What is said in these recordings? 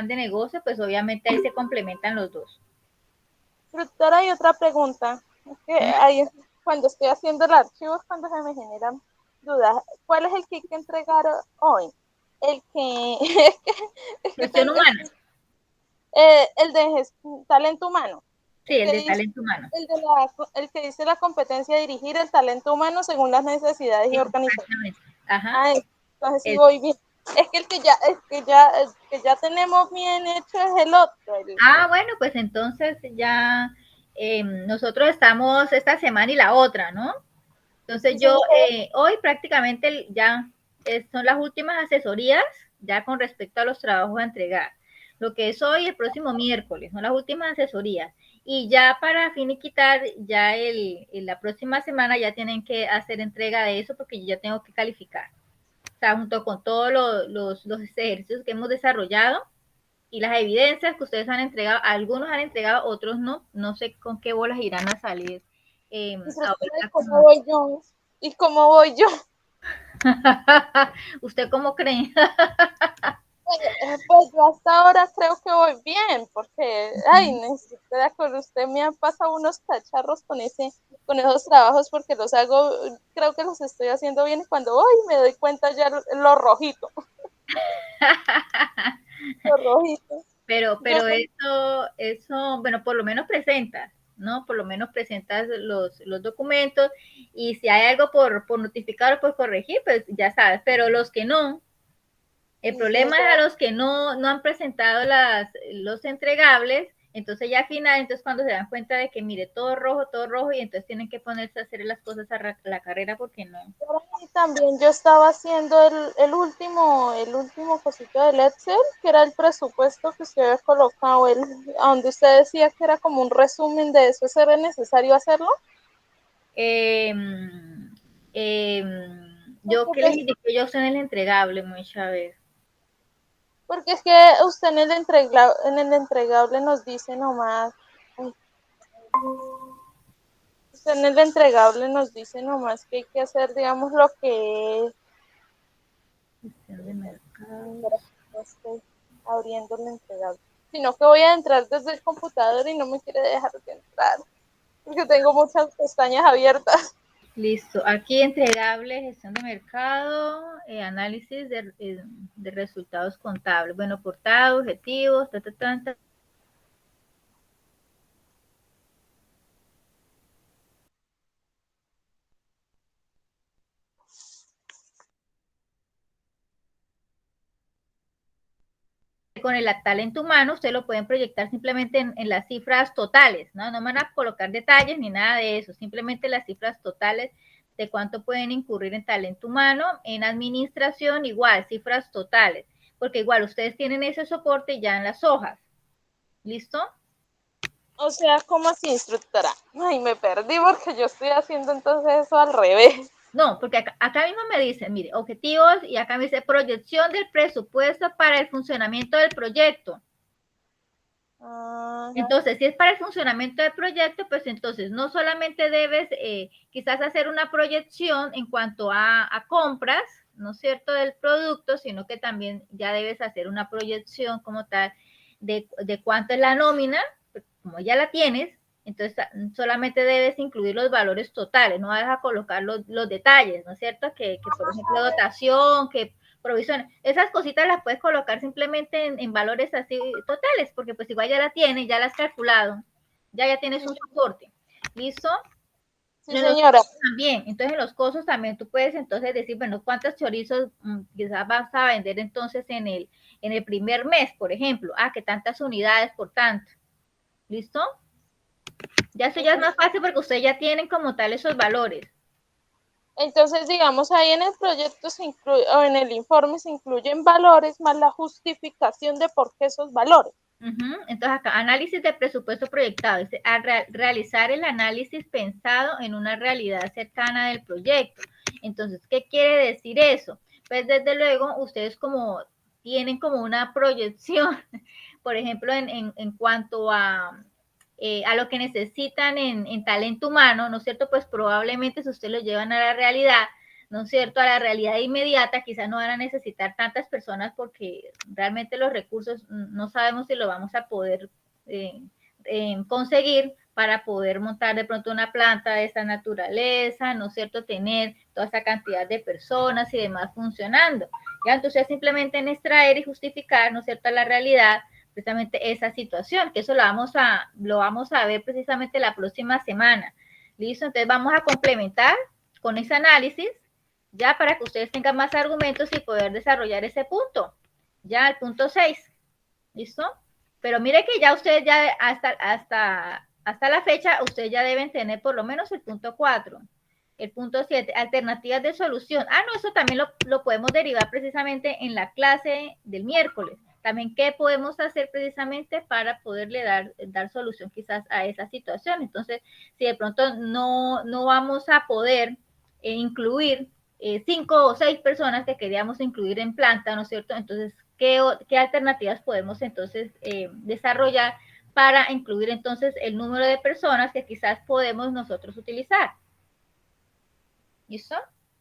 plan de negocio, pues obviamente ahí se complementan los dos. Doctora, hay otra pregunta. Es que ahí, cuando estoy haciendo el archivo es cuando se me generan dudas. ¿Cuál es el que hay que entregar hoy? El que, es que Gestión humana. el de talento humano. Sí, el de talento humano. El que dice la competencia de dirigir el talento humano según las necesidades y organización. Exactamente. Ajá. Ah, entonces sí Es, voy bien. Es que el que ya tenemos bien hecho es el otro. bueno, pues entonces ya nosotros estamos esta semana y la otra, ¿no? Entonces Sí, yo señor. hoy prácticamente ya son las últimas asesorías ya con respecto a los trabajos a entregar. Lo que es hoy, el próximo miércoles, son las últimas asesorías. Y ya para finiquitar, ya la próxima semana ya tienen que hacer entrega de eso porque yo ya tengo que calificar. O sea, junto con todos los ejercicios que hemos desarrollado y las evidencias que ustedes han entregado, algunos han entregado, otros no. No sé con qué bolas irán a salir ahorita ¿Cómo como voy yo? ¿Y cómo voy yo? ¿Usted cómo cree? Pues yo hasta ahora creo que voy bien, porque, ay, necesito de acuerdo, usted me ha pasado unos cacharros con esos trabajos porque los hago, creo que los estoy haciendo bien y cuando voy me doy cuenta ya lo rojito, lo rojito. Yo Pero eso, bueno, por lo menos presentas, ¿no? Por lo menos presentas los documentos y si hay algo por notificar o por corregir, pues ya sabes, pero los que no, el sí, sí, problema es a los que no han presentado los entregables, entonces ya al final, entonces cuando se dan cuenta de que mire todo rojo, y entonces tienen que ponerse a hacer las cosas a la carrera porque no. y también yo estaba haciendo el último cosito del Excel, que era el presupuesto que usted había colocado, donde usted decía que era como un resumen de eso, ¿era necesario hacerlo? Eh, eh, yo Porque, que les pues, indiqué yo en el entregable, mucha vez. porque es que usted en el entregable nos dice nomás, uy, usted en el entregable nos dice nomás que hay que hacer, digamos, lo que es. Gestión de mercado. Espera, no estoy abriendo el entregable. Sino que voy a entrar desde el computador y no me quiere dejar de entrar, porque tengo muchas pestañas abiertas. Listo. Aquí entregable, gestión de mercado, análisis de resultados contables. Bueno, portada, objetivos, ta, ta, ta, ta. Con el talento humano, ustedes lo pueden proyectar simplemente en las cifras totales, ¿no? No van a colocar detalles ni nada de eso, simplemente las cifras totales de cuánto pueden incurrir en talento humano, en administración igual, cifras totales, porque igual ustedes tienen ese soporte ya en las hojas, ¿listo? O sea, ¿cómo así, instructora? Ay, me perdí porque yo estoy haciendo entonces eso al revés. No, porque acá mismo me dice, mire, objetivos y acá me dice proyección del presupuesto para el funcionamiento del proyecto. Ah, Entonces, si es para el funcionamiento del proyecto, pues entonces no solamente debes quizás hacer una proyección en cuanto a compras, ¿no es cierto?, del producto, sino que también ya debes hacer una proyección como tal de cuánto es la nómina, como ya la tienes, entonces solamente debes incluir los valores totales, no vas a colocar los detalles, ¿no es cierto? Que por ejemplo, dotación, que provisiones. Esas cositas las puedes colocar simplemente en valores así totales, porque pues igual ya la tienes, ya la has calculado, ya tienes un soporte. ¿Listo? sí, En los señora. costos también, entonces en los costos también tú puedes entonces decir, bueno, cuántos chorizos quizás vas a vender entonces en el primer mes, por ejemplo, que tantas unidades por tanto. ¿Listo? Ya eso ya es más fácil porque ustedes ya tienen como tal esos valores. Entonces, digamos, ahí en el proyecto o en el informe se incluyen valores más la justificación de por qué esos valores. Entonces acá, análisis de presupuesto proyectado, es realizar el análisis pensado en una realidad cercana del proyecto. Entonces, ¿qué quiere decir eso? Pues desde luego, ustedes como tienen como una proyección, por ejemplo, en cuanto a lo que necesitan en talento humano, ¿no es cierto? Pues probablemente si ustedes lo llevan a la realidad, ¿no es cierto?, a la realidad inmediata, quizás no van a necesitar tantas personas porque realmente los recursos no sabemos si lo vamos a poder conseguir para poder montar de pronto una planta de esa naturaleza, ¿no es cierto?, tener toda esa cantidad de personas y demás funcionando. ¿Ya? Entonces simplemente en extraer y justificar, ¿no es cierto?, la realidad, precisamente esa situación, que eso lo vamos a ver precisamente la próxima semana. ¿Listo? Entonces vamos a complementar con ese análisis, ya para que ustedes tengan más argumentos y poder desarrollar ese punto. Ya el punto 6. ¿Listo? Pero mire que ya ustedes ya hasta la fecha, ustedes ya deben tener por lo menos el punto 4. El punto 7, alternativas de solución. No, eso también lo podemos derivar precisamente en la clase del miércoles. También qué podemos hacer precisamente para poderle dar solución quizás a esa situación. Entonces, si de pronto no vamos a poder incluir 5 o 6 personas que queríamos incluir en planta, ¿no es cierto? Entonces, ¿qué alternativas podemos entonces desarrollar para incluir entonces el número de personas que quizás podemos nosotros utilizar? ¿Listo?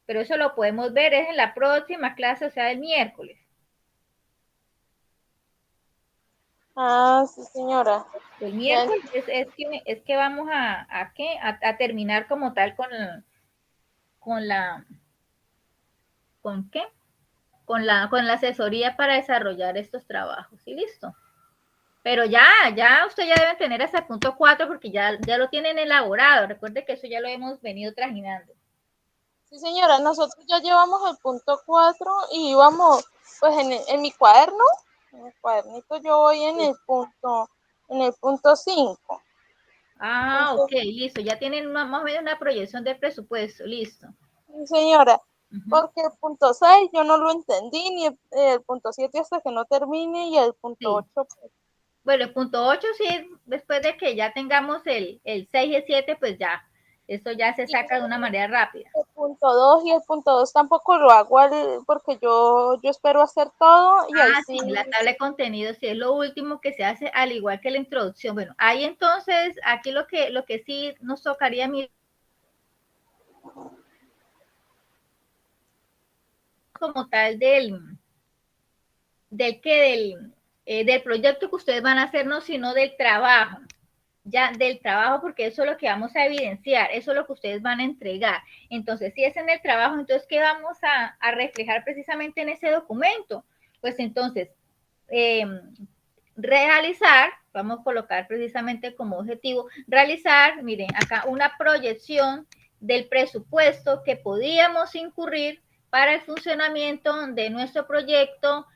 Pero eso lo podemos ver en la próxima clase, o sea, el miércoles. Sí, señora. El miércoles es que vamos a terminar como tal con qué? Con la asesoría para desarrollar estos trabajos. ¿Y listo? Pero ya usted ya debe tener hasta el punto 4 porque ya lo tienen elaborado. Recuerde que eso ya lo hemos venido trajinando. Sí, señora, nosotros ya llevamos el punto 4 y íbamos, pues en mi cuaderno, en el cuadernito yo voy en el punto 5. Ok, listo. Ya tienen más o menos una proyección de presupuesto, listo. Sí, señora, porque el punto 6 yo no lo entendí, ni el punto 7 hasta que no termine, y el punto 8. Pues. Bueno, el punto 8 sí, después de que ya tengamos el 6 y el 7, pues ya, eso ya se saca de una manera rápida. El punto 2 y el punto 2 tampoco lo hago porque yo espero hacer todo y ahí sí. Sí, la tabla de contenido sí es lo último que se hace, al igual que la introducción. Bueno, ahí entonces, aquí lo que sí nos tocaría mirar como tal del proyecto que ustedes van a hacer, no, sino del trabajo. Ya del trabajo, porque eso es lo que vamos a evidenciar, eso es lo que ustedes van a entregar. Entonces, si es en el trabajo, entonces, ¿qué vamos a reflejar precisamente en ese documento? Pues entonces, realizar, vamos a colocar precisamente como objetivo, realizar, miren, acá una proyección del presupuesto que podíamos incurrir para el funcionamiento de nuestro proyecto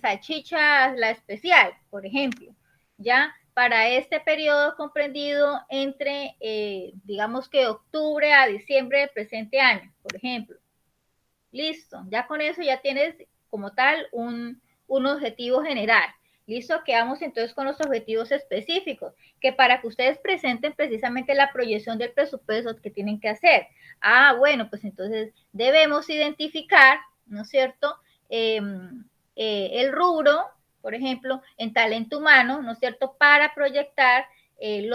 Salchicha la Especial, por ejemplo, ¿ya? Para este periodo comprendido entre, digamos que octubre a diciembre del presente año, por ejemplo. Listo, ya con eso ya tienes como tal un objetivo general. Listo, quedamos entonces con los objetivos específicos, que para que ustedes presenten precisamente la proyección del presupuesto que tienen que hacer. Bueno, pues entonces debemos identificar, ¿no es cierto?, el rubro, por ejemplo, en talento humano, ¿no es cierto?, para proyectar el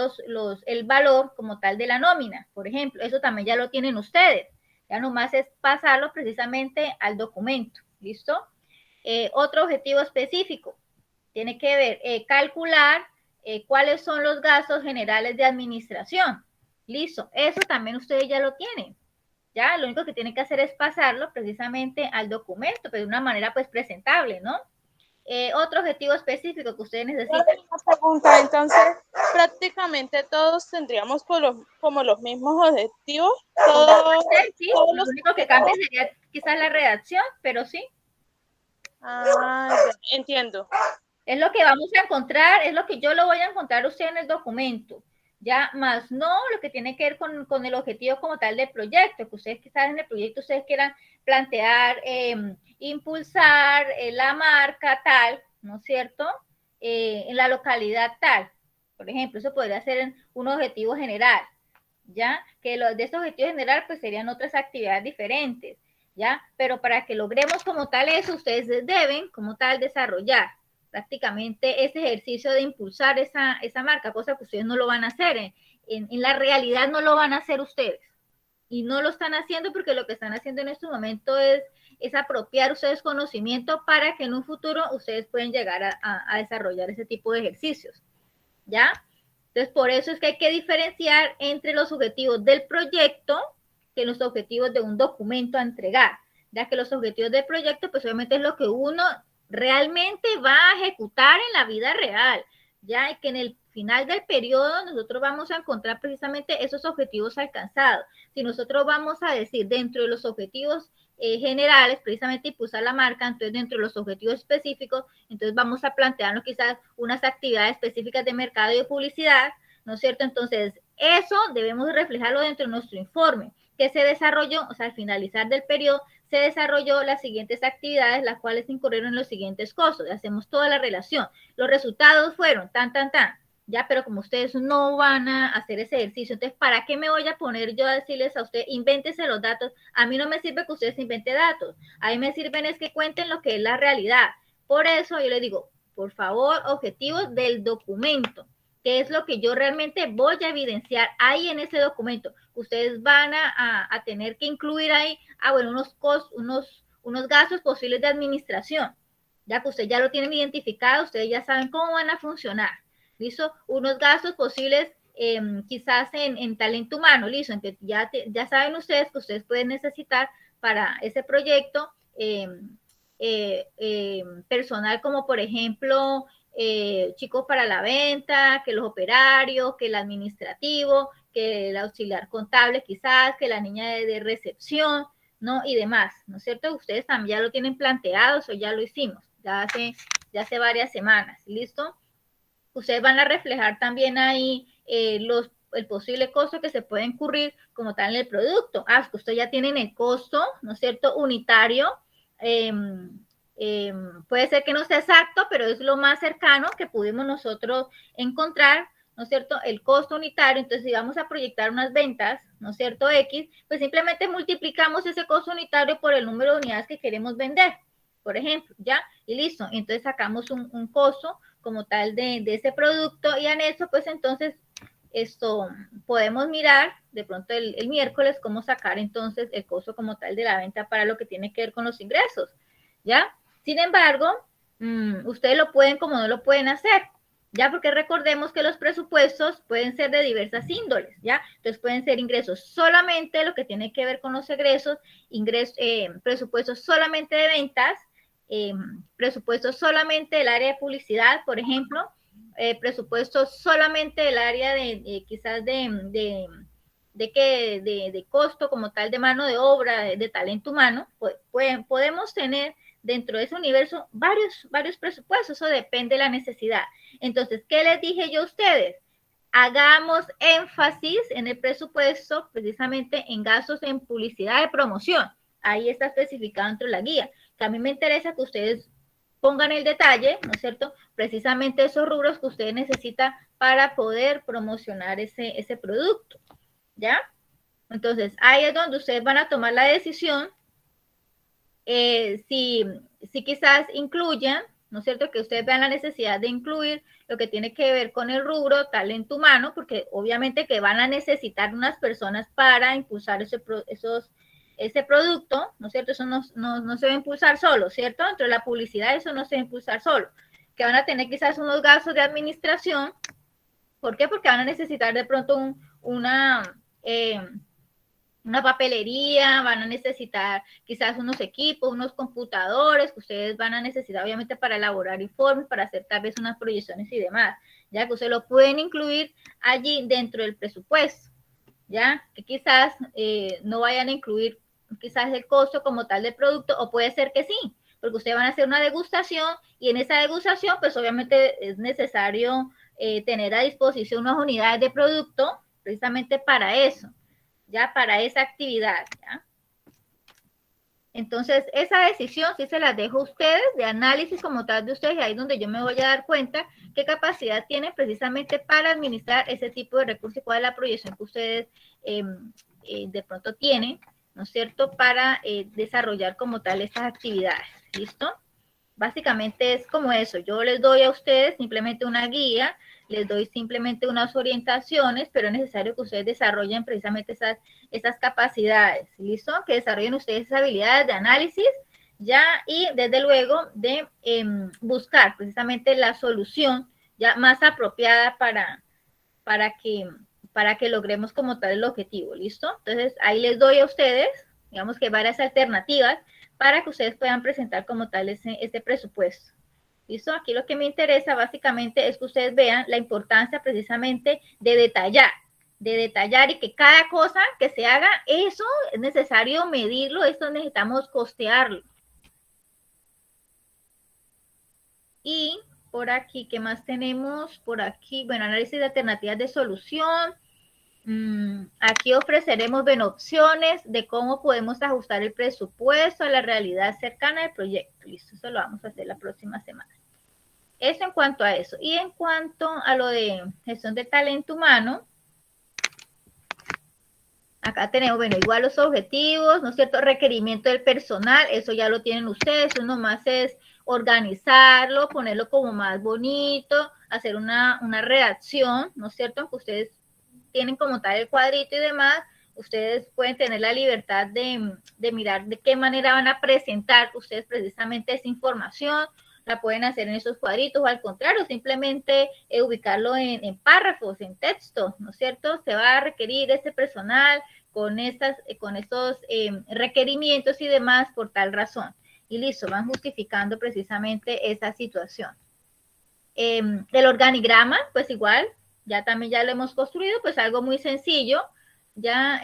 valor como tal de la nómina, por ejemplo. Eso también ya lo tienen ustedes. Ya nomás es pasarlo precisamente al documento. ¿Listo? Otro objetivo específico tiene que ver, calcular cuáles son los gastos generales de administración. Listo, eso también ustedes ya lo tienen. Ya, lo único que tienen que hacer es pasarlo precisamente al documento, pero de una manera pues presentable, ¿no? Otro objetivo específico que ustedes necesitan. Una pregunta, entonces, prácticamente todos tendríamos como los mismos objetivos. Sí, lo único que cambia sería quizás la redacción, pero sí. Entiendo. Es lo que vamos a encontrar, es lo que yo lo voy a encontrar usted en el documento, ya, más no lo que tiene que ver con el objetivo como tal del proyecto, que ustedes quizás en el proyecto ustedes quieran plantear, impulsar la marca tal, ¿no es cierto?, en la localidad tal, por ejemplo, eso podría ser un objetivo general, ya, que de este objetivo general pues serían otras actividades diferentes, ya, pero para que logremos como tal eso, ustedes deben como tal desarrollar prácticamente ese ejercicio de impulsar esa marca, cosa que ustedes no lo van a hacer, en la realidad no lo van a hacer ustedes. y no lo están haciendo porque lo que están haciendo en este momento es apropiar ustedes conocimiento para que en un futuro ustedes pueden llegar a desarrollar ese tipo de ejercicios, ¿ya? Entonces, por eso es que hay que diferenciar entre los objetivos del proyecto que los objetivos de un documento a entregar, ya que los objetivos del proyecto, pues obviamente es lo que uno realmente va a ejecutar en la vida real, ya, y que en el final del periodo nosotros vamos a encontrar precisamente esos objetivos alcanzados. Si nosotros vamos a decir dentro de los objetivos generales, precisamente impulsar la marca, entonces dentro de los objetivos específicos, entonces vamos a plantearnos quizás unas actividades específicas de mercado y de publicidad, ¿no es cierto? Entonces, eso debemos reflejarlo dentro de nuestro informe, que se desarrolló, o sea, al finalizar del periodo, se desarrolló las siguientes actividades, las cuales incurrieron en los siguientes costos. Hacemos toda la relación. Los resultados fueron tan, ya, pero como ustedes no van a hacer ese ejercicio, entonces, ¿para qué me voy a poner yo a decirles a usted, invéntese los datos? A mí no me sirve que ustedes inventen datos, a mí me sirven es que cuenten lo que es la realidad. Por eso yo les digo, por favor, objetivos del documento, que es lo que yo realmente voy a evidenciar ahí en ese documento. Ustedes van a tener que incluir ahí, bueno, unos gastos posibles de administración, ya que ustedes ya lo tienen identificado, ustedes ya saben cómo van a funcionar. ¿Listo? Unos gastos posibles quizás en talento humano, listo, en que ya saben ustedes que ustedes pueden necesitar para ese proyecto personal, como por ejemplo chicos para la venta, que los operarios, que el administrativo, que el auxiliar contable quizás, que la niña de recepción, ¿no? Y demás, ¿no es cierto? Ustedes también ya lo tienen planteado, eso ya lo hicimos, ya hace varias semanas, ¿listo? Ustedes van a reflejar también ahí el posible costo que se puede incurrir como tal en el producto. Que ustedes ya tienen el costo, ¿no es cierto?, unitario. Puede ser que no sea exacto, pero es lo más cercano que pudimos nosotros encontrar, ¿no es cierto?, el costo unitario. Entonces, si vamos a proyectar unas ventas, ¿no es cierto?, X, pues simplemente multiplicamos ese costo unitario por el número de unidades que queremos vender, por ejemplo, ¿ya? Y listo. Entonces, sacamos un costo como tal de ese producto y en eso, pues entonces, esto podemos mirar de pronto el miércoles cómo sacar entonces el costo como tal de la venta para lo que tiene que ver con los ingresos, ¿ya? Sin embargo, ustedes lo pueden como no lo pueden hacer, ¿ya? Porque recordemos que los presupuestos pueden ser de diversas índoles, ¿ya? Entonces pueden ser ingresos solamente lo que tiene que ver con los egresos, presupuestos solamente de ventas, presupuestos solamente del área de publicidad, por ejemplo, presupuestos solamente del área quizás de costo como tal de mano de obra, de talento humano, pues, podemos tener dentro de ese universo varios presupuestos, eso depende de la necesidad. Entonces, ¿qué les dije yo a ustedes? Hagamos énfasis en el presupuesto precisamente en gastos en publicidad de promoción. Ahí está especificado dentro de la guía. Que a mí me interesa que ustedes pongan el detalle, ¿no es cierto? Precisamente esos rubros que ustedes necesitan para poder promocionar ese producto, ¿ya? Entonces, ahí es donde ustedes van a tomar la decisión si quizás incluyan, ¿no es cierto? Que ustedes vean la necesidad de incluir lo que tiene que ver con el rubro talento humano, porque obviamente que van a necesitar unas personas para impulsar ese producto, ¿no es cierto? Eso no se va a impulsar solo, ¿cierto? Dentro de la publicidad eso no se va a impulsar solo, que van a tener quizás unos gastos de administración. ¿Por qué? Porque van a necesitar de pronto una papelería, van a necesitar quizás unos equipos, unos computadores que ustedes van a necesitar obviamente para elaborar informes, para hacer tal vez unas proyecciones y demás, ya que ustedes lo pueden incluir allí dentro del presupuesto, ya que quizás no vayan a incluir quizás el costo como tal del producto, o puede ser que sí, porque ustedes van a hacer una degustación y en esa degustación pues obviamente es necesario tener a disposición unas unidades de producto precisamente para eso, ya para esa actividad, ¿ya? Entonces, esa decisión sí se las dejo a ustedes, de análisis como tal de ustedes, y ahí es donde yo me voy a dar cuenta qué capacidad tienen precisamente para administrar ese tipo de recursos y cuál es la proyección que ustedes de pronto tienen, ¿no es cierto?, para desarrollar como tal estas actividades, ¿listo? Básicamente es como eso, yo les doy a ustedes simplemente una guía les doy simplemente unas orientaciones, pero es necesario que ustedes desarrollen precisamente esas capacidades, ¿listo? Que desarrollen ustedes esas habilidades de análisis, ya, y desde luego de buscar precisamente la solución ya más apropiada para que, para que logremos como tal el objetivo, ¿listo? Entonces, ahí les doy a ustedes, digamos que varias alternativas para que ustedes puedan presentar como tal ese presupuesto. ¿Listo? Aquí lo que me interesa básicamente es que ustedes vean la importancia precisamente de detallar y que cada cosa que se haga, eso es necesario medirlo, esto necesitamos costearlo. Y por aquí, ¿qué más tenemos? Por aquí, bueno, análisis de alternativas de solución. Aquí ofreceremos, bueno, opciones de cómo podemos ajustar el presupuesto a la realidad cercana del proyecto. Listo, eso lo vamos a hacer la próxima semana. Eso en cuanto a eso. Y en cuanto a lo de gestión de talento humano, acá tenemos, bueno, igual los objetivos, ¿no es cierto? Requerimiento del personal, eso ya lo tienen ustedes, eso nomás es organizarlo, ponerlo como más bonito, hacer una redacción, ¿no es cierto? Aunque ustedes tienen como tal el cuadrito y demás, ustedes pueden tener la libertad de mirar de qué manera van a presentar ustedes precisamente esa información, la pueden hacer en esos cuadritos o al contrario, simplemente ubicarlo en párrafos, en texto, ¿no es cierto? Se va a requerir este personal con estos requerimientos y demás por tal razón. Y listo, van justificando precisamente esa situación. El organigrama, pues igual, ya también ya lo hemos construido, pues algo muy sencillo, ya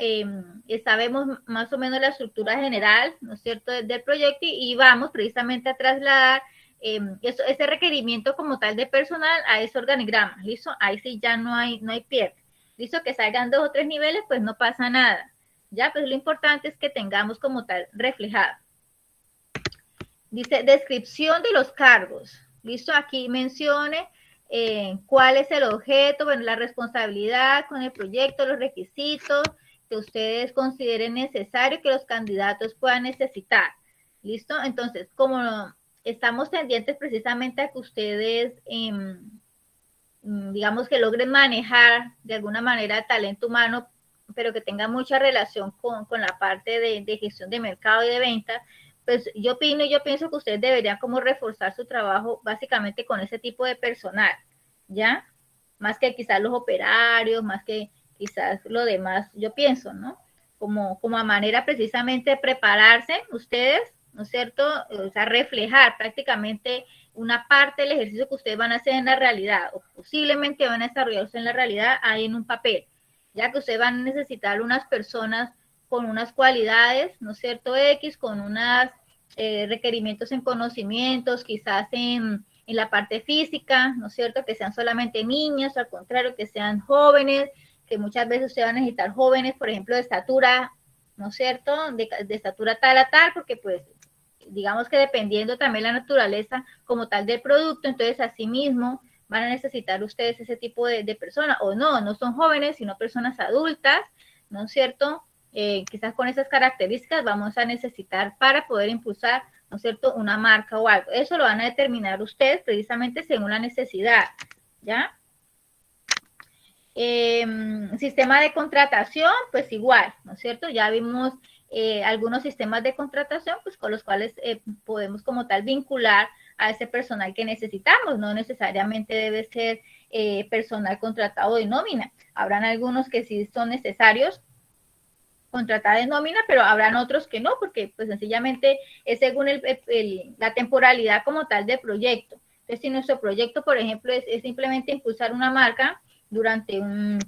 sabemos más o menos la estructura general, ¿no es cierto?, del proyecto y vamos precisamente a trasladar ese requerimiento como tal de personal a ese organigrama, ¿listo? Ahí sí ya no hay pierde, ¿listo? Que salgan 2 o 3 niveles, pues no pasa nada, ya, pues lo importante es que tengamos como tal reflejado. Dice, descripción de los cargos, ¿listo? Aquí mencione cuál es el objeto, bueno, la responsabilidad con el proyecto, los requisitos que ustedes consideren necesario que los candidatos puedan necesitar, ¿listo? Entonces, como estamos pendientes precisamente a que ustedes, digamos que logren manejar de alguna manera talento humano, pero que tenga mucha relación con la parte de gestión de mercado y de venta, pues yo pienso que ustedes deberían como reforzar su trabajo básicamente con ese tipo de personal, ¿ya? Más que quizás los operarios, más que quizás lo demás, yo pienso, ¿no? Como a manera precisamente de prepararse ustedes, ¿no es cierto? O sea, reflejar prácticamente una parte del ejercicio que ustedes van a hacer en la realidad, o posiblemente van a desarrollarse en la realidad ahí en un papel, ya que ustedes van a necesitar unas personas con unas cualidades, ¿no es cierto? X, con unos requerimientos en conocimientos, quizás en la parte física, ¿no es cierto? Que sean solamente niños, al contrario, que sean jóvenes, que muchas veces ustedes van a necesitar jóvenes, por ejemplo, de estatura, ¿no es cierto? De estatura tal a tal, porque pues digamos que dependiendo también la naturaleza como tal del producto, entonces así mismo van a necesitar ustedes ese tipo de personas, o no son jóvenes, sino personas adultas, ¿no es cierto? Quizás con esas características vamos a necesitar para poder impulsar, ¿no es cierto?, una marca o algo. Eso lo van a determinar ustedes precisamente según la necesidad, ¿ya? Sistema de contratación, pues igual, ¿no es cierto? Ya vimos algunos sistemas de contratación, pues con los cuales podemos como tal vincular a ese personal que necesitamos, no necesariamente debe ser personal contratado de nómina. Habrán algunos que sí son necesarios contratar de nómina, pero habrán otros que no, porque pues sencillamente es según la temporalidad como tal del proyecto. Entonces, si nuestro proyecto, por ejemplo, es simplemente impulsar una marca durante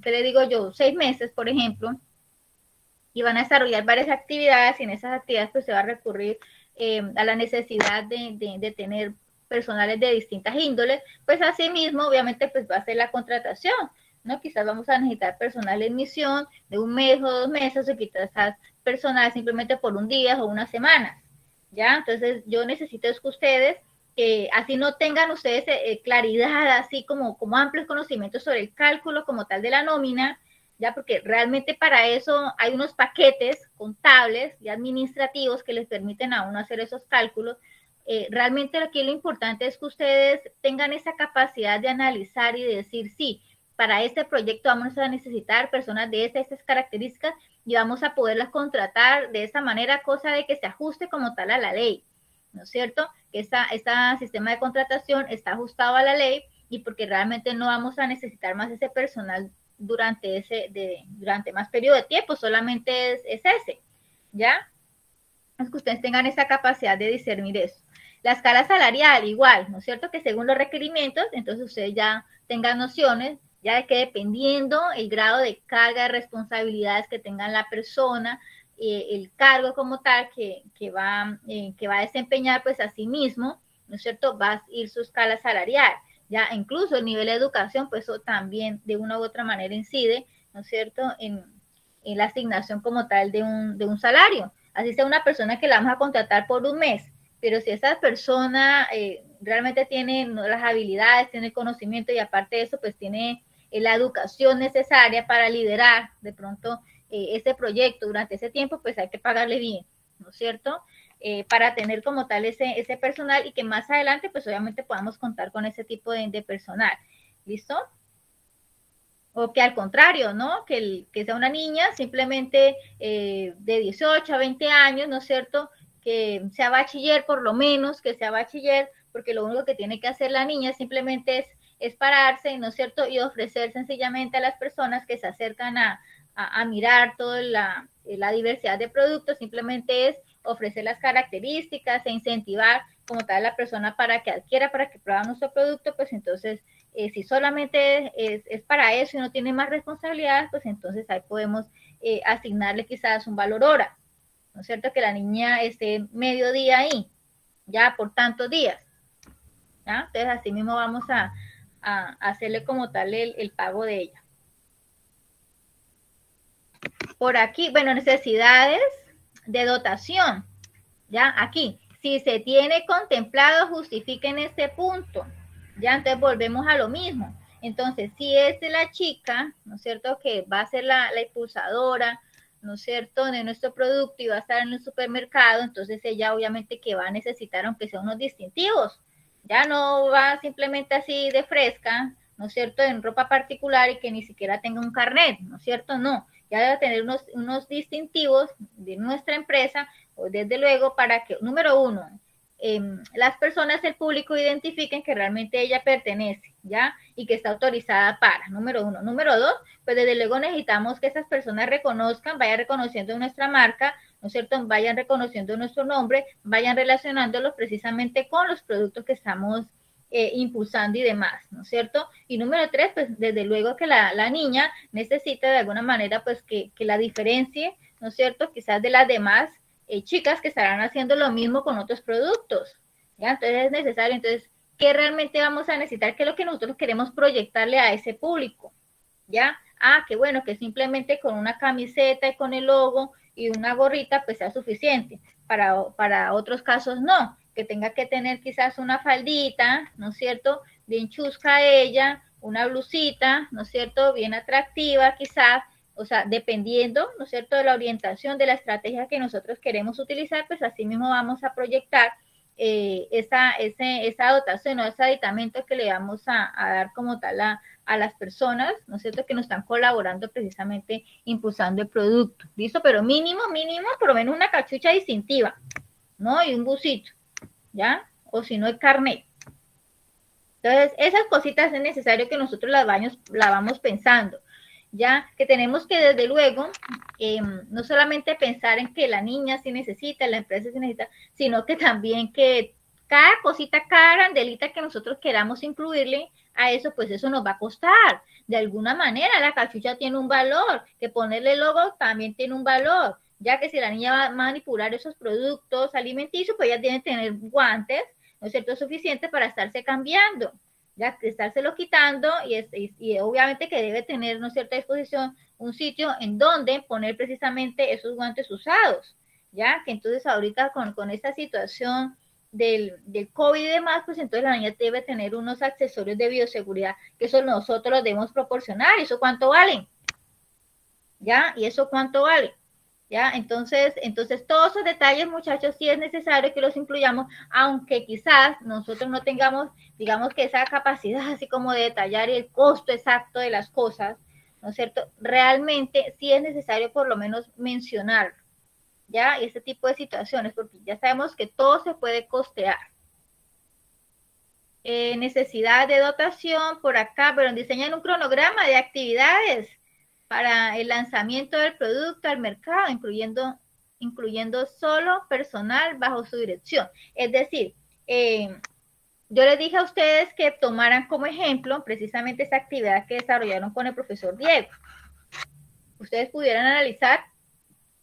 ¿qué le digo yo? 6 meses, por ejemplo, y van a desarrollar varias actividades, y en esas actividades pues se va a recurrir a la necesidad de tener personales de distintas índoles, pues así mismo, obviamente, pues va a ser la contratación, ¿no? Quizás vamos a necesitar personal en misión de 1 mes o 2 meses, o quizás personal simplemente por 1 día o 1 semana, ¿ya? Entonces, yo necesito es que ustedes, así no tengan ustedes claridad, así como amplios conocimientos sobre el cálculo como tal de la nómina, ya, porque realmente para eso hay unos paquetes contables y administrativos que les permiten a uno hacer esos cálculos, realmente aquí lo importante es que ustedes tengan esa capacidad de analizar y de decir, sí, para este proyecto vamos a necesitar personas de estas características y vamos a poderlas contratar de esa manera, cosa de que se ajuste como tal a la ley, ¿no es cierto? Que este sistema de contratación está ajustado a la ley y porque realmente no vamos a necesitar más ese personal durante más periodo de tiempo, solamente es ese, ¿ya? Es que ustedes tengan esa capacidad de discernir eso. La escala salarial, igual, ¿no es cierto? Que según los requerimientos, entonces ustedes ya tengan nociones, ya de que dependiendo el grado de carga de responsabilidades que tenga la persona, el cargo como tal que va a desempeñar, pues a sí mismo, ¿no es cierto? Va a ir su escala salarial. Ya incluso el nivel de educación, pues eso también de una u otra manera incide, ¿no es cierto? En la asignación como tal de un salario. Así sea una persona que la vamos a contratar por un mes, pero si esa persona realmente tiene las habilidades, tiene el conocimiento y aparte de eso, pues tiene la educación necesaria para liderar de pronto ese proyecto durante ese tiempo, pues hay que pagarle bien, ¿no es cierto? Para tener como tal ese personal y que más adelante, pues obviamente podamos contar con ese tipo de personal. ¿Listo? O que al contrario, ¿no? Que sea una niña simplemente de 18 a 20 años, ¿no es cierto? Que sea bachiller por lo menos, que sea bachiller, porque lo único que tiene que hacer la niña simplemente es pararse, ¿no es cierto? Y ofrecer sencillamente a las personas que se acercan a mirar toda la diversidad de productos, simplemente es ofrecer las características e incentivar como tal a la persona para que adquiera, para que prueba nuestro producto, pues entonces si solamente es para eso y no tiene más responsabilidades, pues entonces ahí podemos asignarle quizás un valor hora, ¿no es cierto? Que la niña esté medio día ahí, ya por tantos días, ¿ya? Entonces así mismo vamos a hacerle como tal el pago de ella. Por aquí, bueno, necesidades de dotación, ¿ya? Aquí, si se tiene contemplado, justifiquen este punto. Ya, entonces volvemos a lo mismo. Entonces, si es la chica, ¿no es cierto?, que va a ser la impulsadora, ¿no es cierto?, de nuestro producto y va a estar en el supermercado, entonces ella obviamente que va a necesitar, aunque sea unos distintivos. Ya no va simplemente así de fresca, ¿no es cierto?, en ropa particular y que ni siquiera tenga un carnet, ¿no es cierto? No, ya debe tener unos distintivos de nuestra empresa, o desde luego para que, número uno, las personas, el público identifiquen que realmente ella pertenece, ¿ya? Y que está autorizada para, número uno. Número dos, pues desde luego necesitamos que esas personas reconozcan, vayan reconociendo nuestra marca, ¿no es cierto? Vayan reconociendo nuestro nombre, vayan relacionándolos precisamente con los productos que estamos impulsando y demás, ¿no es cierto? Y número tres, pues desde luego que la niña necesita de alguna manera pues que la diferencie, ¿no es cierto? Quizás de las demás chicas que estarán haciendo lo mismo con otros productos, ¿ya? Entonces es necesario, entonces, ¿qué realmente vamos a necesitar? ¿Qué es lo que nosotros queremos proyectarle a ese público? ¿Ya? Ah, qué bueno, que simplemente con una camiseta y con el logo y una gorrita pues sea suficiente. Para otros casos no, que tenga que tener quizás una faldita, ¿no es cierto? Bien chusca ella, una blusita, ¿no es cierto? Bien atractiva quizás, o sea, dependiendo, ¿no es cierto?, de la orientación, de la estrategia que nosotros queremos utilizar, pues así mismo vamos a proyectar esa dotación o ese aditamento que le vamos a dar como tal a las personas, ¿no es cierto?, que nos están colaborando precisamente impulsando el producto. ¿Listo? Pero mínimo, por lo menos una cachucha distintiva, ¿no? Y un busito, ¿ya? O si no, el carnet. Entonces, esas cositas es necesario que nosotros las vamos pensando, ya que tenemos que desde luego no solamente pensar en que la niña sí necesita, la empresa sí necesita, sino que también que cada cosita, cada grandelita que nosotros queramos incluirle a eso, pues eso nos va a costar. De alguna manera la cachucha tiene un valor, que ponerle el logo también tiene un valor, ya que si la niña va a manipular esos productos alimenticios, pues ella tiene que tener guantes, ¿no es cierto?, suficiente para estarse cambiando, ya que estárselo quitando y obviamente que debe tener, ¿no es cierta?, disposición un sitio en donde poner precisamente esos guantes usados, ya que entonces ahorita con esta situación del COVID y demás, pues entonces la niña debe tener unos accesorios de bioseguridad que eso nosotros los debemos proporcionar. ¿Y eso cuánto vale? ¿Ya? ¿Y eso cuánto vale? ¿Ya? Entonces todos esos detalles, muchachos, sí es necesario que los incluyamos, aunque quizás nosotros no tengamos, digamos que esa capacidad así como de detallar el costo exacto de las cosas, ¿no es cierto? Realmente sí es necesario por lo menos mencionar, ¿ya? Ese tipo de situaciones, porque ya sabemos que todo se puede costear. Necesidad de dotación por acá, pero diseñan un cronograma de actividades para el lanzamiento del producto al mercado, incluyendo solo personal bajo su dirección. Es decir, yo les dije a ustedes que tomaran como ejemplo precisamente esa actividad que desarrollaron con el profesor Diego. Ustedes pudieran analizar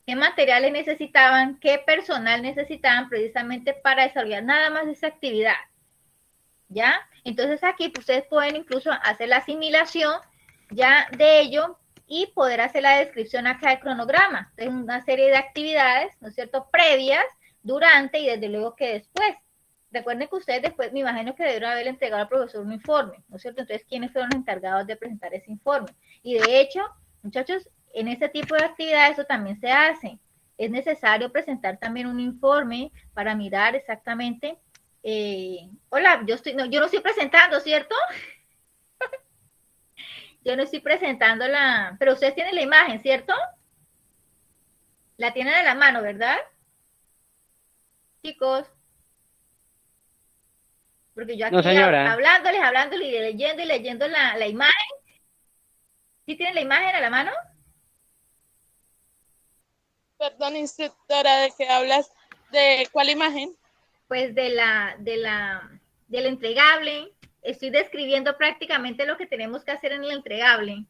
qué materiales necesitaban, qué personal necesitaban precisamente para desarrollar nada más esa actividad. ¿Ya? Entonces aquí ustedes pueden incluso hacer la asimilación ya de ello y poder hacer la descripción acá del cronograma. Es una serie de actividades, ¿no es cierto?, previas, durante y desde luego que después. Recuerden que ustedes después, me imagino que debieron haberle entregado al profesor un informe, ¿no es cierto? Entonces, ¿quiénes fueron los encargados de presentar ese informe? Y de hecho, muchachos, en este tipo de actividades eso también se hace. Es necesario presentar también un informe para mirar exactamente hola, yo no estoy presentando, ¿cierto? Yo no estoy presentando pero ustedes tienen la imagen, ¿cierto? La tienen en la mano, ¿verdad? Chicos, porque yo No, aquí señora. hablándoles y leyendo la imagen. ¿Sí tienen la imagen a la mano? Perdón, instructora, ¿de qué hablas? ¿De cuál imagen? Pues del entregable. Estoy describiendo prácticamente lo que tenemos que hacer en el entregable.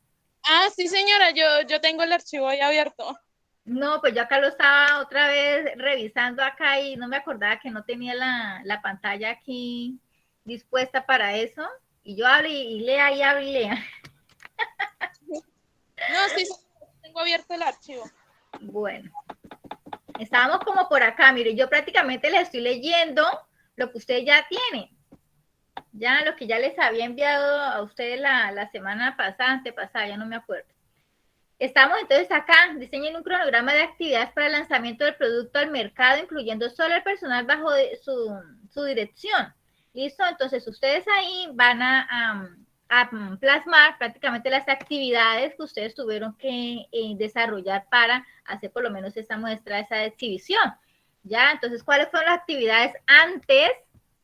Ah, sí, señora, yo tengo el archivo ahí abierto. No, pues yo acá lo estaba otra vez revisando acá y no me acordaba que no tenía la pantalla aquí dispuesta para eso. Y yo hablo y lea y hablo y lea. No, sí, tengo abierto el archivo. Bueno, estábamos como por acá. Mire, yo prácticamente les estoy leyendo lo que ustedes ya tienen. Ya lo que ya les había enviado a ustedes la semana pasada, antepasada, ya no me acuerdo. Estamos entonces acá, diseñen un cronograma de actividades para el lanzamiento del producto al mercado, incluyendo solo el personal bajo su dirección. ¿Listo? Entonces ustedes ahí van a plasmar prácticamente las actividades que ustedes tuvieron que desarrollar para hacer por lo menos esa muestra, esa exhibición. ¿Ya? Entonces, ¿cuáles fueron las actividades antes,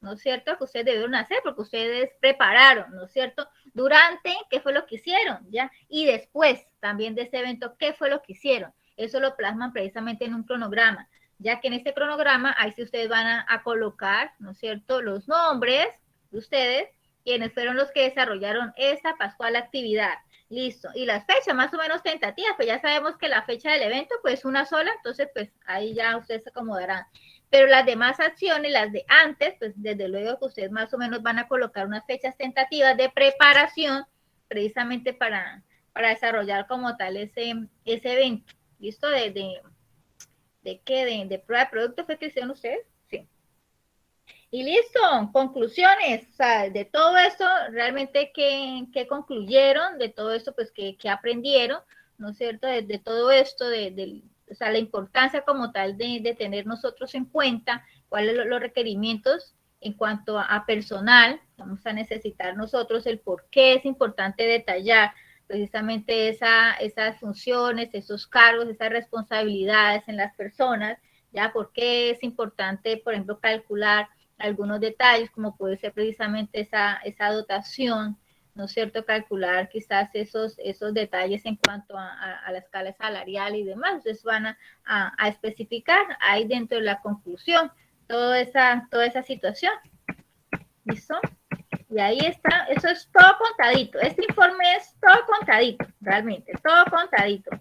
¿no es cierto?, que ustedes debieron hacer, porque ustedes prepararon, ¿no es cierto?, durante, ¿qué fue lo que hicieron? ¿Ya? Y después también de ese evento, ¿qué fue lo que hicieron? Eso lo plasman precisamente en un cronograma, ya que en este cronograma, ahí sí ustedes van a colocar, ¿no es cierto?, los nombres de ustedes, quienes fueron los que desarrollaron esa pascual actividad. Listo. Y las fechas más o menos tentativas, pues ya sabemos que la fecha del evento pues una sola, entonces pues ahí ya ustedes se acomodarán. Pero las demás acciones, las de antes, pues desde luego que ustedes más o menos van a colocar unas fechas tentativas de preparación precisamente para desarrollar como tal ese evento. ¿Listo? ¿De qué? ¿De prueba de producto fue que hicieron ustedes? Sí. Y listo, conclusiones, o sea, de todo esto, realmente, ¿qué concluyeron? De todo esto, pues, ¿qué aprendieron? ¿No es cierto? De todo esto, o sea, la importancia como tal de tener nosotros en cuenta cuáles son los requerimientos en cuanto a personal, vamos a necesitar nosotros el por qué es importante detallar precisamente esas funciones, esos cargos, esas responsabilidades en las personas, ya, por qué es importante, por ejemplo, calcular algunos detalles, como puede ser precisamente esa dotación, ¿no es cierto? Calcular quizás esos detalles en cuanto a la escala salarial y demás. Entonces van a especificar ahí dentro de la conclusión toda esa situación. ¿Listo? Y ahí está, eso es todo contadito. Este informe es todo contadito, realmente, todo contadito.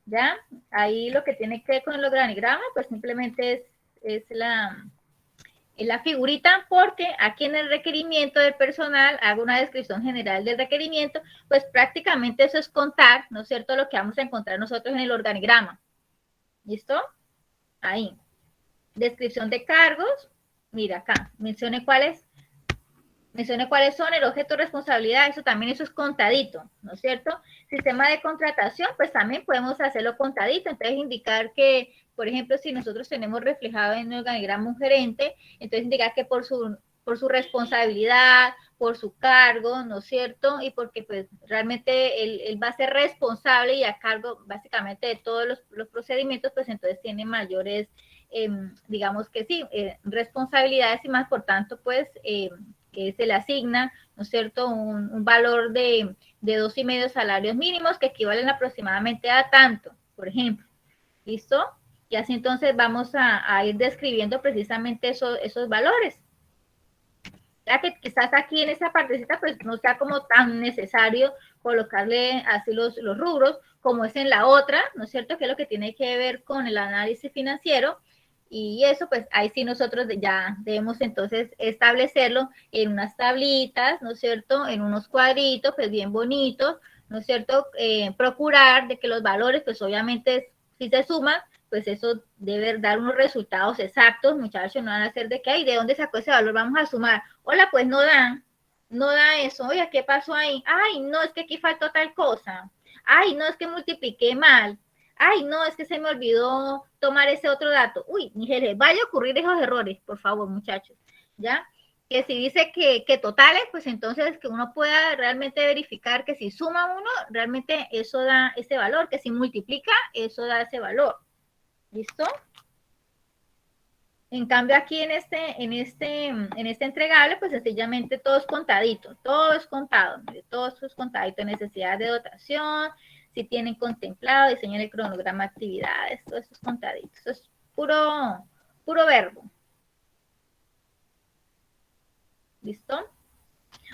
¿Ya? Ahí lo que tiene que ver con el organigrama, pues simplemente es la figurita, porque aquí en el requerimiento del personal hago una descripción general del requerimiento, pues prácticamente eso es contar, ¿no es cierto?, lo que vamos a encontrar nosotros en el organigrama. ¿Listo? Ahí. Descripción de cargos. Mira acá, mencione cuáles Mencione cuáles son el objeto de responsabilidad, eso también eso es contadito, ¿no es cierto? Sistema de contratación, pues también podemos hacerlo contadito, entonces indicar que, por ejemplo, si nosotros tenemos reflejado en el organigrama un gerente, entonces indicar que por su responsabilidad, por su cargo, ¿no es cierto? Y porque pues realmente él va a ser responsable y a cargo básicamente de todos los procedimientos, pues entonces tiene mayores, digamos que sí, responsabilidades y más, por tanto, pues que se le asigna, ¿no es cierto?, un valor de 2,5 salarios mínimos que equivalen aproximadamente a tanto, por ejemplo. ¿Listo? Y así entonces vamos a ir describiendo precisamente esos valores. Ya que quizás aquí en esa partecita pues no sea como tan necesario colocarle así los rubros como es en la otra, ¿no es cierto? Que es lo que tiene que ver con el análisis financiero, y eso pues ahí sí nosotros ya debemos entonces establecerlo en unas tablitas, ¿no es cierto? En unos cuadritos pues bien bonitos, ¿no es cierto? Procurar de que los valores pues obviamente si se suman pues eso debe dar unos resultados exactos, muchachos, no van a hacer de que, ay, ¿de dónde sacó ese valor? Vamos a sumar. Hola, pues no da eso. Oye, ¿qué pasó ahí? Ay, no, es que aquí faltó tal cosa. Ay, no, es que multipliqué mal. Ay, no, es que se me olvidó tomar ese otro dato. Uy, ni se les vaya a ocurrir esos errores, por favor, muchachos. ¿Ya? Que si dice que totales, pues entonces que uno pueda realmente verificar que si suma uno, realmente eso da ese valor, que si multiplica, eso da ese valor. ¿Listo? En cambio aquí en este entregable, pues sencillamente todo es contadito, todo es contado, todo es contadito, necesidad de dotación, si tienen contemplado, diseño el cronograma de actividades, todo eso es contadito, eso es puro verbo. ¿Listo?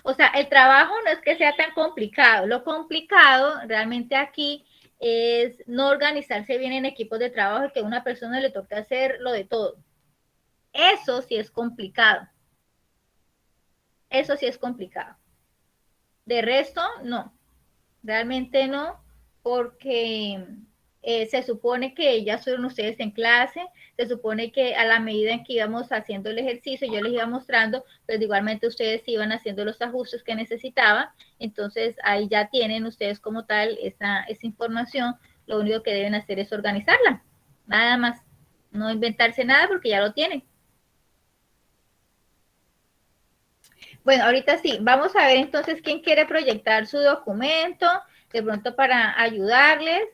O sea, el trabajo no es que sea tan complicado, lo complicado realmente aquí es no organizarse bien en equipos de trabajo y que a una persona le toque hacer lo de todo. Eso sí es complicado. Eso sí es complicado. De resto, no. Realmente no, porque se supone que ya son ustedes en clase, se supone que a la medida en que íbamos haciendo el ejercicio, yo les iba mostrando, pues igualmente ustedes iban haciendo los ajustes que necesitaban, entonces ahí ya tienen ustedes como tal esa información, lo único que deben hacer es organizarla, nada más, no inventarse nada porque ya lo tienen. Bueno, ahorita sí, vamos a ver entonces quién quiere proyectar su documento, de pronto para ayudarles.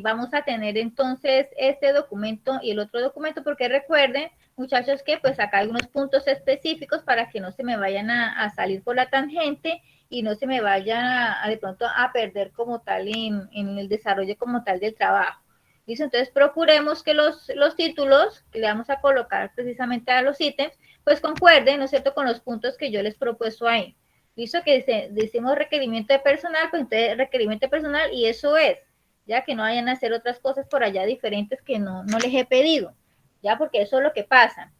Vamos a tener entonces este documento y el otro documento, porque recuerden, muchachos, que pues acá hay unos puntos específicos para que no se me vayan a salir por la tangente y no se me vayan de pronto a perder como tal en el desarrollo como tal del trabajo. ¿Listo? Entonces procuremos que los títulos que le vamos a colocar precisamente a los ítems pues concuerden, ¿no es cierto?, con los puntos que yo les propuesto ahí. Listo, que decimos requerimiento de personal, pues entonces requerimiento de personal y eso es, ya que no vayan a hacer otras cosas por allá diferentes que no les he pedido, ya, porque eso es lo que pasa.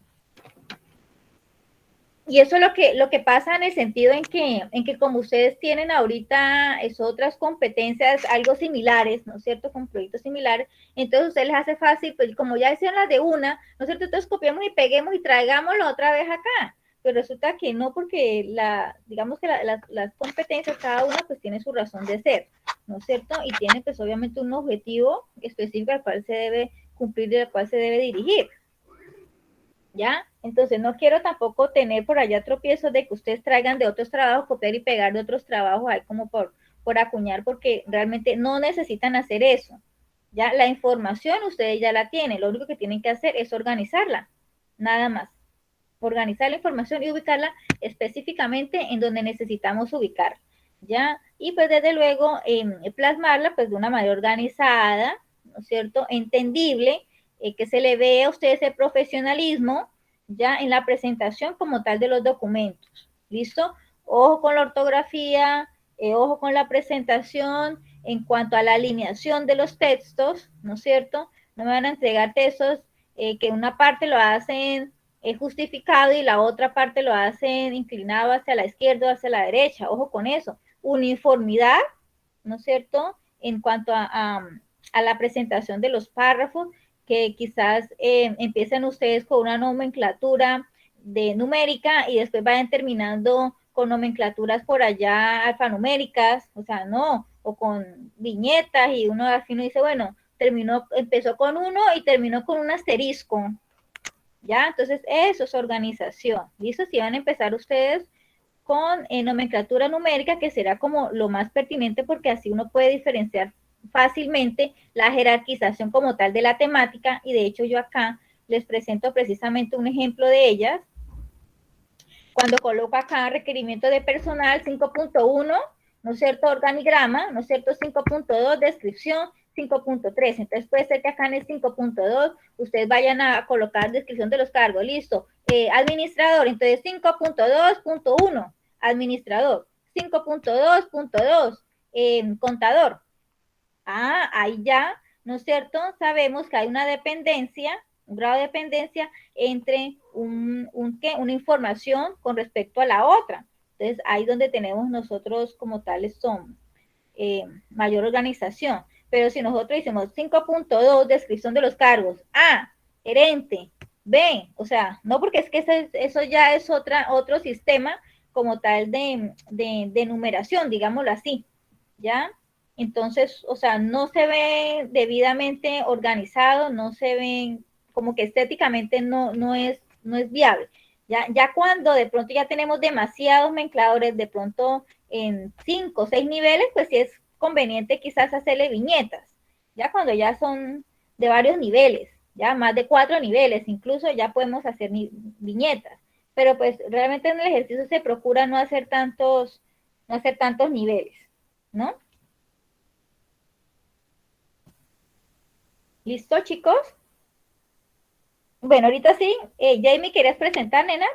Y eso es lo que pasa en el sentido en que como ustedes tienen ahorita otras competencias algo similares, ¿no es cierto?, con proyectos similares, entonces a ustedes les hace fácil, pues como ya hicieron las de una, ¿no es cierto?, entonces copiamos y peguemos y traigámoslo otra vez acá. Pero resulta que no, porque digamos que las competencias, cada una pues tiene su razón de ser, ¿no es cierto? Y tiene pues obviamente un objetivo específico al cual se debe cumplir y al cual se debe dirigir. ¿Ya? Entonces no quiero tampoco tener por allá tropiezos de que ustedes traigan de otros trabajos, copiar y pegar de otros trabajos ahí como por acuñar, porque realmente no necesitan hacer eso. Ya la información ustedes ya la tienen, lo único que tienen que hacer es organizarla, nada más. Organizar la información y ubicarla específicamente en donde necesitamos ubicar, ¿ya? Y pues desde luego plasmarla pues de una manera organizada, ¿no es cierto? Entendible, que se le vea a ustedes el profesionalismo, ya en la presentación como tal de los documentos, ¿listo? Ojo con la ortografía, ojo con la presentación en cuanto a la alineación de los textos, ¿no es cierto? No me van a entregar textos que una parte lo hacen justificado y la otra parte lo hacen inclinado hacia la izquierda o hacia la derecha. Ojo con eso. Uniformidad, ¿no es cierto?, en cuanto a la presentación de los párrafos, que quizás empiecen ustedes con una nomenclatura de numérica y después vayan terminando con nomenclaturas por allá alfanuméricas, o sea, no, o con viñetas y uno así uno dice, bueno, empezó con uno y terminó con un asterisco, ¿ya? Entonces eso es organización, ¿listo? Si van a empezar ustedes con nomenclatura numérica, que será como lo más pertinente porque así uno puede diferenciar fácilmente la jerarquización como tal de la temática, y de hecho yo acá les presento precisamente un ejemplo de ellas. Cuando coloco acá requerimiento de personal 5.1, ¿no es cierto? Organigrama, ¿no es cierto? 5.2, descripción, 5.3. Entonces puede ser que acá en el 5.2 ustedes vayan a colocar descripción de los cargos. Listo. Administrador, entonces 5.2.1, administrador. 5.2.2, contador. Ahí ya, ¿no es cierto? Sabemos que hay una dependencia, un grado de dependencia entre una información con respecto a la otra. Entonces, ahí donde tenemos nosotros como tales son mayor organización. Pero si nosotros decimos 5.2, descripción de los cargos, A, gerente, B, o sea, no, porque es que eso ya es otro sistema como tal de numeración, digámoslo así, ¿ya? Entonces, o sea, no se ve debidamente organizado, no se ve como que estéticamente no es viable. Ya cuando de pronto ya tenemos demasiados mezcladores, de pronto en 5 o 6 niveles, pues sí es conveniente quizás hacerle viñetas. Ya cuando ya son de varios niveles, ya más de 4 niveles, incluso ya podemos hacer viñetas. Pero pues realmente en el ejercicio se procura no hacer tantos niveles, ¿no? ¿Listo, chicos? Bueno, ahorita sí. Jamie, ¿querías presentar, nena?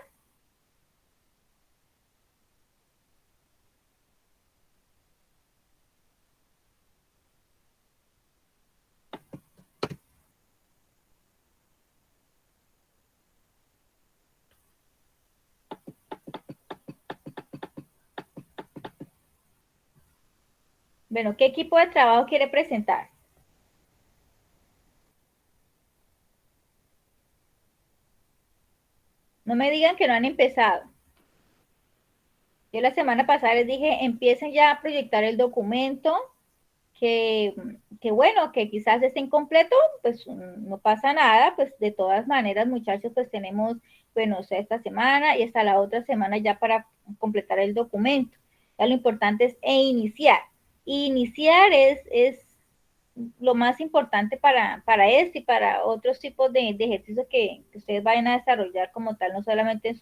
Bueno, ¿qué equipo de trabajo quiere presentar? No me digan que no han empezado. Yo la semana pasada les dije, empiecen ya a proyectar el documento, que, que bueno, que quizás esté incompleto, pues no pasa nada, pues de todas maneras, muchachos, pues tenemos, bueno, o sea, esta semana y hasta la otra semana ya para completar el documento. Ya lo importante es iniciar. Iniciar es lo más importante para este y para otros tipos de ejercicios que ustedes vayan a desarrollar como tal, no solamente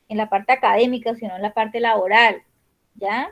en la parte académica, sino en la parte laboral, ¿ya?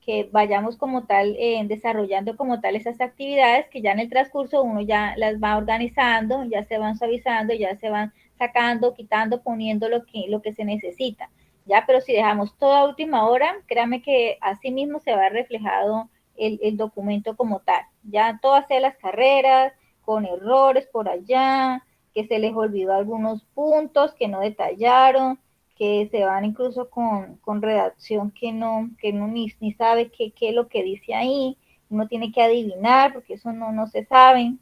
Que vayamos como tal desarrollando como tal esas actividades que ya en el transcurso uno ya las va organizando, ya se van suavizando, ya se van sacando, quitando, poniendo lo que se necesita, ya, pero si dejamos toda última hora, créame que así mismo se va reflejado el documento como tal, ya todas las carreras, con errores por allá, que se les olvidó algunos puntos que no detallaron, que se van incluso con redacción que no ni sabe qué es lo que dice ahí, uno tiene que adivinar porque eso no se sabe,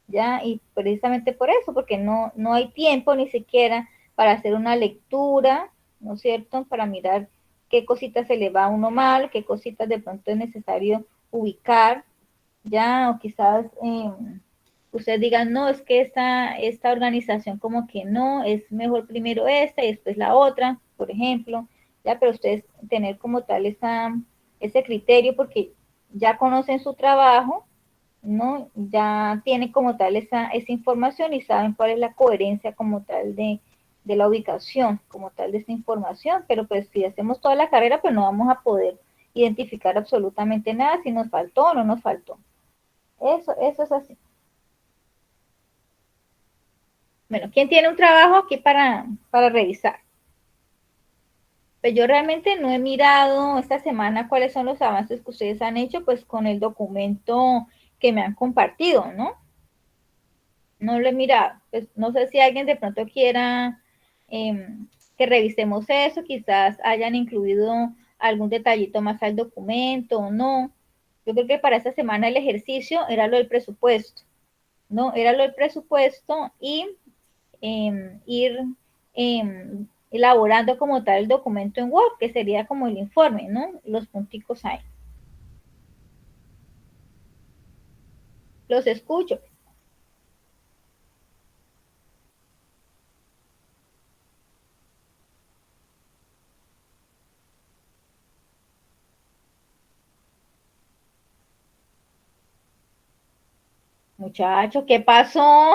¿ya? Y precisamente por eso, porque no hay tiempo ni siquiera para hacer una lectura, ¿no es cierto? Para mirar qué cositas se le va a uno mal, qué cositas de pronto es necesario ubicar, ¿ya? O quizás ustedes digan, no, es que esta organización como que no, es mejor primero esta y después la otra, por ejemplo, ya, pero ustedes tener como tal ese criterio porque ya conocen su trabajo, ¿no? Ya tienen como tal esa información y saben cuál es la coherencia como tal de la ubicación, como tal de esa información, pero pues si hacemos toda la carrera, pues no vamos a poder identificar absolutamente nada si nos faltó o no nos faltó. Eso es así. Bueno, ¿quién tiene un trabajo aquí para revisar? Pues yo realmente no he mirado esta semana cuáles son los avances que ustedes han hecho, pues con el documento que me han compartido, ¿no? No lo he mirado. Pues no sé si alguien de pronto quiera que revisemos eso, quizás hayan incluido algún detallito más al documento o no. Yo creo que para esta semana el ejercicio era lo del presupuesto, ¿no? Era lo del presupuesto y ir elaborando como tal el documento en Word, que sería como el informe, ¿no? Los punticos ahí. Los escucho. Muchacho, ¿qué pasó?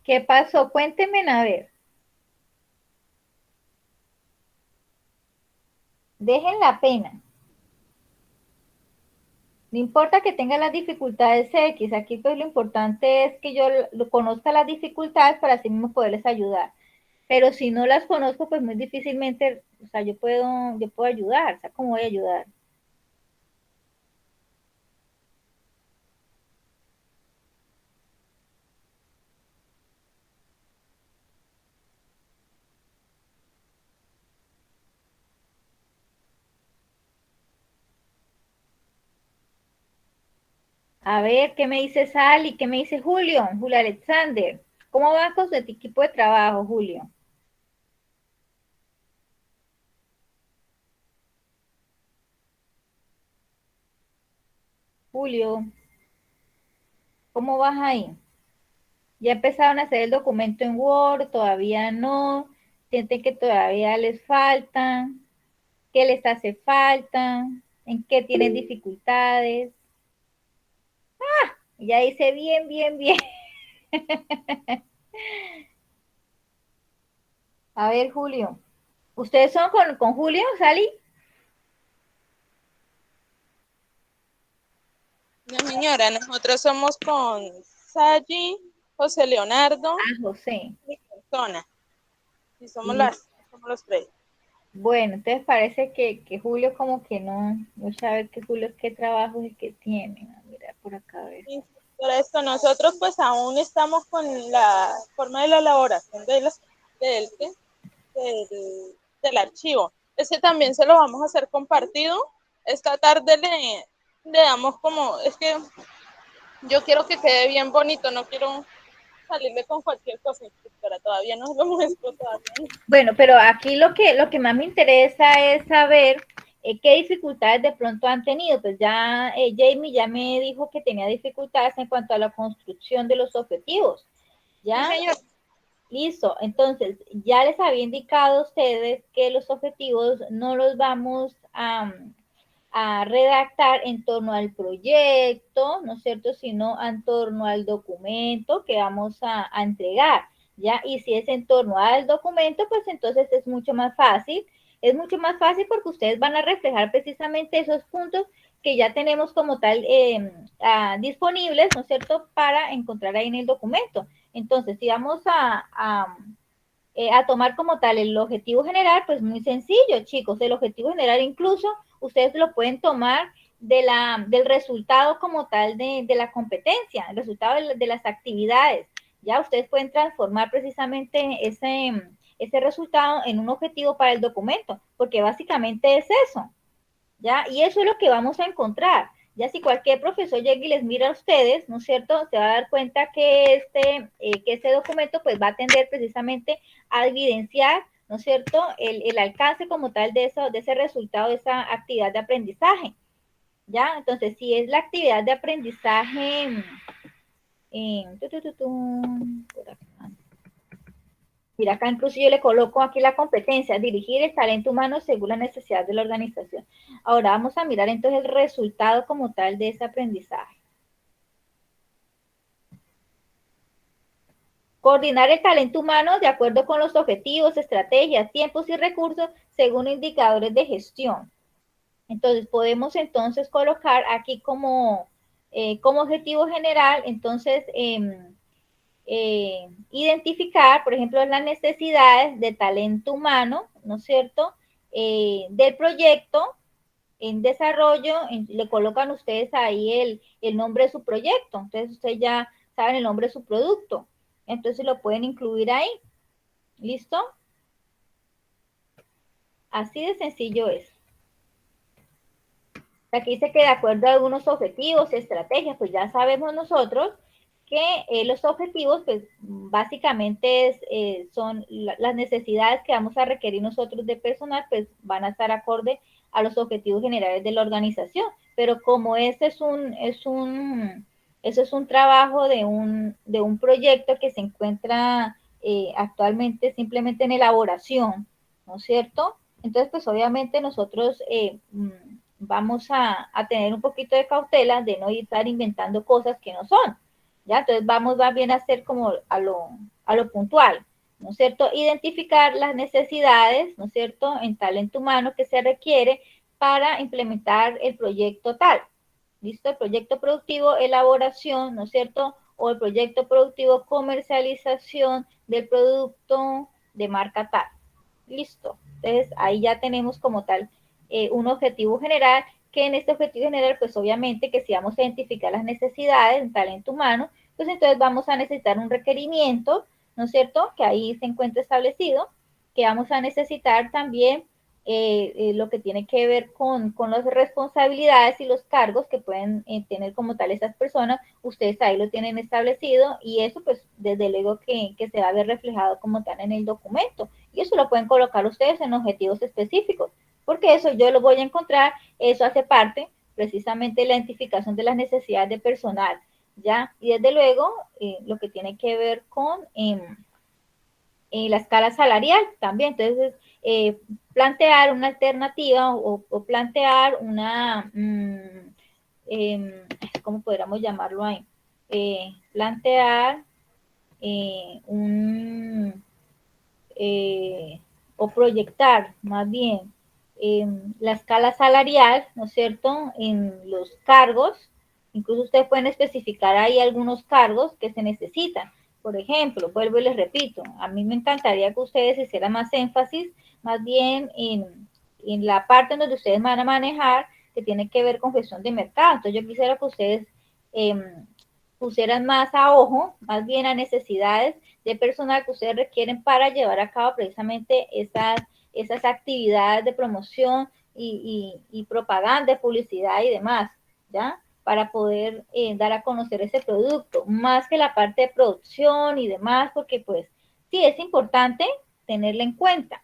¿Qué pasó? Cuéntenme a ver. Dejen la pena. No importa que tenga las dificultades X, aquí pues lo importante es que yo conozca las dificultades para así mismo poderles ayudar. Pero si no las conozco, pues muy difícilmente, o sea, yo puedo ayudar, o sea, ¿cómo voy a ayudar? A ver, ¿qué me dice Sally? ¿Qué me dice Julio? Julio Alexander. ¿Cómo va con su equipo de trabajo, Julio? Julio, ¿cómo vas ahí? ¿Ya empezaron a hacer el documento en Word? ¿Todavía no? ¿Sienten que todavía les falta? ¿Qué les hace falta? ¿En qué tienen dificultades? Ya hice bien, bien, bien. A ver, Julio. ¿Ustedes son con Julio, Sally? No, señora, nosotros somos con Sally, José Leonardo Ah, José. y Persona. Y Listo. somos los tres. Bueno, entonces parece que Julio como que no sabe que Julio qué trabajo es el que tiene. Mira por acá a ver. Y por esto nosotros pues aún estamos con la forma de la elaboración del, del archivo. Ese también se lo vamos a hacer compartido. Esta tarde le damos como, es que yo quiero que quede bien bonito, no quiero salirle con cualquier cosa, pero todavía no lo hemos explotado bien. Bueno, pero aquí lo que más me interesa es saber qué dificultades de pronto han tenido. Pues ya Jamie ya me dijo que tenía dificultades en cuanto a la construcción de los objetivos. Sí, ¿Ya? señor. Listo, entonces ya les había indicado a ustedes que los objetivos no los vamos a redactar en torno al proyecto, ¿no es cierto?, sino en torno al documento que vamos a entregar, ¿ya? Y si es en torno al documento, pues entonces es mucho más fácil porque ustedes van a reflejar precisamente esos puntos que ya tenemos como tal disponibles, ¿no es cierto?, para encontrar ahí en el documento. Entonces, si vamos a tomar como tal el objetivo general, pues muy sencillo, chicos. El objetivo general incluso ustedes lo pueden tomar del resultado como tal de la competencia, el resultado de las actividades. Ya ustedes pueden transformar precisamente ese resultado en un objetivo para el documento, porque básicamente es eso. ¿Ya? Y eso es lo que vamos a encontrar. Ya si cualquier profesor llega y les mira a ustedes, ¿no es cierto? Se va a dar cuenta que este documento pues va a tender precisamente a evidenciar, ¿no es cierto?, el alcance como tal de ese resultado, de esa actividad de aprendizaje. ¿Ya? Entonces, si es la actividad de aprendizaje, por acá. Mira, acá incluso yo le coloco aquí la competencia, dirigir el talento humano según la necesidad de la organización. Ahora vamos a mirar entonces el resultado como tal de ese aprendizaje. Coordinar el talento humano de acuerdo con los objetivos, estrategias, tiempos y recursos según indicadores de gestión. Entonces podemos entonces colocar aquí como objetivo general, entonces identificar, por ejemplo, las necesidades de talento humano, ¿no es cierto?, del proyecto en desarrollo, le colocan ustedes ahí el nombre de su proyecto, entonces ustedes ya saben el nombre de su producto, entonces lo pueden incluir ahí, ¿listo? Así de sencillo es. Aquí dice que de acuerdo a algunos objetivos y estrategias, pues ya sabemos nosotros que los objetivos, pues básicamente son las necesidades que vamos a requerir nosotros de personal, pues van a estar acorde a los objetivos generales de la organización. Pero como eso es un trabajo de un proyecto que se encuentra actualmente simplemente en elaboración, ¿no es cierto? Entonces, pues obviamente nosotros vamos a tener un poquito de cautela de no estar inventando cosas que no son. ¿Ya? Entonces vamos más bien a hacer como a lo puntual, ¿no es cierto? Identificar las necesidades, ¿no es cierto?, en talento humano que se requiere para implementar el proyecto tal. ¿Listo? El proyecto productivo, elaboración, ¿no es cierto? O el proyecto productivo, comercialización del producto de marca tal. Listo. Entonces ahí ya tenemos como tal un objetivo general, que en este objetivo general, pues obviamente que si vamos a identificar las necesidades en talento humano, pues entonces vamos a necesitar un requerimiento, ¿no es cierto? Que ahí se encuentra establecido, que vamos a necesitar también lo que tiene que ver con las responsabilidades y los cargos que pueden tener como tal esas personas, ustedes ahí lo tienen establecido y eso pues desde luego que se va a ver reflejado como tal en el documento y eso lo pueden colocar ustedes en objetivos específicos, porque eso yo lo voy a encontrar, eso hace parte precisamente de la identificación de las necesidades de personal, ¿ya? Y desde luego lo que tiene que ver con la escala salarial también, entonces plantear una alternativa o plantear una, ¿cómo podríamos llamarlo ahí? Plantear un, o proyectar más bien la escala salarial, ¿no es cierto?, en los cargos, incluso ustedes pueden especificar ahí algunos cargos que se necesitan. Por ejemplo, vuelvo y les repito, a mí me encantaría que ustedes hicieran más énfasis, más bien en la parte en donde ustedes van a manejar, que tiene que ver con gestión de mercado. Entonces yo quisiera que ustedes pusieran más a ojo, más bien a necesidades de personal que ustedes requieren para llevar a cabo precisamente esas actividades de promoción y propaganda, publicidad y demás, ¿ya? Para poder dar a conocer ese producto, más que la parte de producción y demás, porque pues sí es importante tenerla en cuenta,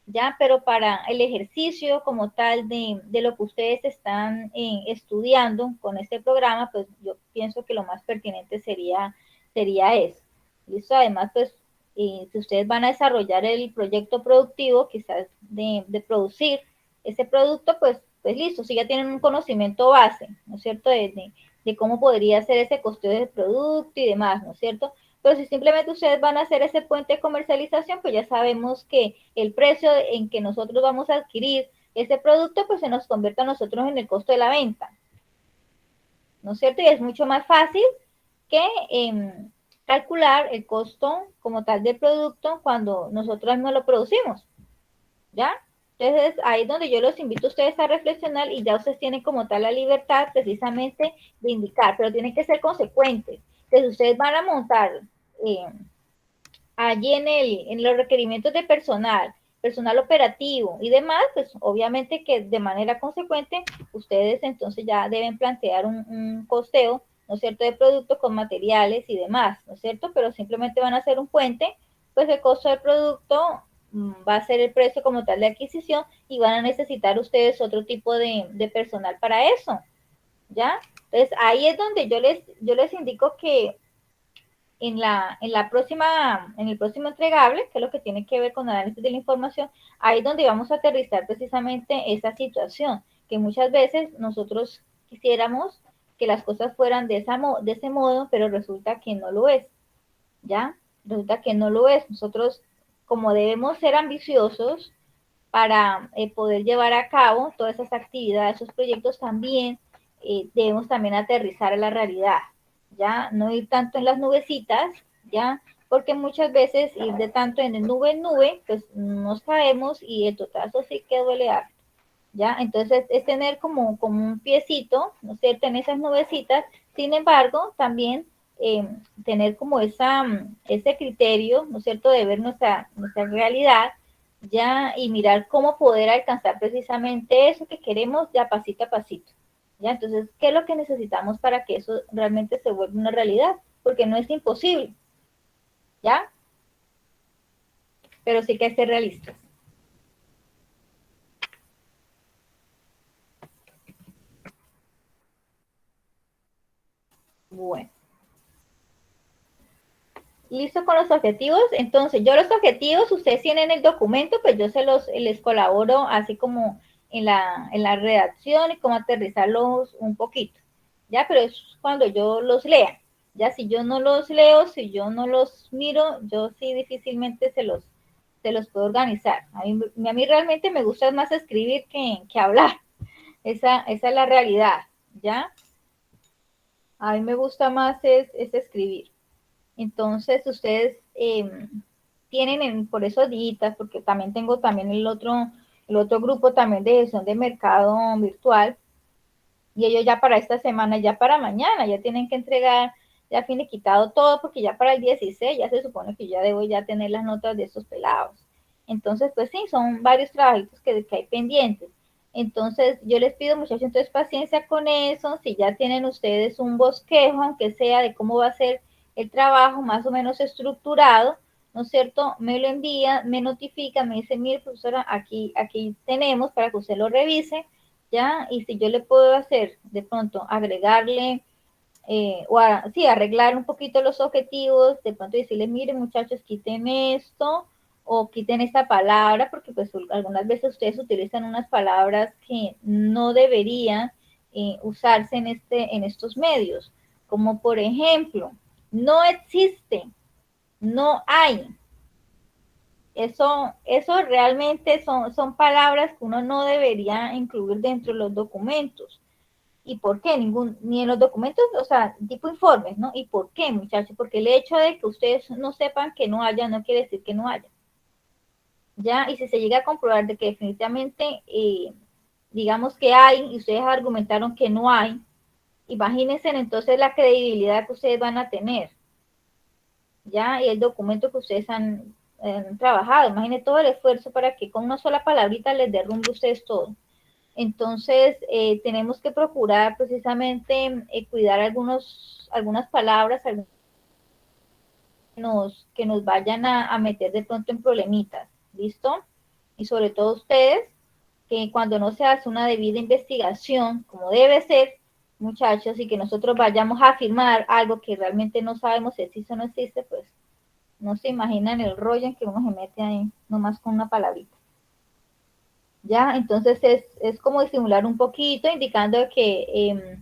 ¿ya? Pero para el ejercicio como tal de lo que ustedes están estudiando con este programa, pues yo pienso que lo más pertinente sería eso. ¿Listo? Además, pues, si ustedes van a desarrollar el proyecto productivo, quizás de producir ese producto, pues listo, si ya tienen un conocimiento base, ¿no es cierto?, de cómo podría ser ese costeo del producto y demás, ¿no es cierto? Pero si simplemente ustedes van a hacer ese puente de comercialización, pues ya sabemos que el precio en que nosotros vamos a adquirir ese producto, pues se nos convierte a nosotros en el costo de la venta, ¿no es cierto? Y es mucho más fácil que calcular el costo como tal del producto cuando nosotros no lo producimos, ¿ya? Entonces, ahí es donde yo los invito a ustedes a reflexionar y ya ustedes tienen como tal la libertad precisamente de indicar, pero tienen que ser consecuentes. Entonces, ustedes van a montar eh, allí en los requerimientos de personal operativo y demás, pues obviamente que de manera consecuente ustedes entonces ya deben plantear un costeo, ¿no es cierto?, de productos con materiales y demás, ¿no es cierto? Pero simplemente van a hacer un puente, pues el costo del producto va a ser el precio como tal de adquisición y van a necesitar ustedes otro tipo de personal para eso, ¿ya? Entonces ahí es donde yo les indico que en el próximo entregable, que es lo que tiene que ver con análisis de la información, ahí es donde vamos a aterrizar precisamente esa situación, que muchas veces nosotros quisiéramos que las cosas fueran de ese modo, pero resulta que no lo es, ¿ya? Resulta que no lo es. Nosotros, como debemos ser ambiciosos para poder llevar a cabo todas esas actividades, esos proyectos también, debemos también aterrizar a la realidad, ¿ya? No ir tanto en las nubecitas, ¿ya? Porque muchas veces ir de tanto en nube en nube, pues nos caemos y el totazo sí que duele harto, ¿ya? Entonces es tener como un piecito, ¿no es cierto?, en esas nubecitas, sin embargo, también tener como ese criterio, ¿no es cierto?, de ver nuestra realidad, ¿ya? Y mirar cómo poder alcanzar precisamente eso que queremos ya pasito a pasito, ¿ya? Entonces, ¿qué es lo que necesitamos para que eso realmente se vuelva una realidad? porque no es imposible, ¿ya? Pero sí que hay que ser realistas. Bueno. Listo con los objetivos. Entonces, yo los objetivos, ustedes tienen el documento, pues yo les colaboro así como en la redacción y cómo aterrizarlos un poquito. Ya, pero es cuando yo los lea. Ya, si yo no los leo, si yo no los miro, yo sí difícilmente se los puedo organizar. A mí realmente me gusta más escribir que hablar. Esa es la realidad, ¿ya? A mí me gusta más es escribir. Entonces, ustedes tienen por esos días, porque también tengo también el otro grupo también de gestión de mercado virtual, y ellos ya para esta semana, ya para mañana, ya tienen que entregar, ya finiquitado todo, porque ya para el 16 ya se supone que ya debo ya tener las notas de estos pelados. Entonces, pues sí, son varios trabajitos que hay pendientes. Entonces, yo les pido, muchachos, entonces paciencia con eso. Si ya tienen ustedes un bosquejo, aunque sea de cómo va a ser el trabajo más o menos estructurado, ¿no es cierto? Me lo envían, me notifican, me dicen, mire, profesora, aquí tenemos para que usted lo revise, ¿ya? Y si yo le puedo hacer de pronto agregarle sí, arreglar un poquito los objetivos, de pronto decirles, miren muchachos, quiten esto o quiten esta palabra, porque pues algunas veces ustedes utilizan unas palabras que no deberían usarse en estos medios, como por ejemplo, no existe, no hay. Eso realmente son palabras que uno no debería incluir dentro de los documentos. ¿Y por qué? Ni en los documentos, o sea, tipo informes, ¿no? ¿Y por qué, muchachos? Porque el hecho de que ustedes no sepan que no haya, no quiere decir que no haya. ¿Ya? Y si se llega a comprobar de que definitivamente, digamos que hay, y ustedes argumentaron que no hay, imagínense entonces la credibilidad que ustedes van a tener. ¿Ya? Y el documento que ustedes han trabajado. Imagínense todo el esfuerzo para que con una sola palabrita les derrumbe a ustedes todo. Entonces, tenemos que procurar precisamente cuidar algunas palabras que nos vayan a meter de pronto en problemitas, ¿listo? Y sobre todo ustedes, que cuando no se hace una debida investigación, como debe ser, muchachos, y que nosotros vayamos a afirmar algo que realmente no sabemos si existe o no existe, pues no se imaginan el rollo en que uno se mete ahí, nomás con una palabrita. ¿Ya? Entonces es como disimular un poquito, indicando que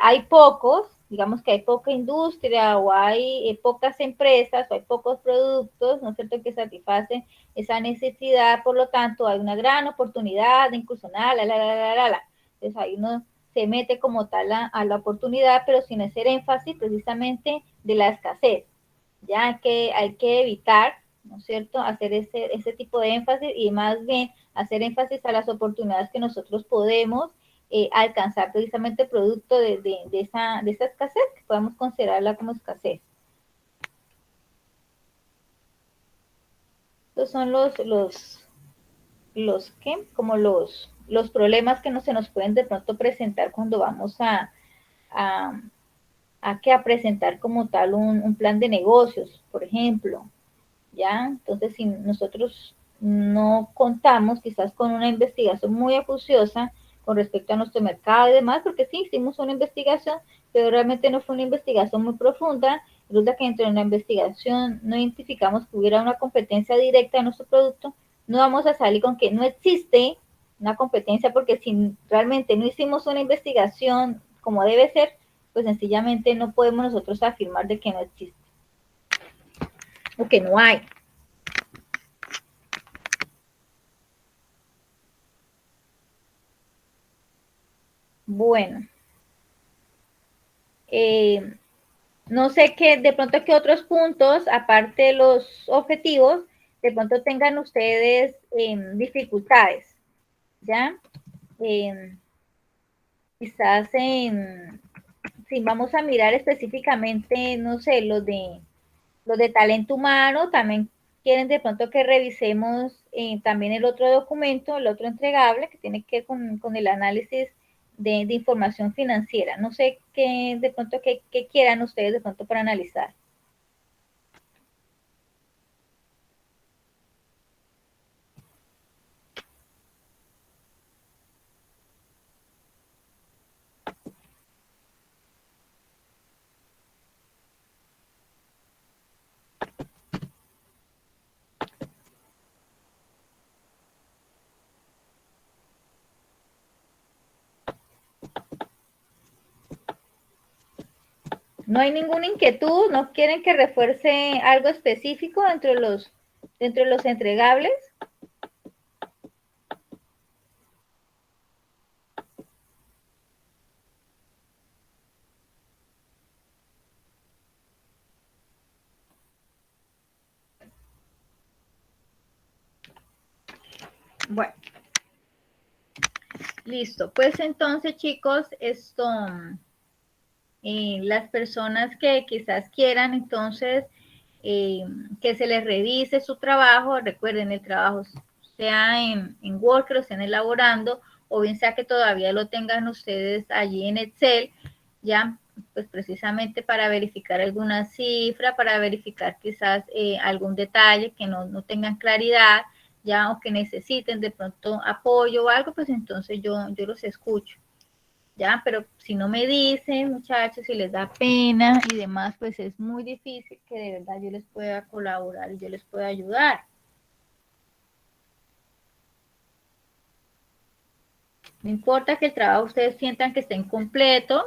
hay pocos, digamos que hay poca industria o hay pocas empresas o hay pocos productos, ¿no es cierto?, que satisfacen esa necesidad, por lo tanto hay una gran oportunidad de incursionar, Entonces ahí uno se mete como tal a la oportunidad, pero sin hacer énfasis precisamente de la escasez. Ya hay que evitar, ¿no es cierto?, hacer ese tipo de énfasis y más bien hacer énfasis a las oportunidades que nosotros podemos alcanzar precisamente producto de esa escasez, que podemos considerarla como escasez. Estos son ¿qué? Como los problemas que no se nos pueden de pronto presentar cuando vamos a, a presentar como tal un plan de negocios, por ejemplo. ¿Ya? Entonces, si nosotros no contamos quizás con una investigación muy acuciosa con respecto a nuestro mercado y demás, porque sí hicimos una investigación, pero realmente no fue una investigación muy profunda, resulta que dentro de una investigación no identificamos que hubiera una competencia directa de nuestro producto, no vamos a salir con que no existe una competencia, porque si realmente no hicimos una investigación como debe ser, pues sencillamente no podemos nosotros afirmar de que no existe o que no hay. Bueno, no sé qué, de pronto qué otros puntos, aparte de los objetivos, de pronto tengan ustedes dificultades, ¿ya? Quizás si vamos a mirar específicamente, no sé, los de talento humano, también quieren de pronto que revisemos también el otro documento, el otro entregable, que tiene que ver con el análisis de información financiera. No sé qué de pronto qué quieran ustedes de pronto para analizar. ¿No hay ninguna inquietud? ¿No quieren que refuerce algo específico dentro de los entregables? Bueno, listo. Pues entonces, chicos, las personas que quizás quieran entonces que se les revise su trabajo, recuerden el trabajo sea en Word, que lo estén elaborando, o bien sea que todavía lo tengan ustedes allí en Excel, ya, pues precisamente para verificar alguna cifra, para verificar quizás algún detalle que no tengan claridad, ya, o que necesiten de pronto apoyo o algo, pues entonces yo los escucho. Ya, pero si no me dicen, muchachos, si les da pena y demás, pues es muy difícil que de verdad yo les pueda colaborar y yo les pueda ayudar. No importa que el trabajo ustedes sientan que está incompleto,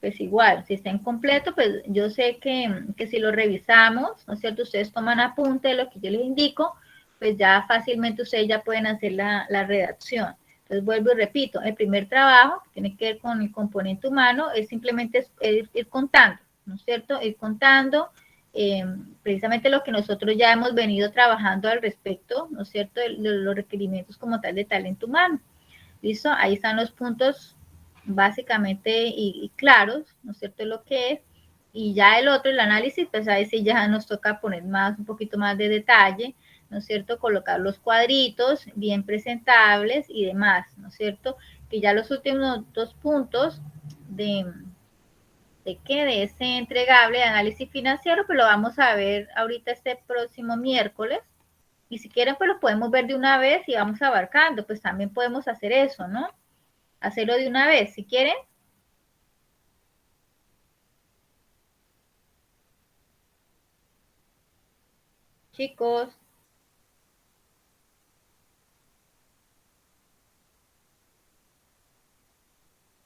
pues igual, si está incompleto, pues yo sé que si lo revisamos, ¿no es cierto? Ustedes toman apunte de lo que yo les indico, pues ya fácilmente ustedes ya pueden hacer la redacción. Entonces vuelvo y repito, el primer trabajo que tiene que ver con el componente humano es simplemente ir contando, ¿no es cierto? Ir contando precisamente lo que nosotros ya hemos venido trabajando al respecto, ¿no es cierto? De los requerimientos como tal de talento humano. ¿Listo? Ahí están los puntos básicamente y claros, ¿no es cierto? Lo que es. Y ya el otro, el análisis, pues ahí sí ya nos toca poner un poquito más de detalle, ¿no es cierto? Colocar los cuadritos bien presentables y demás, ¿no es cierto? Que ya los últimos dos puntos de ese entregable de análisis financiero, pues lo vamos a ver ahorita este próximo miércoles. Y si quieren, pues lo podemos ver de una vez y vamos abarcando, pues también podemos hacer eso, ¿no? Hacerlo de una vez, si quieren. Chicos,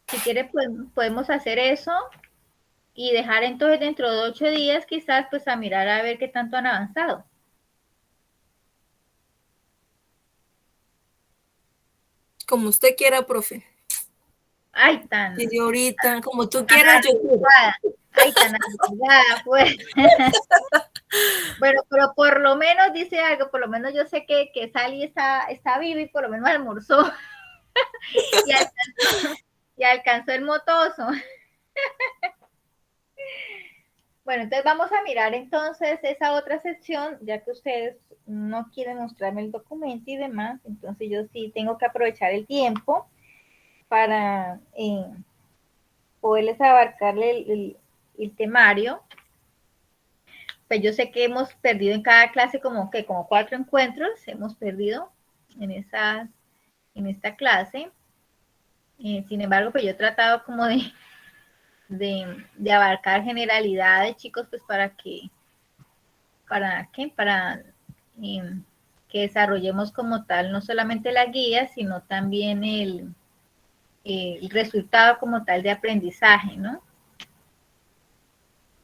si quieren, pues podemos hacer eso y dejar entonces dentro de 8 días quizás pues a mirar a ver qué tanto han avanzado. Como usted quiera, profe. Ay, tan, Y ahorita, como tú tan quieras, yo quiero. ay, tan arriesgada, pues. Bueno, pero por lo menos dice algo, por lo menos yo sé que Sally está viva y por lo menos almorzó y alcanzó el motoso. Bueno, entonces vamos a mirar entonces esa otra sección, ya que ustedes no quieren mostrarme el documento y demás, entonces yo sí tengo que aprovechar el tiempo para poderles abarcarle el temario. Pues yo sé que hemos perdido en cada clase como 4 encuentros, hemos perdido en esta clase. Sin embargo, pues yo he tratado como de abarcar generalidades, chicos, pues ¿para qué? Para que desarrollemos como tal no solamente la guía, sino también el resultado como tal de aprendizaje, ¿no?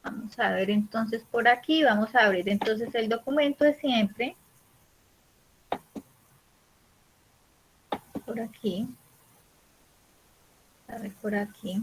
Vamos a ver entonces por aquí, vamos a abrir entonces el documento de siempre. Por aquí. A ver por aquí.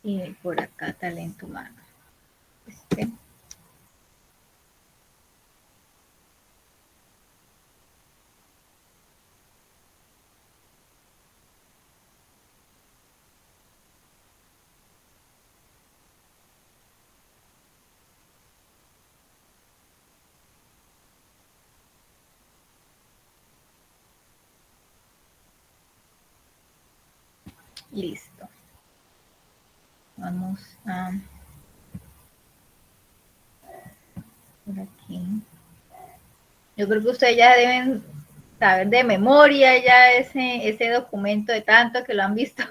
Y por acá talento humano. Este. Listo. Vamos a... por aquí. Yo creo que ustedes ya deben saber de memoria ya ese documento de tanto que lo han visto.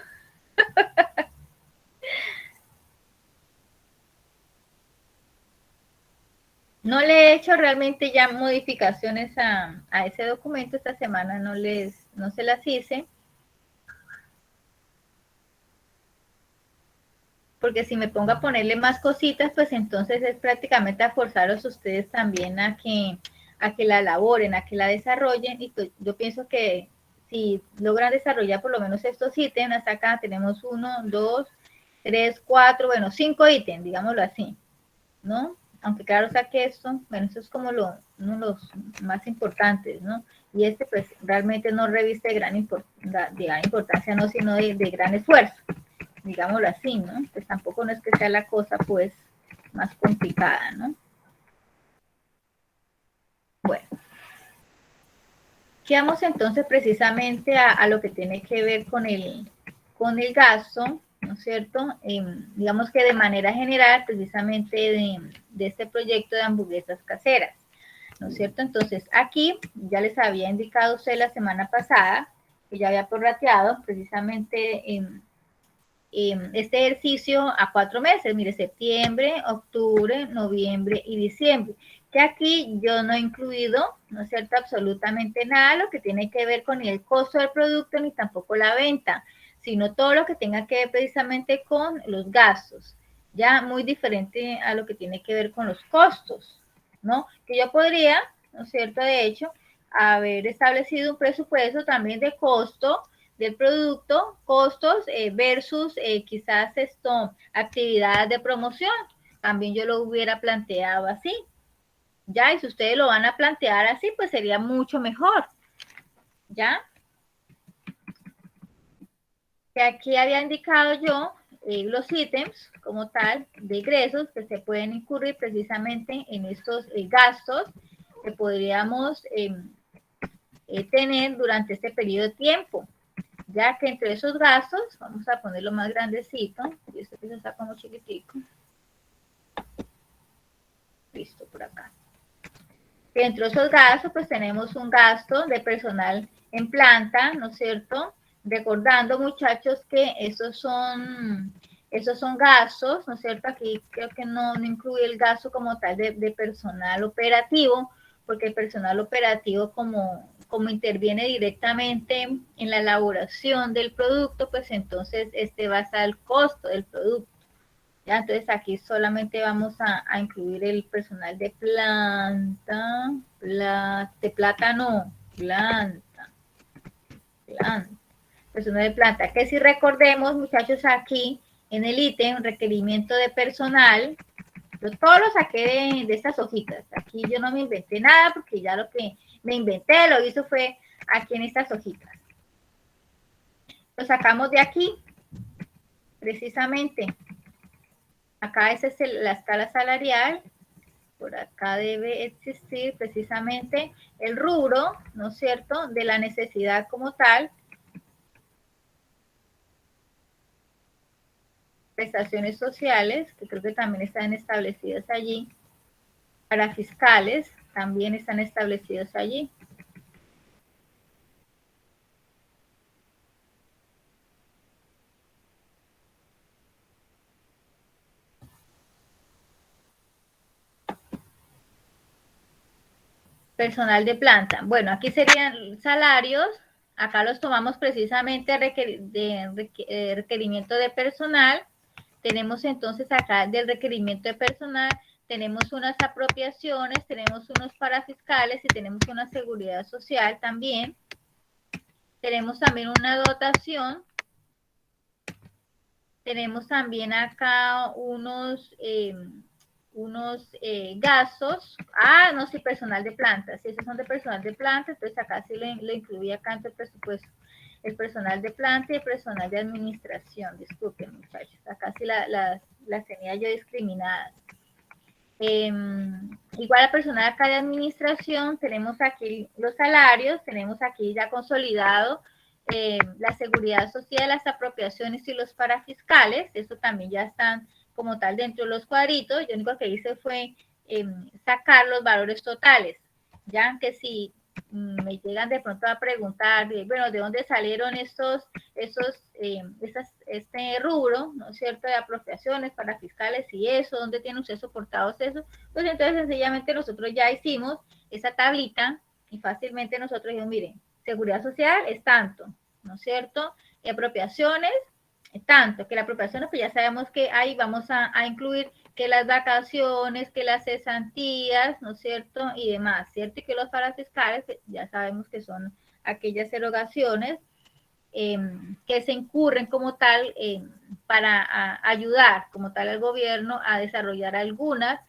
No le he hecho realmente ya modificaciones a ese documento esta semana, no se las hice. Porque si me pongo a ponerle más cositas, pues entonces es prácticamente a forzarlos ustedes también a que la elaboren, a que la desarrollen. Y pues yo pienso que si logran desarrollar por lo menos estos ítems, hasta acá tenemos 1, 2, 3, 4, bueno, 5 ítems, digámoslo así, ¿no? Aunque claro, saque esto, bueno, eso es como uno de los más importantes, ¿no? Y este pues realmente no reviste de gran importancia, no, sino de gran esfuerzo, digámoslo así, ¿no? Pues tampoco no es que sea la cosa pues más complicada, ¿no? Bueno, vamos entonces precisamente a lo que tiene que ver con el gasto, ¿no es cierto? Digamos que de manera general, precisamente de este proyecto de hamburguesas caseras, ¿no es cierto? Entonces, aquí ya les había indicado a usted la semana pasada que ya había prorrateado precisamente este ejercicio a 4 meses, mire, septiembre, octubre, noviembre y diciembre, que aquí yo no he incluido, ¿no es cierto?, absolutamente nada lo que tiene que ver con el costo del producto ni tampoco la venta, sino todo lo que tenga que ver precisamente con los gastos, ya muy diferente a lo que tiene que ver con los costos, ¿no? Que yo podría, ¿no es cierto?, de hecho, haber establecido un presupuesto también de costo del producto, costos versus quizás actividades de promoción. También yo lo hubiera planteado así. Ya, y si ustedes lo van a plantear así, pues sería mucho mejor. ¿Ya? Que aquí había indicado yo los ítems como tal de ingresos que se pueden incurrir precisamente en estos gastos que podríamos tener durante este periodo de tiempo. Ya que entre esos gastos, vamos a ponerlo más grandecito, y esto que se está como chiquitico. Listo, por acá. Dentro de esos gastos, pues tenemos un gasto de personal en planta, ¿no es cierto? Recordando, muchachos, que esos son gastos, ¿no es cierto? Aquí creo que no incluye el gasto como tal de personal operativo, porque el personal operativo como interviene directamente en la elaboración del producto, pues entonces va a ser el costo del producto. ¿Ya? Entonces aquí solamente vamos a incluir el personal de planta, personal de planta, que si recordemos, muchachos, aquí en el ítem requerimiento de personal, yo todo lo saqué de estas hojitas. Aquí yo no me inventé nada porque ya lo que me inventé lo hizo fue aquí en estas hojitas. Lo sacamos de aquí, precisamente. Acá esa es la escala salarial. Por acá debe existir precisamente el rubro, ¿no es cierto?, de la necesidad como tal. Prestaciones sociales, que creo que también están establecidas allí. Para fiscales, también están establecidos allí. Personal de planta. Bueno, aquí serían salarios. Acá los tomamos precisamente de requerimiento de personal. Tenemos entonces acá del requerimiento de personal, tenemos unas apropiaciones, tenemos unos parafiscales y tenemos una seguridad social también. Tenemos también una dotación. Tenemos también acá unos gastos. No, sí, personal de planta. Si esos son de personal de planta, entonces acá sí lo incluí acá en el presupuesto. El personal de planta y el personal de administración. Disculpen, muchachos. Acá sí las tenía yo discriminadas. Igual la personal acá de administración, tenemos aquí los salarios, tenemos aquí ya consolidado la seguridad social, las apropiaciones y los parafiscales. Eso también ya están como tal dentro de los cuadritos. Yo lo único que hice fue sacar los valores totales, ya que si me llegan de pronto a preguntar, bueno, ¿de dónde salieron este rubro, ¿no es cierto?, de apropiaciones para fiscales y eso, ¿dónde tienen ustedes soportados eso? Pues entonces sencillamente nosotros ya hicimos esa tablita y fácilmente nosotros dijimos, miren, seguridad social es tanto, ¿no es cierto? Y apropiaciones, tanto, que la apropiación, pues ya sabemos que ahí vamos a incluir que las vacaciones, que las cesantías, ¿no es cierto? Y demás, ¿cierto? Y que los parafiscales, ya sabemos que son aquellas erogaciones que se incurren como tal para ayudar como tal al gobierno a desarrollar algunas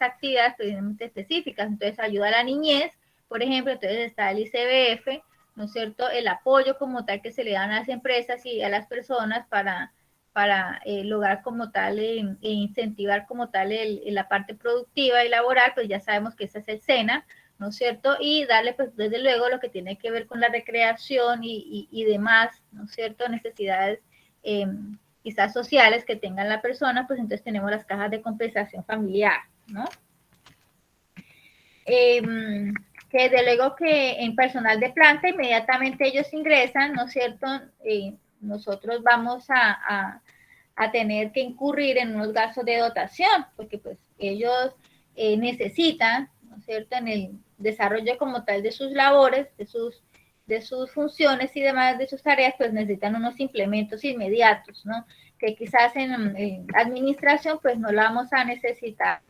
actividades precisamente específicas. Entonces, ayuda a la niñez, por ejemplo, entonces está el ICBF, ¿no es cierto? El apoyo como tal que se le dan a las empresas y a las personas para lograr como tal e incentivar como tal la parte productiva y laboral, pues ya sabemos que ese es el SENA, ¿no es cierto? Y darle, pues, desde luego, lo que tiene que ver con la recreación y demás, ¿no es cierto? Necesidades quizás sociales que tenga la persona, pues entonces tenemos las cajas de compensación familiar, ¿no? Que de luego que en personal de planta inmediatamente ellos ingresan, ¿no es cierto? Nosotros vamos a tener que incurrir en unos gastos de dotación, porque pues ellos necesitan, ¿no es cierto?, en el desarrollo como tal de sus labores, de sus funciones y demás, de sus tareas, pues necesitan unos implementos inmediatos, ¿no? Que quizás en administración pues no la vamos a necesitar,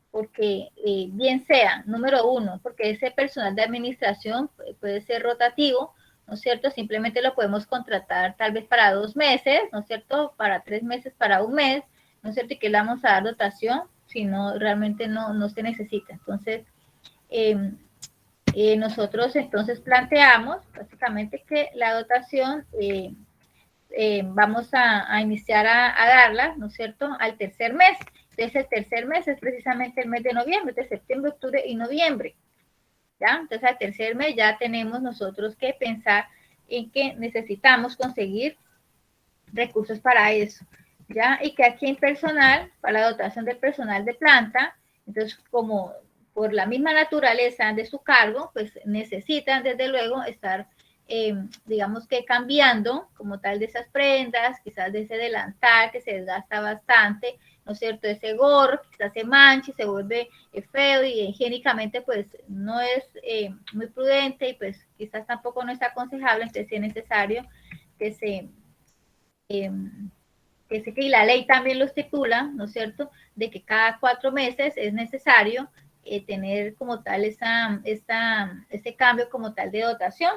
porque bien sea, número uno, porque ese personal de administración puede ser rotativo, ¿no es cierto? Simplemente lo podemos contratar tal vez para 2 meses, ¿no es cierto? Para 3 meses, para 1 mes, ¿no es cierto? Y que le vamos a dar dotación si no, realmente no se necesita. Entonces, nosotros entonces planteamos básicamente que la dotación vamos a iniciar a darla, ¿no es cierto?, al tercer mes. Entonces, el tercer mes es precisamente el mes de noviembre, de septiembre, octubre y noviembre, ¿ya? Entonces, al tercer mes ya tenemos nosotros que pensar en que necesitamos conseguir recursos para eso, ¿ya? Y que aquí en personal, para la dotación del personal de planta, entonces, como por la misma naturaleza de su cargo, pues necesitan, desde luego, estar digamos que cambiando como tal de esas prendas, quizás de ese delantal que se desgasta bastante, ¿no es cierto? Ese gorro quizás se mancha y se vuelve feo y higiénicamente pues no es muy prudente y pues quizás tampoco no es aconsejable, entonces es necesario que y la ley también lo estipula, ¿no es cierto?, de que cada 4 meses es necesario tener como tal ese cambio como tal de dotación,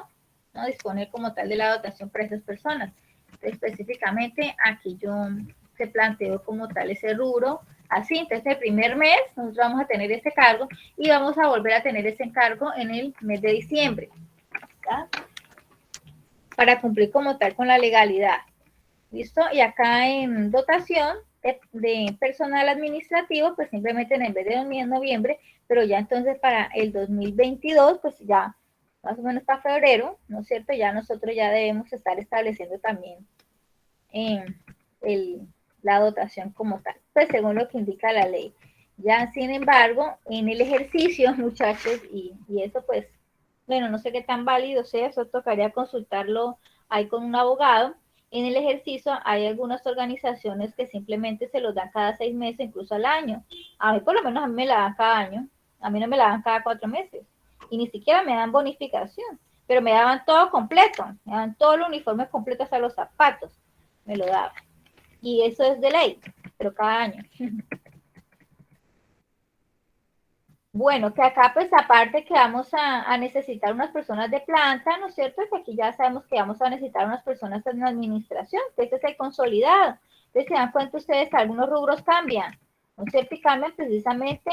¿no? Disponer como tal de la dotación para esas personas. Específicamente aquí se planteó como tal ese rubro, así, entonces el primer mes nosotros vamos a tener ese cargo y vamos a volver a tener ese encargo en el mes de diciembre, ¿ya? Para cumplir como tal con la legalidad. ¿Listo? Y acá en dotación de personal administrativo, pues simplemente en vez de noviembre, pero ya entonces para el 2022, pues ya más o menos para febrero, ¿no es cierto? Ya nosotros ya debemos estar estableciendo también la dotación como tal, pues según lo que indica la ley. Ya, sin embargo, en el ejercicio, muchachos, y eso pues, bueno, no sé qué tan válido sea, eso tocaría consultarlo ahí con un abogado. En el ejercicio hay algunas organizaciones que simplemente se los dan cada 6 meses, incluso al año. A mí por lo menos a mí me la dan cada año, a mí no me la dan cada 4 meses. Y ni siquiera me dan bonificación, pero me daban todo completo, me daban todo el uniforme completo hasta los zapatos, me lo daban. Y eso es de ley, pero cada año. Bueno, que acá pues aparte que vamos a necesitar unas personas de planta, ¿no es cierto? Que aquí ya sabemos que vamos a necesitar unas personas en la administración, que este es el consolidado. Entonces se dan cuenta ustedes que algunos rubros cambian, ¿no es cierto? Y cambian precisamente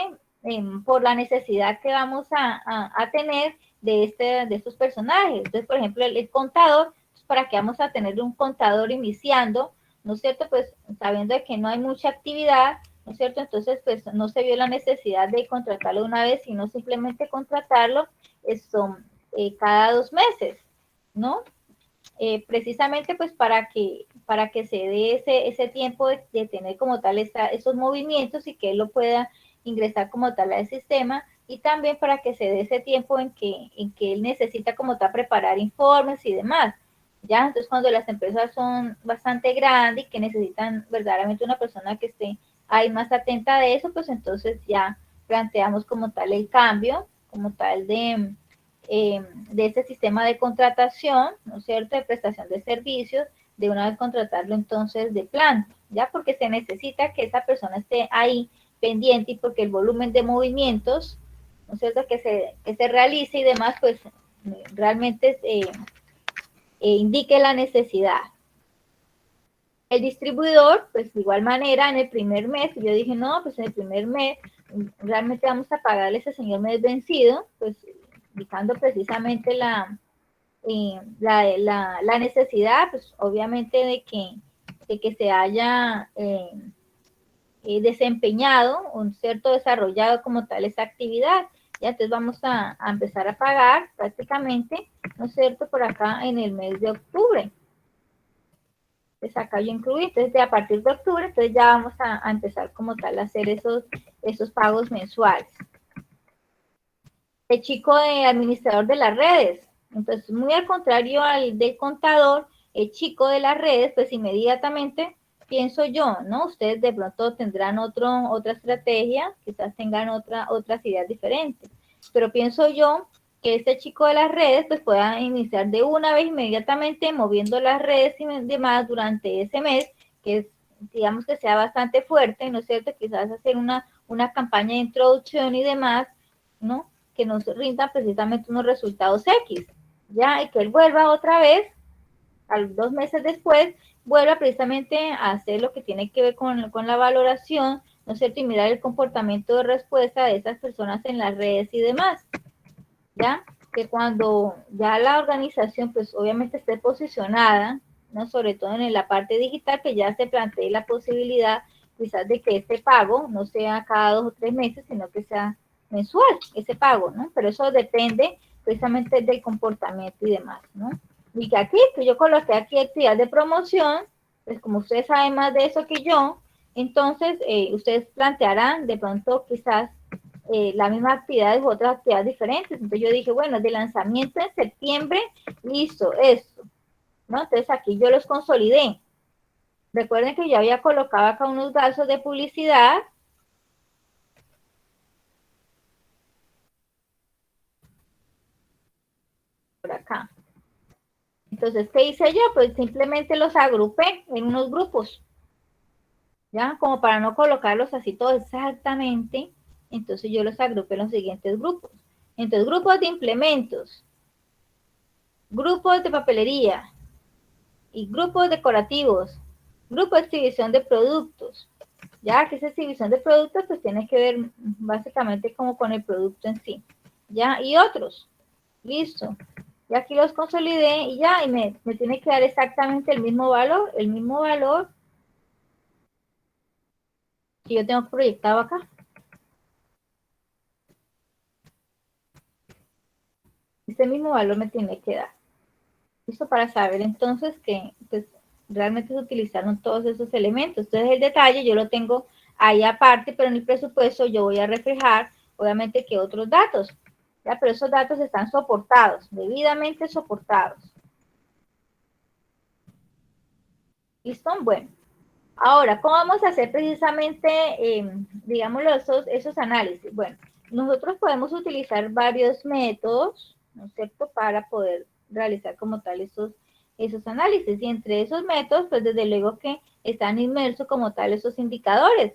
por la necesidad que vamos a tener de estos personajes. Entonces, por ejemplo, el contador, pues, ¿para qué vamos a tener un contador iniciando? ¿No es cierto? Pues sabiendo de que no hay mucha actividad, ¿no es cierto? Entonces, pues no se vio la necesidad de contratarlo una vez, sino simplemente contratarlo cada 2 meses, ¿no? Precisamente pues para que se dé ese tiempo de tener como tal esos movimientos y que él lo pueda ingresar como tal al sistema, y también para que se dé ese tiempo en que él necesita como tal preparar informes y demás. ¿Ya? Entonces, cuando las empresas son bastante grandes y que necesitan verdaderamente una persona que esté ahí más atenta de eso, pues entonces ya planteamos como tal el cambio, como tal de ese sistema de contratación, ¿no es cierto?, de prestación de servicios, de una vez contratarlo entonces de planta, ¿ya? Porque se necesita que esa persona esté ahí pendiente y porque el volumen de movimientos, ¿no es cierto?, que se realice y demás, pues realmente indique la necesidad. El distribuidor, pues de igual manera, en el primer mes, yo dije, no, pues en el primer mes, realmente vamos a pagarle a ese señor mes vencido, pues indicando precisamente la necesidad, pues obviamente de que se haya desempeñado, un cierto desarrollado como tal esa actividad. Ya, entonces vamos a empezar a pagar prácticamente, ¿no es cierto?, por acá en el mes de octubre. Entonces acá yo incluí, entonces a partir de octubre, entonces ya vamos a empezar como tal a hacer esos pagos mensuales. El chico de administrador de las redes, entonces muy al contrario al del contador, el chico de las redes, pues inmediatamente pienso yo, ¿no? Ustedes de pronto tendrán otra estrategia, quizás tengan otras ideas diferentes, pero pienso yo que este chico de las redes pues pueda iniciar de una vez inmediatamente moviendo las redes y demás durante ese mes, que es, digamos que sea bastante fuerte, ¿no es cierto? Quizás hacer una campaña de introducción y demás, ¿no?, que nos rindan precisamente unos resultados X, ¿ya? Y que él vuelva otra vez, a los 2 meses después, vuelva precisamente a hacer lo que tiene que ver con la valoración, ¿no es cierto? Y mirar el comportamiento de respuesta de esas personas en las redes y demás, ¿ya? Que cuando ya la organización, pues obviamente esté posicionada, ¿no? Sobre todo en la parte digital, que ya se plantee la posibilidad quizás de que este pago no sea cada 2 o 3 meses, sino que sea mensual, ese pago, ¿no? Pero eso depende precisamente del comportamiento y demás, ¿no? Y que aquí, que yo coloqué aquí actividad de promoción, pues como ustedes saben más de eso que yo, entonces ustedes plantearán de pronto quizás la misma actividad u otras actividades diferentes. Entonces yo dije, bueno, de lanzamiento en septiembre, listo, esto, ¿no? Entonces aquí yo los consolidé. Recuerden que yo había colocado acá unos gastos de publicidad. Por acá. Entonces, ¿qué hice yo? Pues simplemente los agrupé en unos grupos, ¿ya? Como para no colocarlos así todos exactamente. Entonces yo los agrupé en los siguientes grupos. Entonces, grupos de implementos, grupos de papelería y grupos decorativos, grupo de exhibición de productos. Ya que esa exhibición de productos pues tiene que ver básicamente como con el producto en sí. Ya, y otros. Listo. Y aquí los consolidé y ya, y me tiene que dar exactamente el mismo valor que yo tengo proyectado acá. Este mismo valor me tiene que dar. Listo, para saber entonces que pues, realmente se utilizaron todos esos elementos. Entonces el detalle yo lo tengo ahí aparte, pero en el presupuesto yo voy a reflejar, obviamente, que otros datos. ¿Ya? Pero esos datos están soportados, debidamente soportados. ¿Listo? Bueno. Ahora, ¿cómo vamos a hacer precisamente, digámoslo, esos análisis? Bueno, nosotros podemos utilizar varios métodos, ¿no es cierto?, para poder realizar como tal esos análisis. Y entre esos métodos, pues desde luego que están inmersos como tal esos indicadores,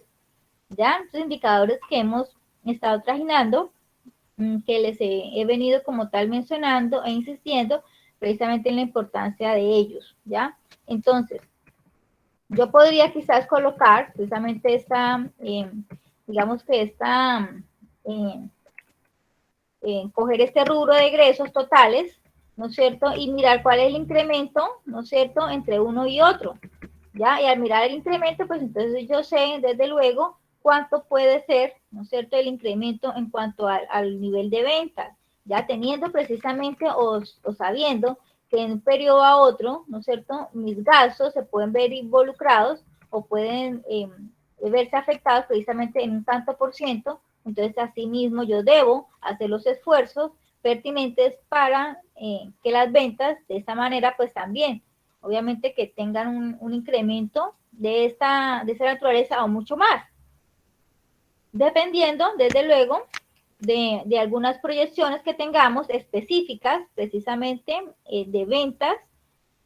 ¿ya? Esos indicadores que hemos estado trajinando, que les he venido como tal mencionando e insistiendo precisamente en la importancia de ellos, ¿ya? Entonces, yo podría quizás colocar precisamente digamos que coger este rubro de egresos totales, ¿no es cierto? Y mirar cuál es el incremento, ¿no es cierto?, entre uno y otro, ¿ya? Y al mirar el incremento, pues entonces yo sé, desde luego, cuánto puede ser, ¿no es cierto?, el incremento en cuanto al nivel de ventas. ya teniendo precisamente o sabiendo que en un periodo a otro, ¿no es cierto?, mis gastos se pueden ver involucrados o pueden verse afectados precisamente en un tanto por ciento, entonces asimismo yo debo hacer los esfuerzos pertinentes para que las ventas de esta manera pues también, obviamente que tengan un incremento de esta naturaleza o mucho más, dependiendo desde luego de algunas proyecciones que tengamos específicas precisamente de ventas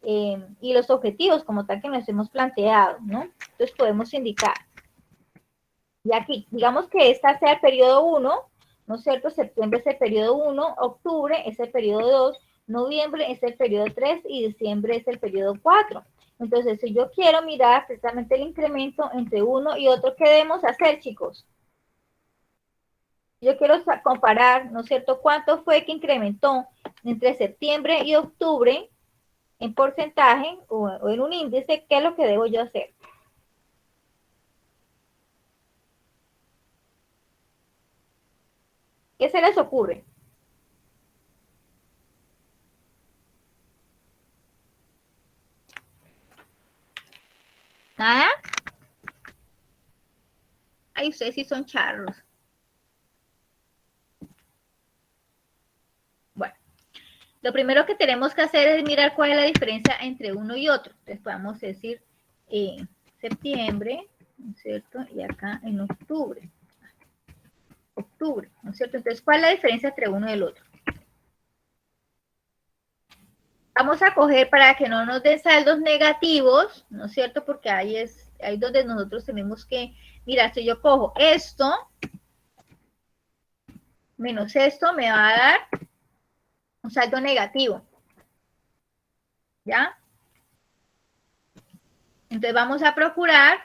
y los objetivos como tal que nos hemos planteado, ¿no? Entonces podemos indicar. Y aquí, digamos que esta sea el periodo 1, ¿no es cierto? Septiembre es el periodo 1, octubre es el periodo 2, noviembre es el periodo 3 y diciembre es el periodo 4. Entonces, si yo quiero mirar precisamente el incremento entre uno y otro, ¿qué debemos hacer, chicos? Yo quiero comparar, ¿no es cierto?, cuánto fue que incrementó entre septiembre y octubre en porcentaje o en un índice, ¿qué es lo que debo yo hacer? ¿Qué se les ocurre? ¿Nada? Ay, ustedes sí son charros. Bueno, lo primero que tenemos que hacer es mirar cuál es la diferencia entre uno y otro. Entonces podemos decir septiembre, ¿no es cierto? Y acá en octubre. Octubre, ¿no es cierto? Entonces, ¿cuál es la diferencia entre uno y el otro? Vamos a coger para que no nos den saldos negativos, ¿no es cierto? Porque ahí es donde nosotros tenemos que, mira, si yo cojo esto menos esto, me va a dar un saldo negativo. ¿Ya? Entonces vamos a procurar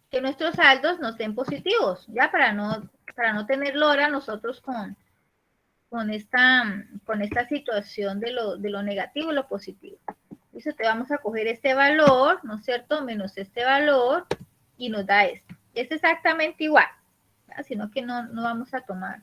que nuestros saldos no estén positivos, ¿ya? Para no tener lora nosotros con esta situación de lo negativo y lo positivo. Entonces te vamos a coger este valor, ¿no es cierto? Menos este valor y nos da esto. Es exactamente igual, ¿ya? Sino que no vamos a tomar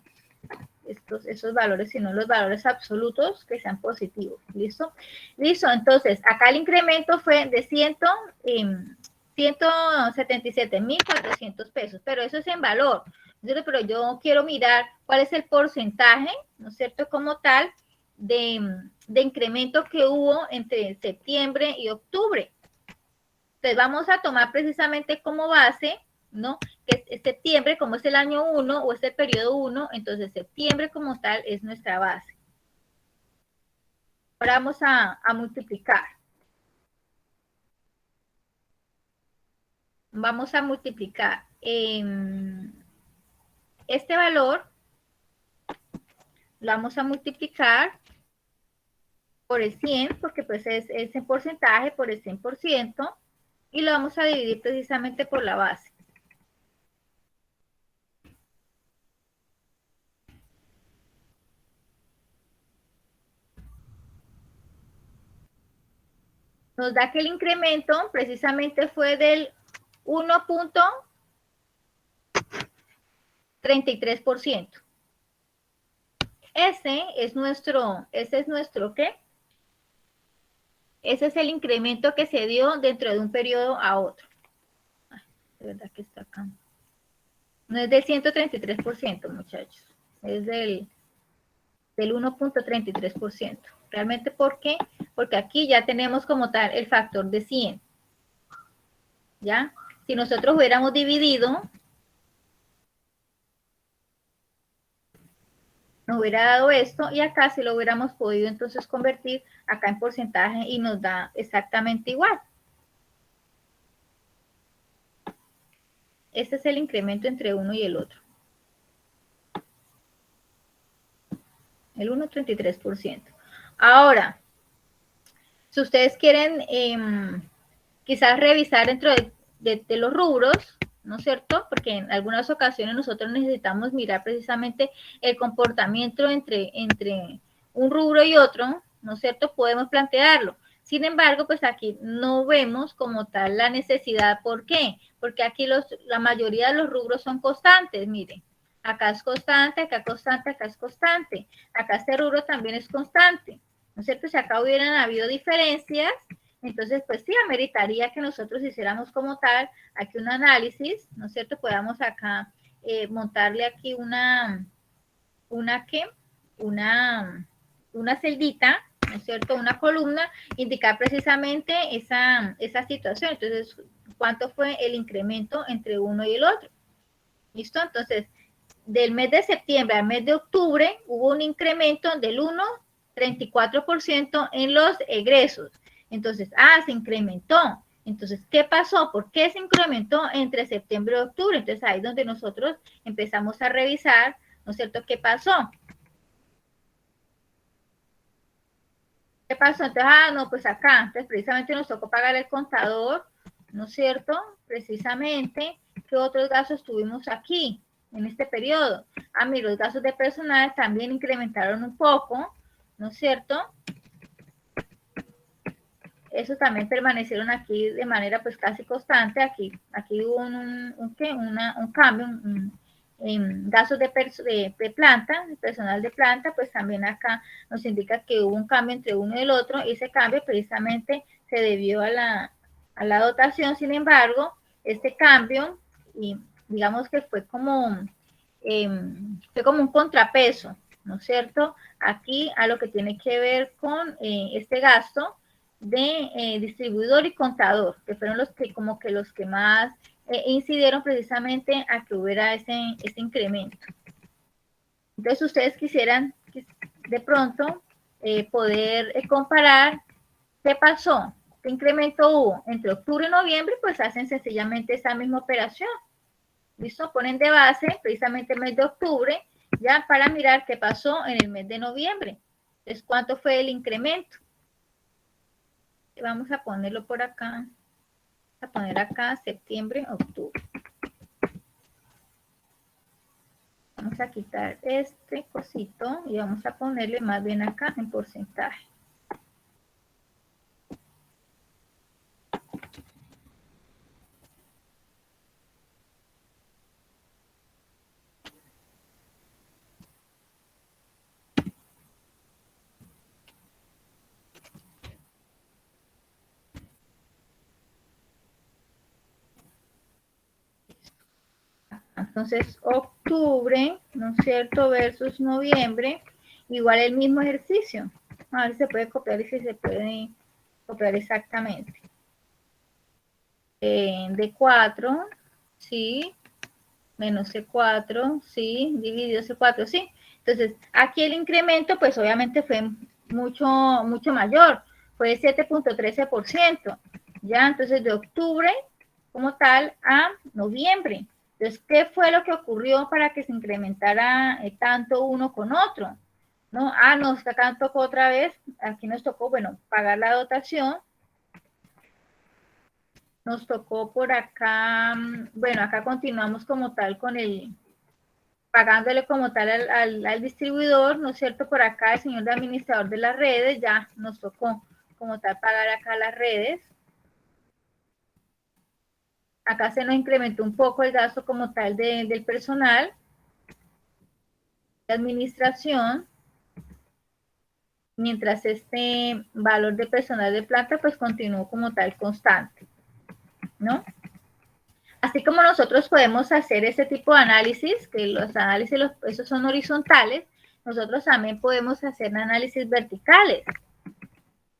esos valores, sino los valores absolutos que sean positivos. ¿Listo? Listo. Entonces, acá el incremento fue de 177.400 pesos, pero eso es en valor. Pero yo quiero mirar cuál es el porcentaje, ¿no es cierto?, como tal, de incremento que hubo entre septiembre y octubre. Entonces, vamos a tomar precisamente como base, ¿no?, que es septiembre, como es el año 1 o es el periodo 1, entonces septiembre como tal es nuestra base. Ahora vamos a multiplicar. Vamos a multiplicar este valor, lo vamos a multiplicar por el 100, porque pues es en porcentaje, por el 100%, y lo vamos a dividir precisamente por la base. Nos da que el incremento precisamente fue del 1.33%. Ese es nuestro, ¿qué? Ese es el incremento que se dio dentro de un periodo a otro. Ay, de verdad que está acá. No es del 133%, muchachos. Es del 1.33%. ¿Realmente por qué? Porque aquí ya tenemos como tal el factor de 100. ¿Ya? Si nosotros hubiéramos dividido, nos hubiera dado esto y acá si lo hubiéramos podido entonces convertir acá en porcentaje y nos da exactamente igual. Este es el incremento entre uno y el otro. El 1.33%. Ahora, si ustedes quieren quizás revisar dentro de los rubros, ¿no es cierto? Porque en algunas ocasiones nosotros necesitamos mirar precisamente el comportamiento entre un rubro y otro, ¿no es cierto? Podemos plantearlo. Sin embargo, pues aquí no vemos como tal la necesidad. ¿Por qué? Porque aquí la mayoría de los rubros son constantes, miren. acá es constante, acá constante, acá es constante. Acá este rubro también es constante, ¿no es cierto? Si acá hubieran habido diferencias, entonces pues sí, ameritaría que nosotros hiciéramos como tal aquí un análisis, ¿no es cierto? Podamos acá montarle aquí una ¿qué? Una celdita, ¿no es cierto? Una columna, indicar precisamente esa situación. Entonces, ¿cuánto fue el incremento entre uno y el otro? ¿Listo? Entonces, del mes de septiembre al mes de octubre hubo un incremento del 1,34% en los egresos. Entonces, se incrementó. Entonces, ¿qué pasó? ¿Por qué se incrementó entre septiembre y octubre? Entonces, ahí es donde nosotros empezamos a revisar, ¿no es cierto? ¿Qué pasó? ¿Qué pasó? Entonces, no, pues acá, entonces precisamente nos tocó pagar el contador, ¿no es cierto? Precisamente, ¿qué otros gastos tuvimos aquí en este periodo? Mira, los gastos de personal también incrementaron un poco, ¿no es cierto? Esos también permanecieron aquí de manera pues casi constante. Aquí hubo un cambio en gastos de planta, de personal de planta, pues también acá nos indica que hubo un cambio entre uno y el otro, y ese cambio precisamente se debió a la dotación. Sin embargo, este cambio, y digamos que fue como un contrapeso, ¿no es cierto? Aquí a lo que tiene que ver con este gasto de distribuidor y contador, que fueron los que más incidieron precisamente a que hubiera ese incremento. Entonces, ustedes quisieran de pronto poder comparar qué pasó, qué incremento hubo entre octubre y noviembre, pues hacen sencillamente esa misma operación. ¿Listo? Ponen de base precisamente el mes de octubre, ya para mirar qué pasó en el mes de noviembre. Entonces, ¿cuánto fue el incremento? Vamos a ponerlo por acá. Vamos a poner acá septiembre, octubre. Vamos a quitar este cosito y vamos a ponerle más bien acá en porcentaje. Entonces, octubre, ¿no es cierto? Versus noviembre, igual el mismo ejercicio. A ver si se puede copiar y si se puede copiar exactamente. De 4, sí, menos C4, sí, dividido C4, sí. Entonces, aquí el incremento, pues obviamente fue mucho mayor, fue 7,13%. Ya, entonces de octubre como tal a noviembre. Entonces, ¿qué fue lo que ocurrió para que se incrementara tanto uno con otro? ¿No? Acá nos tocó otra vez, aquí nos tocó, bueno, pagar la dotación. Nos tocó por acá, bueno, acá continuamos como tal con pagándole como tal al distribuidor, ¿no es cierto? Por acá el señor de administrador de las redes, ya nos tocó como tal pagar acá las redes. Acá se nos incrementó un poco el gasto como tal del personal, de administración, mientras este valor de personal de planta pues continuó como tal constante, ¿no? Así como nosotros podemos hacer ese tipo de análisis, que los análisis, esos son horizontales, nosotros también podemos hacer análisis verticales,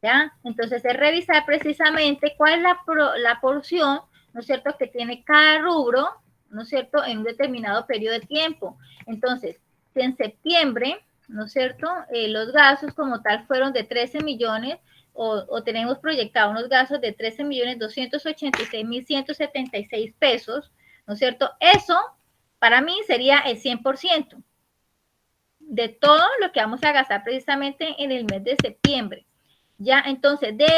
¿ya? Entonces es revisar precisamente cuál es la porción, ¿no es cierto?, que tiene cada rubro, ¿no es cierto?, en un determinado periodo de tiempo. Entonces, si en septiembre, ¿no es cierto?, los gastos como tal fueron de 13 millones, o tenemos proyectado unos gastos de 13.286.176 pesos, ¿no es cierto? Eso, para mí, sería el 100% de todo lo que vamos a gastar precisamente en el mes de septiembre. Ya, entonces, de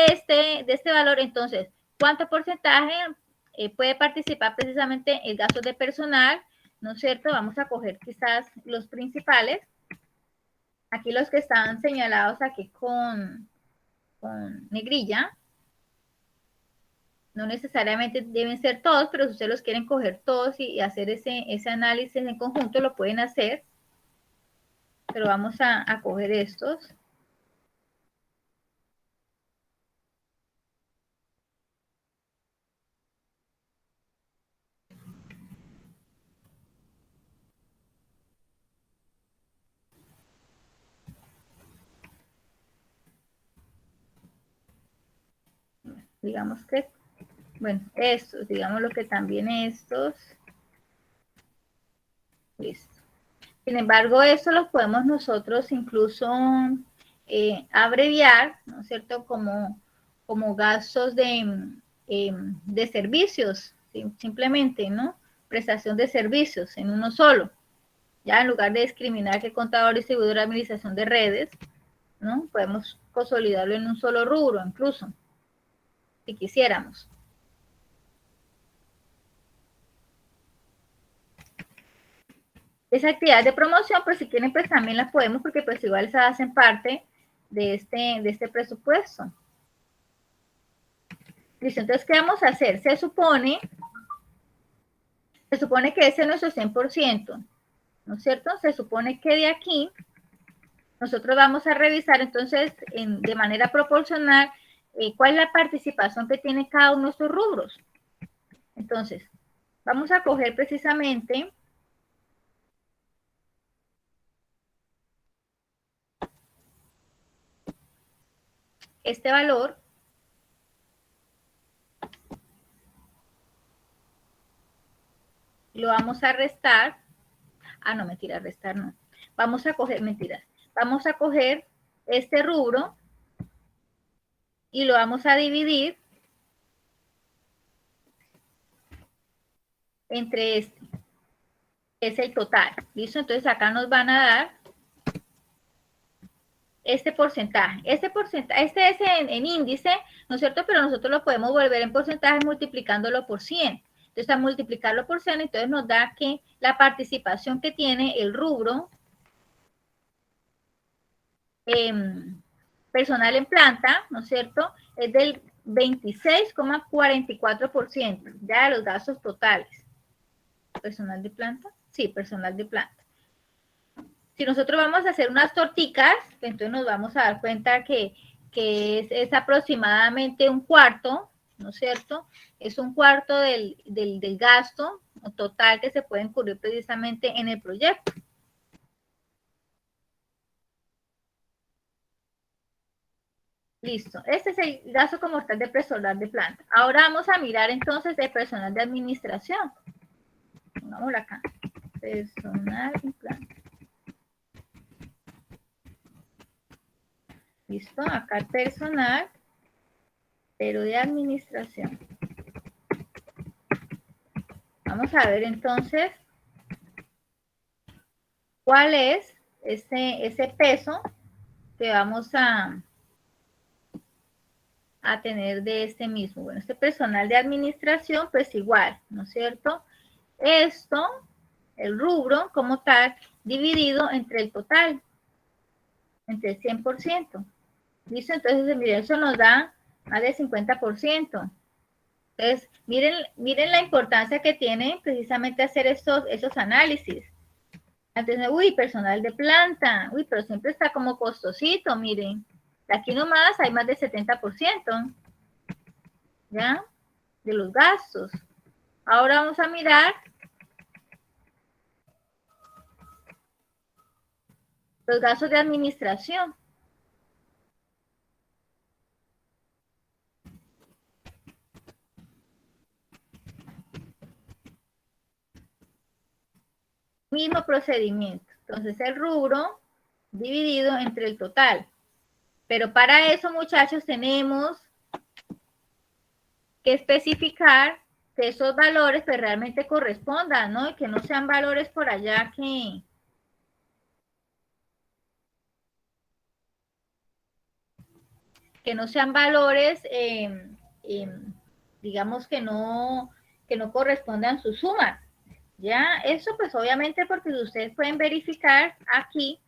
este valor, entonces, ¿cuánto porcentaje puede participar precisamente el gasto de personal? ¿No es cierto? Vamos a coger quizás los principales. Aquí los que están señalados aquí con negrilla. No necesariamente deben ser todos, pero si ustedes los quieren coger todos y hacer ese análisis en conjunto, lo pueden hacer. Pero vamos a coger estos. Digamos que, bueno, estos, digamos lo que también estos. Listo. Sin embargo, eso lo podemos nosotros incluso abreviar, ¿no es cierto? Como gastos de servicios, ¿sí? Simplemente, ¿no? Prestación de servicios en uno solo. Ya en lugar de discriminar que contador, distribuidor, administración de redes, ¿no? Podemos consolidarlo en un solo rubro, incluso, si quisiéramos. Esa actividad de promoción, pues si quieren, pues también la podemos, porque pues igual se hacen parte de este presupuesto. Listo, entonces, ¿qué vamos a hacer? Se supone que ese es nuestro 100%, ¿no es cierto? Se supone que de aquí nosotros vamos a revisar entonces de manera proporcional cuál es la participación que tiene cada uno de estos rubros. Entonces, vamos a coger precisamente este valor y lo vamos a restar. Ah, no, mentira, restar no. Vamos a coger, mentiras. Vamos a coger este rubro y lo vamos a dividir entre este. Es el total. ¿Listo? Entonces acá nos van a dar este porcentaje. Este es en índice, ¿no es cierto? Pero nosotros lo podemos volver en porcentaje multiplicándolo por 100. Entonces, al multiplicarlo por 100, entonces nos da que la participación que tiene el rubro personal en planta, ¿no es cierto? Es del 26,44% ya de los gastos totales. ¿Personal de planta? Sí, personal de planta. Si nosotros vamos a hacer unas torticas, entonces nos vamos a dar cuenta que es aproximadamente un cuarto, ¿no es cierto? Es un cuarto del gasto total que se puede incurrir precisamente en el proyecto. Listo. Este es el gasto como tal de personal de planta. Ahora vamos a mirar entonces el personal de administración. Pongámoslo acá. Personal de planta. Listo. Acá el personal, pero de administración. Vamos a ver entonces cuál es ese peso que vamos a tener de este mismo. Bueno, este personal de administración, pues igual, ¿no es cierto? Esto, el rubro como tal, dividido entre el total, entre el 100%. ¿Listo? Entonces, miren, eso nos da más del 50%. Entonces, miren la importancia que tiene precisamente hacer esos análisis. Entonces, uy, personal de planta, uy, pero siempre está como costosito, miren. Aquí nomás hay más del 70%, ¿ya? De los gastos. Ahora vamos a mirar los gastos de administración. Mismo procedimiento. Entonces, el rubro dividido entre el total. Pero para eso, muchachos, tenemos que especificar que esos valores pues realmente correspondan, ¿no? Y que no sean valores por allá que no sean valores, digamos que no correspondan su suma. Ya, eso pues obviamente porque ustedes pueden verificar aquí,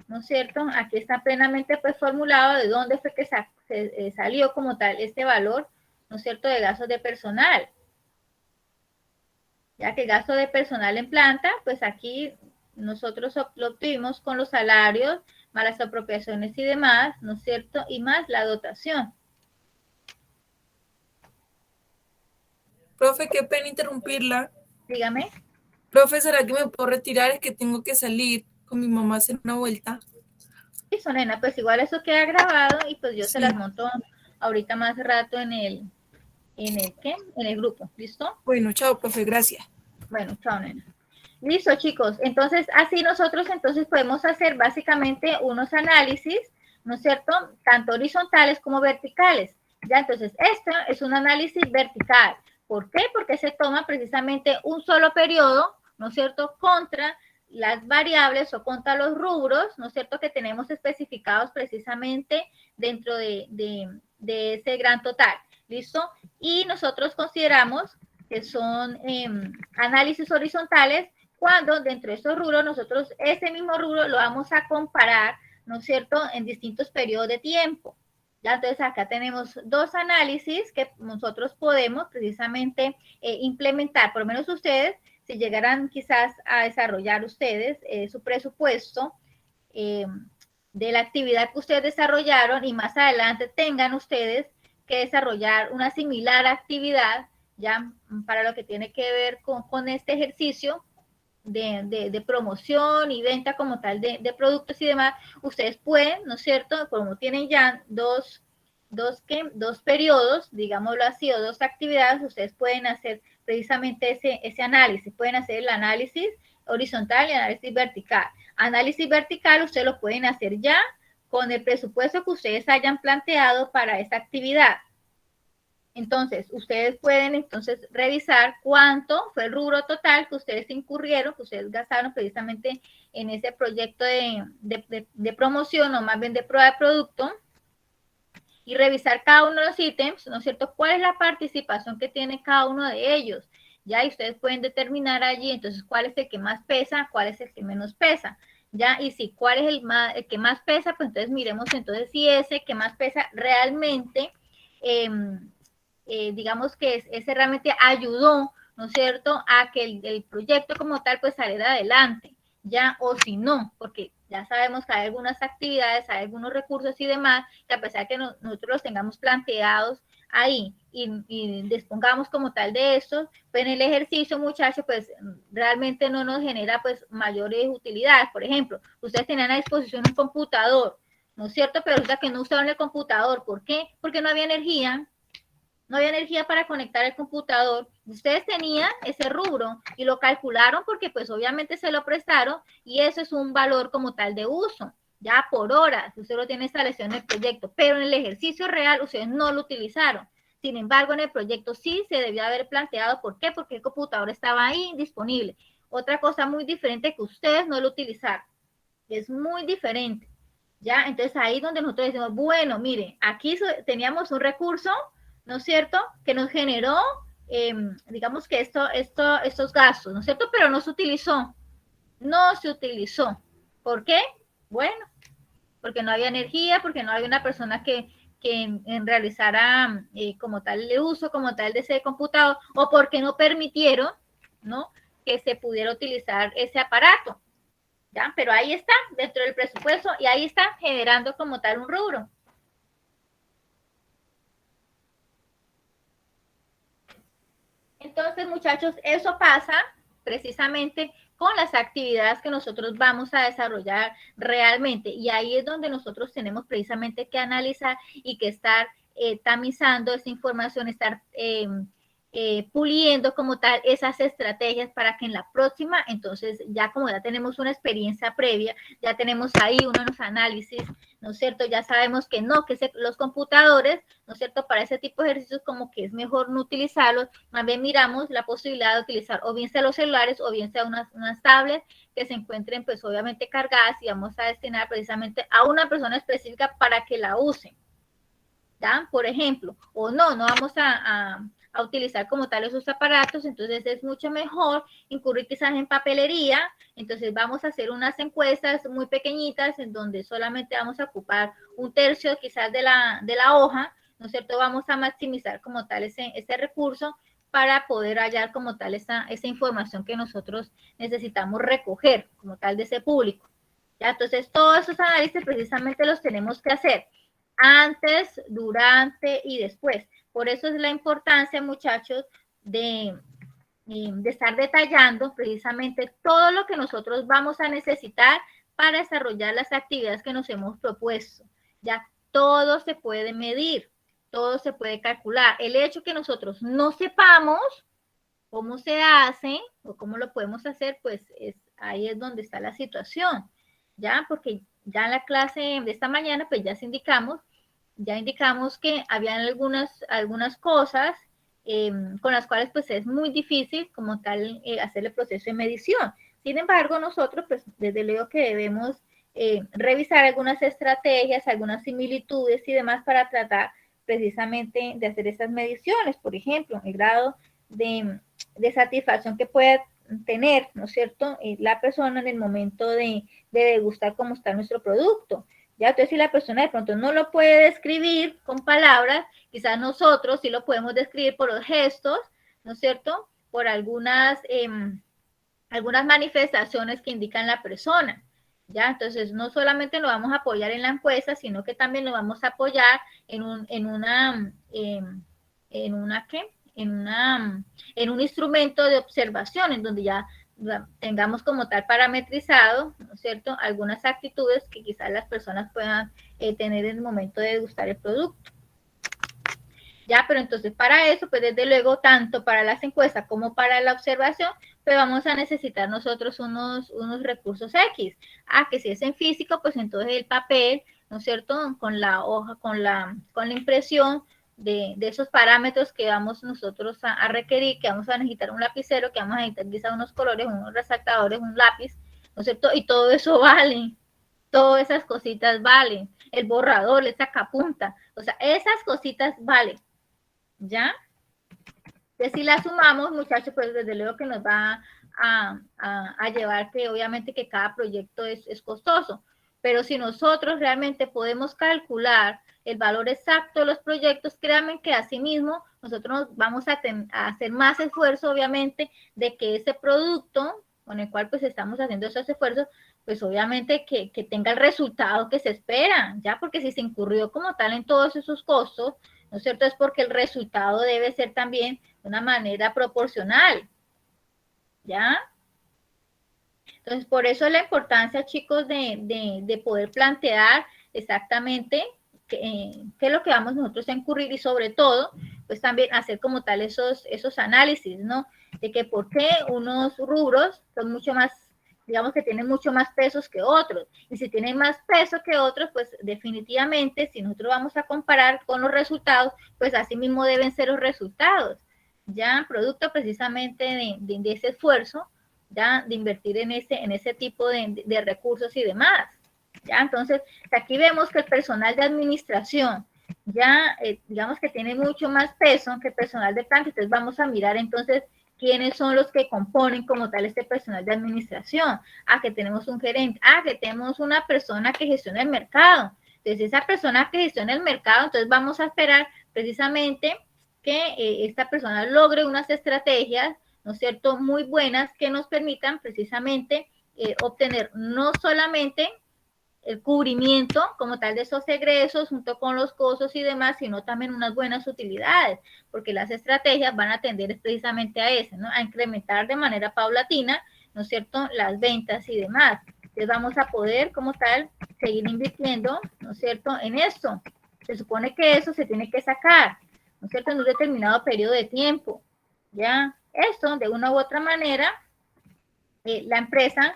¿no es cierto? Aquí está plenamente pues formulado de dónde fue que salió como tal este valor ¿no es cierto?, de gastos de personal. Ya que gasto de personal en planta, pues aquí nosotros lo obtuvimos con los salarios, más las apropiaciones y demás, ¿no es cierto? Y más la dotación. Profe, qué pena interrumpirla. Dígame. Profe, ¿será que me puedo retirar? Es que tengo que salir con mi mamá a hacer una vuelta. Listo, nena, pues igual eso queda grabado y pues yo se las Sí. monto ahorita más rato en el ¿qué? En el grupo, ¿listo? Bueno, chao, profe, gracias. Bueno, chao, nena. Listo, chicos. Entonces, así nosotros entonces podemos hacer básicamente unos análisis, ¿no es cierto? Tanto horizontales como verticales. Ya, entonces, este es un análisis vertical. ¿Por qué? Porque se toma precisamente un solo periodo, ¿no es cierto?, contra las variables o contra los rubros, ¿no es cierto?, que tenemos especificados precisamente dentro de ese gran total. ¿Listo? Y nosotros consideramos que son análisis horizontales cuando dentro de estos rubros nosotros ese mismo rubro lo vamos a comparar, ¿no es cierto?, en distintos periodos de tiempo. ¿Ya? Entonces acá tenemos dos análisis que nosotros podemos precisamente implementar, por lo menos ustedes, si llegaran quizás a desarrollar ustedes su presupuesto de la actividad que ustedes desarrollaron y más adelante tengan ustedes que desarrollar una similar actividad ya para lo que tiene que ver con este ejercicio de promoción y venta como tal de productos y demás, ustedes pueden, ¿no es cierto? Como tienen ya dos periodos, digámoslo así, o dos actividades, ustedes pueden hacer precisamente ese análisis, pueden hacer el análisis horizontal y el análisis vertical. Análisis vertical ustedes lo pueden hacer ya con el presupuesto que ustedes hayan planteado para esa actividad. Entonces, ustedes pueden entonces revisar cuánto fue el rubro total que ustedes incurrieron, que ustedes gastaron precisamente en ese proyecto de promoción o más bien de prueba de producto y revisar cada uno de los ítems, ¿no es cierto? ¿Cuál es la participación que tiene cada uno de ellos? Ya, y ustedes pueden determinar allí, entonces, cuál es el que más pesa, cuál es el que menos pesa. Ya, y si cuál es el que más pesa, pues entonces miremos entonces si ese que más pesa realmente digamos que ese realmente ayudó, ¿no es cierto?, a que el proyecto como tal pues saliera adelante, ya, o si no, porque ya sabemos que hay algunas actividades, hay algunos recursos y demás, que a pesar de que nosotros los tengamos planteados ahí y dispongamos como tal de estos, pues en el ejercicio, muchachos, pues realmente no nos genera pues mayores utilidades. Por ejemplo, ustedes tenían a disposición un computador, ¿no es cierto?, pero resulta que no usaron el computador. ¿Por qué? Porque no había energía. No había energía para conectar el computador. Ustedes tenían ese rubro y lo calcularon porque pues obviamente se lo prestaron y eso es un valor como tal de uso, ya por horas. Usted lo tiene establecido en el proyecto, pero en el ejercicio real ustedes no lo utilizaron. Sin embargo, en el proyecto sí se debió haber planteado. ¿Por qué? Porque el computador estaba ahí disponible. Otra cosa muy diferente que ustedes no lo utilizaron. Es muy diferente. ¿Ya? Entonces ahí es donde nosotros decimos, bueno, mire, aquí teníamos un recurso, ¿no es cierto?, que nos generó, digamos que estos gastos, ¿no es cierto?, pero no se utilizó. No se utilizó. ¿Por qué? Bueno, porque no había energía, porque no había una persona que realizara como tal el uso, como tal de ese computador, o porque no permitieron, ¿no?, que se pudiera utilizar ese aparato. ¿Ya? Pero ahí está, dentro del presupuesto, y ahí está generando como tal un rubro. Entonces, muchachos, eso pasa precisamente con las actividades que nosotros vamos a desarrollar realmente. Y ahí es donde nosotros tenemos precisamente que analizar y que estar tamizando esa información, estar puliendo como tal esas estrategias para que en la próxima, entonces ya como ya tenemos una experiencia previa, ya tenemos ahí unos análisis, ¿no es cierto? Ya sabemos que no, que los computadores, ¿no es cierto? Para ese tipo de ejercicios como que es mejor no utilizarlos, más bien miramos la posibilidad de utilizar o bien sea los celulares o bien sea unas tablets que se encuentren pues obviamente cargadas y vamos a destinar precisamente a una persona específica para que la use. ¿Ya? Por ejemplo, o no vamos a utilizar como tal esos aparatos, entonces es mucho mejor incurrir quizás en papelería, entonces vamos a hacer unas encuestas muy pequeñitas en donde solamente vamos a ocupar un tercio quizás de la hoja, ¿no es cierto? Vamos a maximizar como tal ese recurso para poder hallar como tal esa información que nosotros necesitamos recoger como tal de ese público. ¿Ya? Entonces, todos esos análisis precisamente los tenemos que hacer antes, durante y después. Por eso es la importancia, muchachos, de estar detallando precisamente todo lo que nosotros vamos a necesitar para desarrollar las actividades que nos hemos propuesto. Ya todo se puede medir, todo se puede calcular. El hecho que nosotros no sepamos cómo se hace o cómo lo podemos hacer, pues ahí es donde está la situación, ¿ya? Porque ya en la clase de esta mañana, pues ya indicamos que habían algunas cosas con las cuales pues es muy difícil como tal hacer el proceso de medición. Sin embargo, nosotros pues desde luego que debemos revisar algunas estrategias, algunas similitudes y demás para tratar precisamente de hacer esas mediciones. Por ejemplo, el grado de satisfacción que puede tener, ¿no es cierto?, la persona en el momento de degustar cómo está nuestro producto. ¿Ya? Entonces, si la persona de pronto no lo puede describir con palabras, quizás nosotros sí lo podemos describir por los gestos, ¿no es cierto?, por algunas manifestaciones que indican la persona. ¿Ya? Entonces, no solamente lo vamos a apoyar en la encuesta, sino que también lo vamos a apoyar en un instrumento de observación, en donde ya tengamos como tal parametrizado, ¿no es cierto?, algunas actitudes que quizás las personas puedan tener en el momento de degustar el producto. Ya, pero entonces para eso, pues desde luego, tanto para las encuestas como para la observación, pues vamos a necesitar nosotros unos recursos X. Que si es en físico, pues entonces el papel, ¿no es cierto?, con la hoja, con la impresión de esos parámetros que vamos nosotros a requerir, que vamos a necesitar un lapicero, que vamos a necesitar quizás unos colores, unos resaltadores, un lápiz, ¿no es cierto? Y todo eso vale. Todas esas cositas valen. El borrador, le saca punta. O sea, esas cositas valen. ¿Ya? Entonces, si la sumamos, muchachos, pues desde luego que nos va a llevar que obviamente que cada proyecto es costoso, pero si nosotros realmente podemos calcular el valor exacto de los proyectos, créanme que asimismo nosotros vamos a hacer más esfuerzo, obviamente, de que ese producto con el cual pues estamos haciendo esos esfuerzos, pues obviamente que tenga el resultado que se espera, ¿ya? Porque si se incurrió como tal en todos esos costos, ¿no es cierto? Es porque el resultado debe ser también de una manera proporcional, ¿ya? Entonces, por eso la importancia, chicos, de poder plantear exactamente qué es lo que vamos nosotros a incurrir y sobre todo, pues también hacer como tal esos análisis, ¿no? De que por qué unos rubros son mucho más, digamos que tienen mucho más pesos que otros. Y si tienen más peso que otros, pues definitivamente, si nosotros vamos a comparar con los resultados, pues así mismo deben ser los resultados, ¿ya? Producto precisamente de ese esfuerzo, ¿ya? De invertir en ese tipo de recursos y demás, ¿ya? Entonces, aquí vemos que el personal de administración ya, digamos que tiene mucho más peso que el personal de planta, entonces vamos a mirar entonces quiénes son los que componen como tal este personal de administración. Que tenemos un gerente, que tenemos una persona que gestiona el mercado. Entonces, esa persona que gestiona el mercado, entonces vamos a esperar precisamente que esta persona logre unas estrategias, ¿no es cierto?, muy buenas que nos permitan precisamente obtener no solamente el cubrimiento como tal de esos egresos junto con los costos y demás, sino también unas buenas utilidades, porque las estrategias van a tender precisamente a eso, ¿no? A incrementar de manera paulatina, ¿no es cierto?, las ventas y demás. Entonces vamos a poder como tal seguir invirtiendo, ¿no es cierto?, en esto. Se supone que eso se tiene que sacar, ¿no es cierto?, en un determinado periodo de tiempo, ¿ya? Esto, de una u otra manera, la empresa,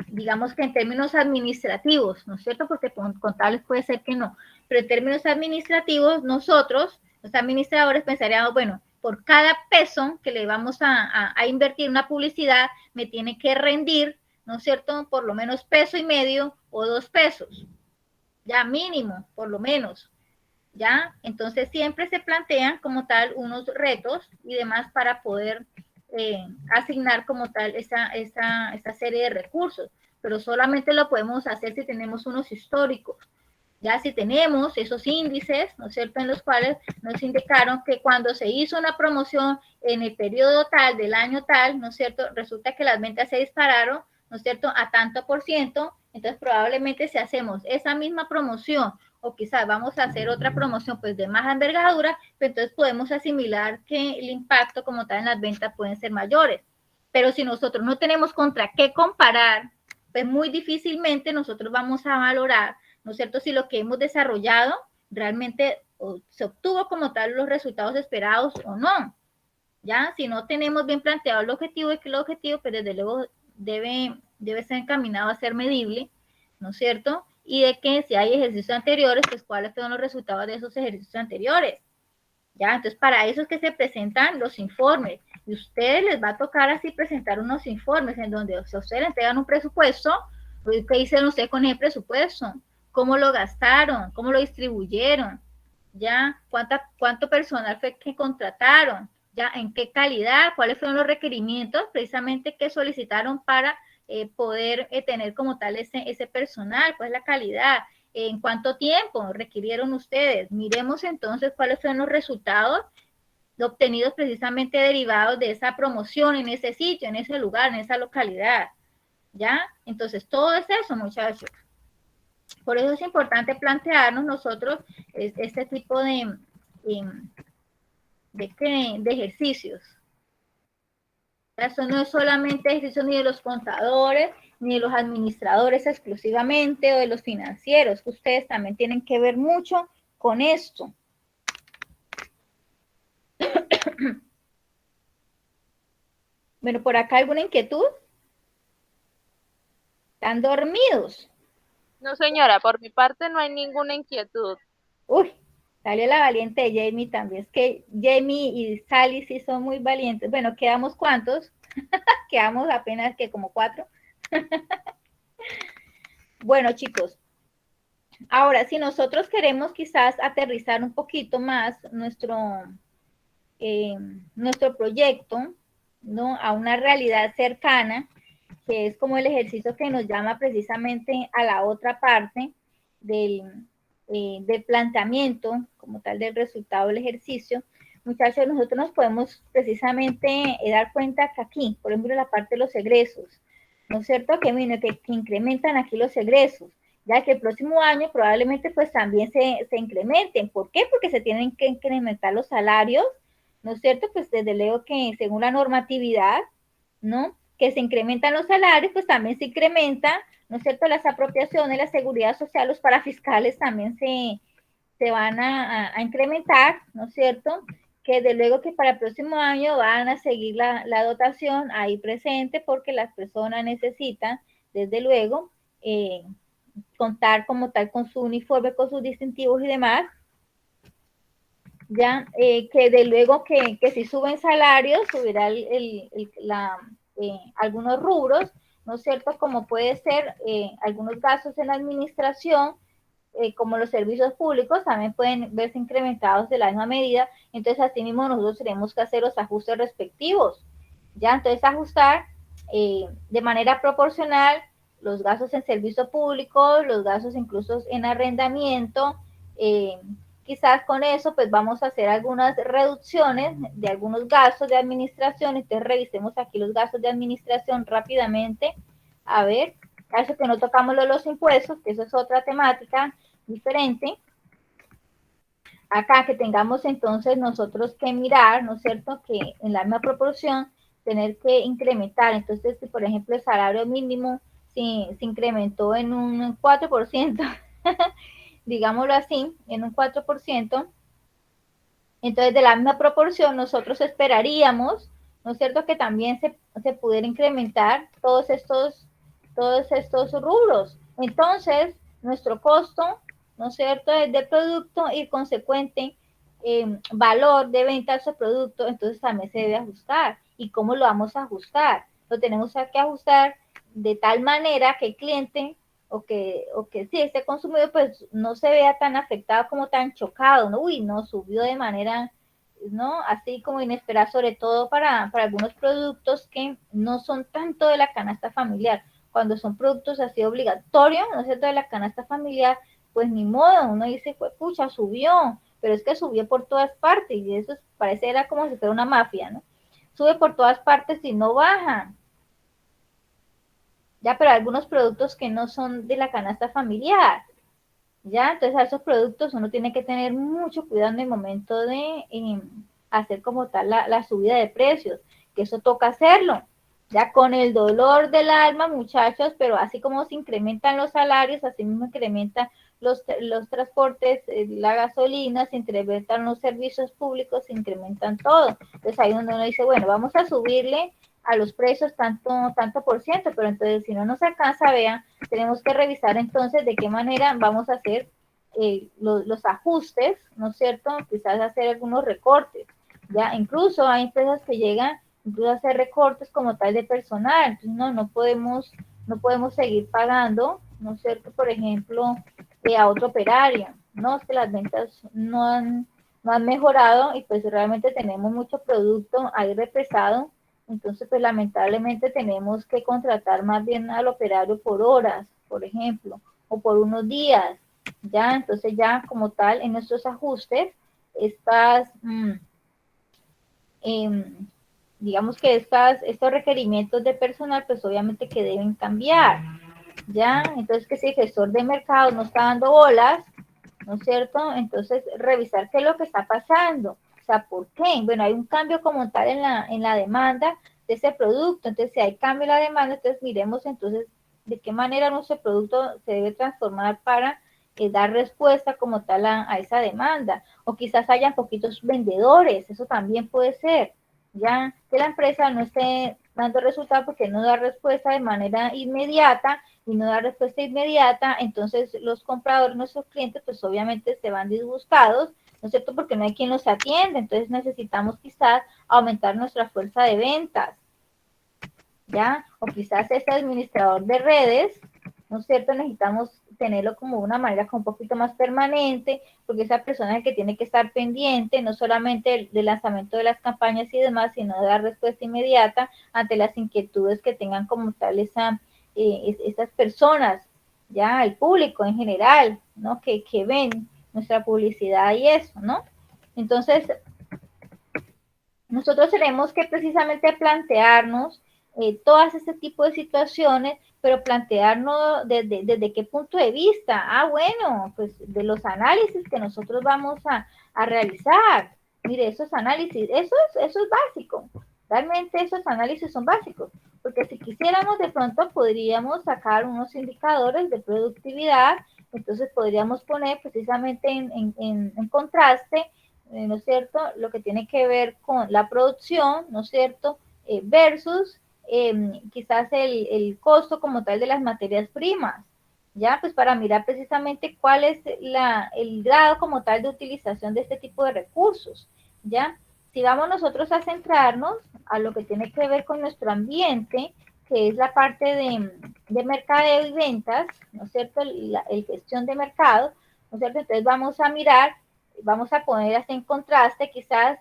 digamos que en términos administrativos, ¿no es cierto? Porque contables puede ser que no, pero en términos administrativos, nosotros, los administradores, pensaríamos, bueno, por cada peso que le vamos a invertir una publicidad, me tiene que rendir, ¿no es cierto?, por lo menos peso y medio o 2 pesos, ya mínimo, por lo menos. ¿Ya? Entonces siempre se plantean como tal unos retos y demás para poder asignar como tal esa serie de recursos, pero solamente lo podemos hacer si tenemos unos históricos, Ya si tenemos esos índices, ¿no es cierto?, en los cuales nos indicaron que cuando se hizo una promoción en el periodo tal, del año tal, ¿no es cierto?, resulta que las ventas se dispararon, ¿no es cierto?, a tanto por ciento, entonces probablemente si hacemos esa misma promoción o quizás vamos a hacer otra promoción pues de más envergadura, pues entonces podemos asimilar que el impacto como tal en las ventas pueden ser mayores. Pero si nosotros no tenemos contra qué comparar, pues muy difícilmente nosotros vamos a valorar, ¿no es cierto?, si lo que hemos desarrollado realmente se obtuvo como tal los resultados esperados o no. Ya, si no tenemos bien planteado el objetivo, y que el objetivo, pues desde luego debe ser encaminado a ser medible, ¿no es cierto? Y de que si hay ejercicios anteriores, pues cuáles fueron los resultados de esos ejercicios anteriores. Ya, entonces para eso es que se presentan los informes. Y a ustedes les va a tocar así presentar unos informes en donde si a ustedes le entregan un presupuesto, pues, ¿qué hicieron ustedes con ese presupuesto? ¿Cómo lo gastaron? ¿Cómo lo distribuyeron? ¿Ya? ¿Cuánto personal fue que contrataron? ¿Ya? ¿En qué calidad? ¿Cuáles fueron los requerimientos precisamente que solicitaron para poder tener como tal ese personal? ¿Cuál es la calidad? ¿En cuánto tiempo requirieron ustedes? Miremos entonces cuáles fueron los resultados obtenidos precisamente derivados de esa promoción en ese sitio, en ese lugar, en esa localidad. ¿Ya? Entonces, todo es eso, muchachos. Por eso es importante plantearnos nosotros este tipo de ejercicios. Eso no es solamente ejercicio ni de los contadores, ni de los administradores exclusivamente, o de los financieros. Ustedes también tienen que ver mucho con esto. Bueno, por acá alguna inquietud. ¿Están dormidos? No, señora, por mi parte no hay ninguna inquietud. Uy, sale la valiente de Jamie también. Es que Jamie y Sally sí son muy valientes. Bueno, ¿quedamos cuántos? Quedamos apenas que como 4. Bueno, chicos, ahora si nosotros queremos quizás aterrizar un poquito más nuestro proyecto, ¿no?, a una realidad cercana, que es como el ejercicio que nos llama precisamente a la otra parte del planteamiento, como tal del resultado del ejercicio. Muchachos, nosotros nos podemos precisamente dar cuenta que aquí, por ejemplo, la parte de los egresos, ¿no es cierto?, que incrementan aquí los egresos, ya que el próximo año probablemente pues también se incrementen. ¿Por qué? Porque se tienen que incrementar los salarios, ¿no es cierto? Pues desde luego que según la normatividad, ¿no?, que se incrementan los salarios, pues también se incrementa, ¿no es cierto?, las apropiaciones, la seguridad social, los parafiscales también se van a incrementar, ¿no es cierto?, que desde luego que para el próximo año van a seguir la dotación ahí presente, porque las personas necesitan, desde luego, contar como tal con su uniforme, con sus distintivos y demás. Ya, que de luego que si suben salarios, subirá algunos rubros, ¿no es cierto?, como puede ser algunos gastos en la administración, como los servicios públicos, también pueden verse incrementados de la misma medida. Entonces, así mismo nosotros tenemos que hacer los ajustes respectivos. Ya, entonces ajustar de manera proporcional los gastos en servicio público, los gastos incluso en arrendamiento. Quizás con eso pues vamos a hacer algunas reducciones de algunos gastos de administración. Entonces revisemos aquí los gastos de administración rápidamente. A ver, caso que no tocamos los impuestos, que eso es otra temática diferente. Acá que tengamos entonces nosotros que mirar, ¿no es cierto?, que en la misma proporción tener que incrementar. Entonces, si por ejemplo el salario mínimo se incrementó en un 4%, digámoslo así, en un 4%, entonces de la misma proporción nosotros esperaríamos, ¿no es cierto?, que también se pudiera incrementar todos estos rubros. Entonces, nuestro costo, ¿no es cierto?, del producto y el consecuente valor de venta de ese producto, entonces también se debe ajustar. ¿Y cómo lo vamos a ajustar? Lo tenemos que ajustar de tal manera que el cliente o que sí, este consumidor pues no se vea tan afectado, como tan chocado, ¿no? Uy, no, subió de manera, ¿no?, así como inesperada, sobre todo para algunos productos que no son tanto de la canasta familiar. Cuando son productos así obligatorios, ¿no es cierto?, de la canasta familiar, pues ni modo, uno dice, pues pucha, subió, pero es que subió por todas partes y eso parece era como si fuera una mafia, ¿no? Sube por todas partes y no baja. Ya, pero hay algunos productos que no son de la canasta familiar, ya, entonces a esos productos uno tiene que tener mucho cuidado en el momento de hacer como tal la subida de precios, que eso toca hacerlo, ya con el dolor del alma, muchachos, pero así como se incrementan los salarios, así mismo incrementan los transportes, la gasolina, se incrementan los servicios públicos, se incrementan todo. Entonces ahí donde uno dice, bueno, vamos a subirle a los precios tanto por ciento, pero entonces si no nos alcanza, vean, tenemos que revisar entonces de qué manera vamos a hacer los ajustes, ¿no es cierto? Quizás hacer algunos recortes, ¿ya? Incluso hay empresas que llegan incluso a hacer recortes como tal de personal, entonces no podemos seguir pagando, ¿no es cierto? Por ejemplo, a otro operario, ¿no? Es que las ventas no han mejorado y pues realmente tenemos mucho producto ahí represado, entonces pues lamentablemente tenemos que contratar más bien al operario por horas, por ejemplo, o por unos días, ya, entonces ya como tal en nuestros ajustes, estas, digamos que estos requerimientos de personal, pues obviamente que deben cambiar, ya, entonces que si el gestor de mercado no está dando bolas, ¿no es cierto? Entonces revisar qué es lo que está pasando, o sea, ¿por qué? Bueno, hay un cambio como tal en la demanda de ese producto, entonces si hay cambio en la demanda, entonces miremos entonces de qué manera nuestro producto se debe transformar para dar respuesta como tal a esa demanda, o quizás hayan poquitos vendedores, eso también puede ser, ya que la empresa no esté dando resultados porque no da respuesta de manera inmediata y no da respuesta inmediata, entonces los compradores, nuestros clientes, pues obviamente se van disgustados, ¿no es cierto? Porque no hay quien los atienda, entonces necesitamos quizás aumentar nuestra fuerza de ventas, ¿ya? O quizás ese administrador de redes, ¿no es cierto? Necesitamos tenerlo como una manera como un poquito más permanente, porque esa persona es la que tiene que estar pendiente, no solamente del lanzamiento de las campañas y demás, sino de dar respuesta inmediata ante las inquietudes que tengan como tal esas personas, ya el público en general, ¿no? Que ven nuestra publicidad y eso, ¿no? Entonces, nosotros tenemos que precisamente plantearnos todas este tipo de situaciones, pero plantearnos desde qué punto de vista. Bueno, pues de los análisis que nosotros vamos a realizar. Mire, esos análisis, eso es básico. Realmente esos análisis son básicos, porque si quisiéramos de pronto podríamos sacar unos indicadores de productividad, entonces podríamos poner precisamente en contraste, ¿no es cierto? Lo que tiene que ver con la producción, ¿no es cierto? Versus quizás el costo como tal de las materias primas, ¿ya? Pues para mirar precisamente cuál es el grado como tal de utilización de este tipo de recursos, ¿ya? Si vamos nosotros a centrarnos a lo que tiene que ver con nuestro ambiente, que es la parte de mercadeo y ventas, ¿no es cierto? El gestión de mercado, ¿no es cierto? Entonces vamos a mirar, vamos a poner así en contraste quizás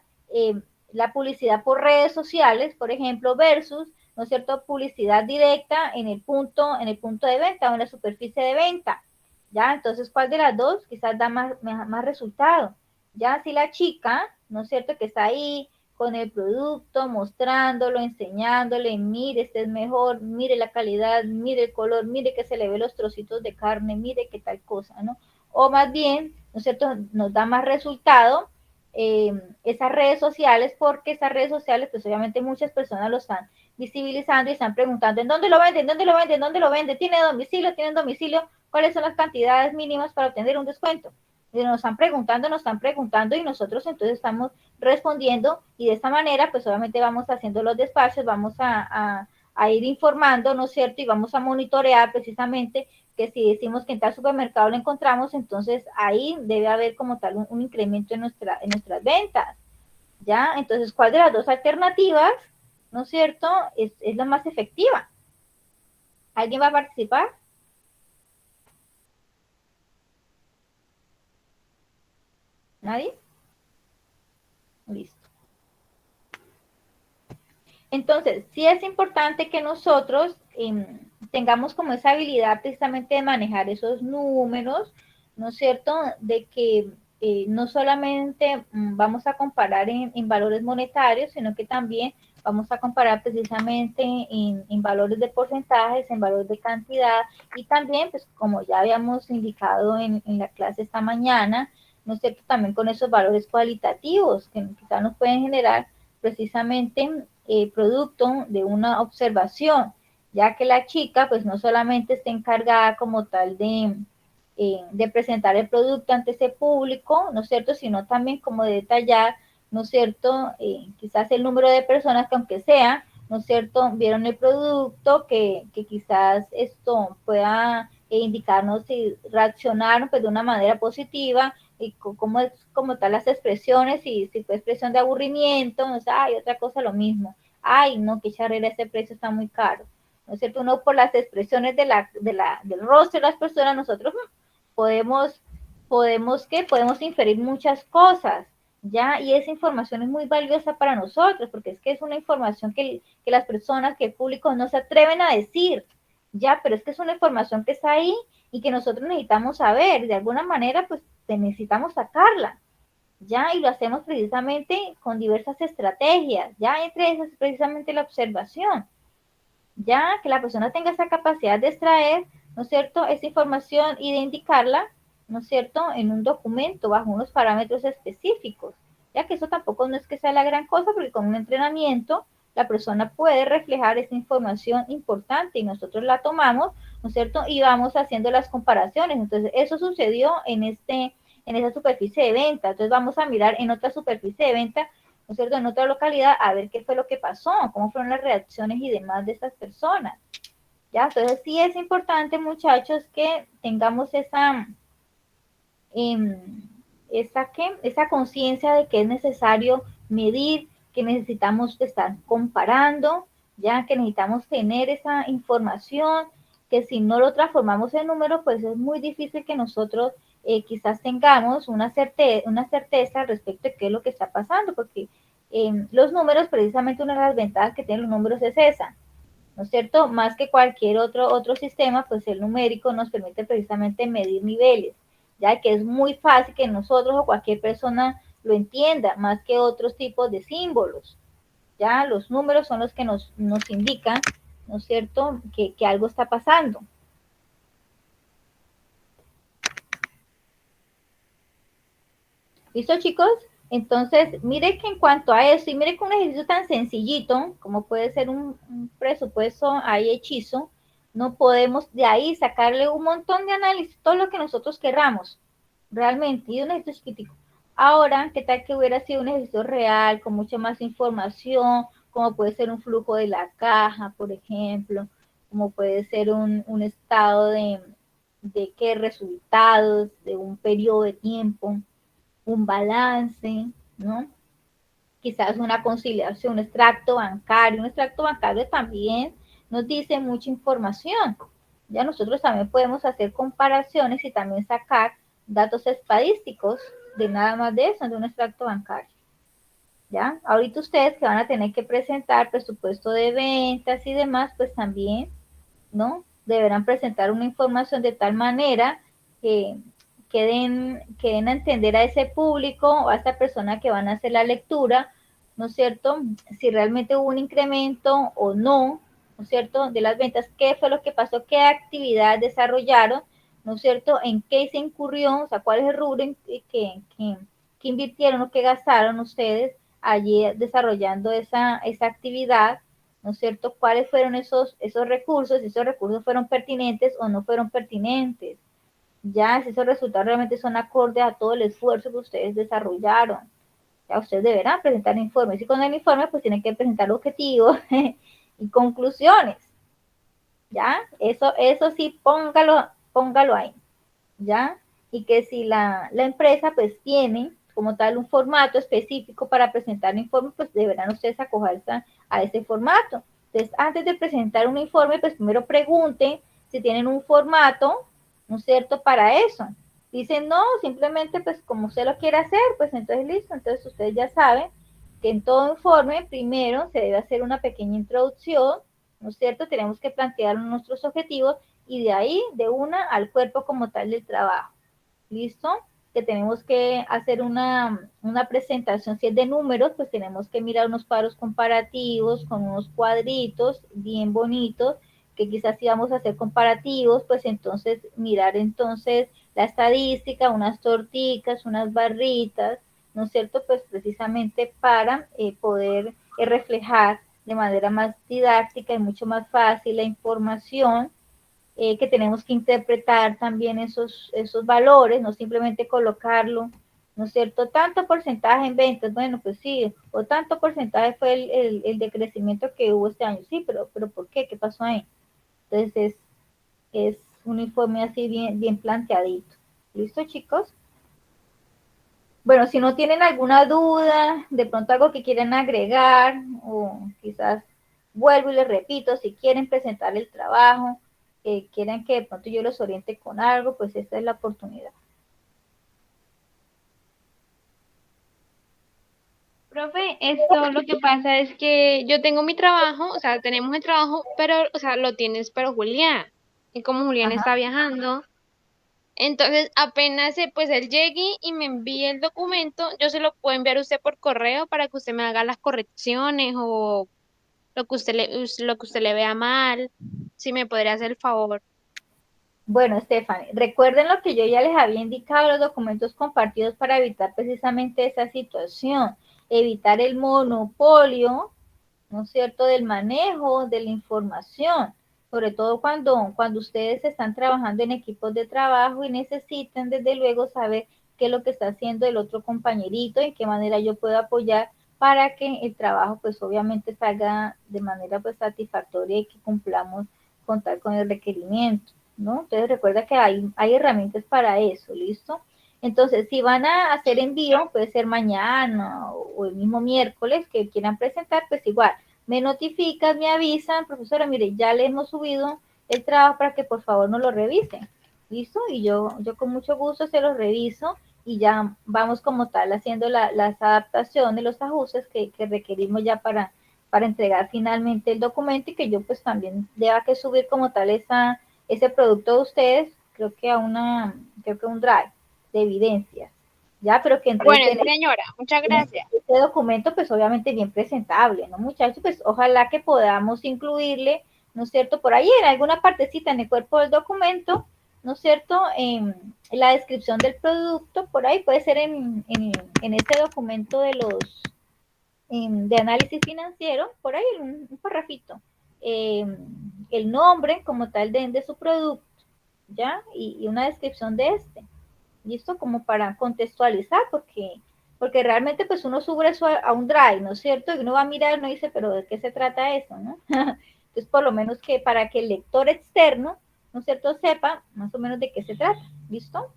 la publicidad por redes sociales, por ejemplo, versus, ¿no es cierto?, publicidad directa en el punto de venta o en la superficie de venta, ¿ya? Entonces, ¿cuál de las dos quizás da más resultado? Ya si la chica, ¿no es cierto?, que está ahí con el producto, mostrándolo, enseñándole, mire, este es mejor, mire la calidad, mire el color, mire que se le ve los trocitos de carne, mire qué tal cosa, ¿no? O más bien, ¿no es cierto?, nos da más resultado esas redes sociales, porque esas redes sociales, pues obviamente muchas personas lo están visibilizando y están preguntando, ¿en dónde lo venden? ¿Dónde lo venden? ¿Dónde lo venden? ¿Tiene domicilio? ¿Tienen domicilio? ¿Cuáles son las cantidades mínimas para obtener un descuento? Y nos están preguntando y nosotros entonces estamos respondiendo y de esta manera pues obviamente vamos haciendo los despachos, vamos a ir informando, ¿no es cierto? Y vamos a monitorear precisamente que si decimos que en tal supermercado lo encontramos, entonces ahí debe haber como tal un incremento en nuestras ventas, ¿ya? Entonces, ¿cuál de las dos alternativas, ¿no es cierto?, es la más efectiva? ¿Alguien va a participar? ¿Nadie? Listo. Entonces, sí es importante que nosotros tengamos como esa habilidad precisamente de manejar esos números, ¿no es cierto?, de que no solamente vamos a comparar en valores monetarios, sino que también vamos a comparar precisamente en valores de porcentajes, en valores de cantidad y también, pues como ya habíamos indicado en la clase esta mañana, ¿no es cierto?, también con esos valores cualitativos que quizás nos pueden generar precisamente producto de una observación, ya que la chica pues no solamente está encargada como tal de presentar el producto ante ese público, ¿no es cierto?, sino también como de detallar, ¿no es cierto?, quizás el número de personas que aunque sea, ¿no es cierto?, vieron el producto, que quizás esto pueda indicarnos si reaccionaron pues de una manera positiva y cómo es como tal las expresiones, si fue expresión de aburrimiento, o sea, hay otra cosa lo mismo, ay, no, qué charrera, ese precio está muy caro, ¿no es cierto? Uno por las expresiones del rostro de las personas, nosotros podemos, podemos inferir muchas cosas, ¿ya? Y esa información es muy valiosa para nosotros, porque es que es una información que las personas, que el público no se atreven a decir, ¿ya? Pero es que es una información que está ahí y que nosotros necesitamos saber, de alguna manera, pues necesitamos sacarla, ¿ya? Y lo hacemos precisamente con diversas estrategias, ¿ya? Entre esas, precisamente la observación, ya que la persona tenga esa capacidad de extraer, ¿no es cierto?, esa información y de indicarla, ¿no es cierto?, en un documento bajo unos parámetros específicos, ya que eso tampoco no es que sea la gran cosa, porque con un entrenamiento la persona puede reflejar esa información importante y nosotros la tomamos, ¿no es cierto?, y vamos haciendo las comparaciones. Entonces, eso sucedió en esa superficie de venta. Entonces, vamos a mirar en otra superficie de venta, ¿no es cierto?, en otra localidad, a ver qué fue lo que pasó, cómo fueron las reacciones y demás de esas personas. ¿Ya? Entonces sí es importante, muchachos, que tengamos esa conciencia de que es necesario medir, que necesitamos estar comparando, ya que necesitamos tener esa información, que si no lo transformamos en números, pues es muy difícil que nosotros quizás tengamos una certeza respecto de qué es lo que está pasando, porque los números, precisamente una de las ventajas que tienen los números es esa, ¿no es cierto? Más que cualquier otro sistema, pues el numérico nos permite precisamente medir niveles, ya que es muy fácil que nosotros o cualquier persona lo entienda, más que otros tipos de símbolos. Ya los números son los que nos indican, ¿no es cierto?, que algo está pasando. ¿Listo, chicos? Entonces, mire que en cuanto a eso, y mire que un ejercicio tan sencillito, como puede ser un presupuesto ahí hechizo, no podemos de ahí sacarle un montón de análisis, todo lo que nosotros querramos, realmente, y un ejercicio chiquitico. Ahora, ¿qué tal que hubiera sido un ejercicio real, con mucha más información, como puede ser un flujo de la caja, por ejemplo, como puede ser un estado de qué resultados, de un periodo de tiempo, un balance, ¿no? Quizás una conciliación, un extracto bancario también nos dice mucha información. Ya nosotros también podemos hacer comparaciones y también sacar datos estadísticos de nada más de eso, de un extracto bancario. ¿Ya? Ahorita ustedes que van a tener que presentar presupuesto de ventas y demás, pues también, ¿no? Deberán presentar una información de tal manera que den a entender a ese público o a esta persona que van a hacer la lectura, ¿no es cierto?, si realmente hubo un incremento o no, ¿no es cierto?, de las ventas, qué fue lo que pasó, qué actividad desarrollaron, ¿no es cierto?, en qué se incurrió, o sea, cuál es el rubro que invirtieron o que gastaron ustedes allí desarrollando esa actividad, ¿no es cierto?, cuáles fueron esos recursos, si esos recursos fueron pertinentes o no fueron pertinentes, ya si esos resultados realmente son acordes a todo el esfuerzo que ustedes desarrollaron. Ya ustedes deberán presentar informes y con el informe pues tienen que presentar objetivos y conclusiones. Ya, eso sí, póngalo ahí. ¿Ya? Y que si la empresa pues tiene como tal un formato específico para presentar un informe, pues deberán ustedes acogerse a ese formato. Entonces, antes de presentar un informe, pues primero pregunten si tienen un formato, ¿no es cierto?, para eso. Dicen no, simplemente pues como usted lo quiere hacer, pues entonces listo. Entonces ustedes ya saben que en todo informe primero se debe hacer una pequeña introducción, ¿no es cierto? Tenemos que plantear nuestros objetivos y de ahí, de una, al cuerpo como tal del trabajo. ¿listo? Que tenemos que hacer una presentación, si es de números, pues tenemos que mirar unos cuadros comparativos con unos cuadritos bien bonitos, que quizás si vamos a hacer comparativos, pues entonces mirar entonces la estadística, unas torticas, unas barritas, ¿no es cierto? Pues precisamente para poder reflejar de manera más didáctica y mucho más fácil la información, que tenemos que interpretar también esos valores, no simplemente colocarlo, ¿no es cierto? Tanto porcentaje en ventas, bueno, pues sí, o tanto porcentaje fue el decrecimiento que hubo este año, sí, pero ¿por qué? ¿Qué pasó ahí? Entonces es un informe así bien planteadito. ¿Listo, chicos? Bueno, si no tienen alguna duda, de pronto algo que quieran agregar, o quizás vuelvo y les repito, si quieren presentar el trabajo, quieren que de pronto yo los oriente con algo, pues esta es la oportunidad. Profe, esto lo que pasa es que yo tengo mi trabajo, o sea, tenemos el trabajo, pero, o sea, lo tienes, pero Julián. Y como Julián Ajá. está viajando, entonces apenas pues él llegue y me envíe el documento, yo se lo puedo enviar a usted por correo para que usted me haga las correcciones o lo que usted le vea mal, si me podría hacer el favor. Bueno, Stephanie, recuerden lo que yo ya les había indicado, los documentos compartidos para evitar precisamente esa situación, evitar el monopolio, ¿no es cierto?, del manejo de la información, sobre todo cuando ustedes están trabajando en equipos de trabajo y necesitan desde luego saber qué es lo que está haciendo el otro compañerito, en qué manera yo puedo apoyar para que el trabajo pues obviamente salga de manera pues satisfactoria y que cumplamos contar con el requerimiento, ¿no? Entonces recuerda que hay herramientas para eso, ¿listo? Entonces, si van a hacer envío, puede ser mañana o el mismo miércoles que quieran presentar, pues igual, me notifican, me avisan, profesora, mire, ya le hemos subido el trabajo para que por favor no lo revisen. ¿Listo? Y yo con mucho gusto se los reviso y ya vamos como tal haciendo las adaptaciones, los ajustes que requerimos ya para entregar finalmente el documento y que yo pues también deba que subir como tal ese producto de ustedes, creo que un drive de evidencias, ya, pero que Bueno, entonces señora, muchas gracias. este documento, pues obviamente bien presentable, ¿no, muchachos? Pues ojalá que podamos incluirle, ¿no es cierto? Por ahí en alguna partecita en el cuerpo del documento, ¿no es cierto? En la descripción del producto, por ahí puede ser en este documento de análisis financiero, por ahí un parrafito, el nombre como tal de su producto, ¿ya? Y una descripción de este. ¿Listo? Como para contextualizar, porque realmente pues uno sube eso a un drive, ¿no es cierto? Y uno va a mirar, no dice, pero ¿de qué se trata eso, no? Entonces, por lo menos que para que el lector externo, ¿no es cierto?, sepa más o menos de qué se trata, ¿listo?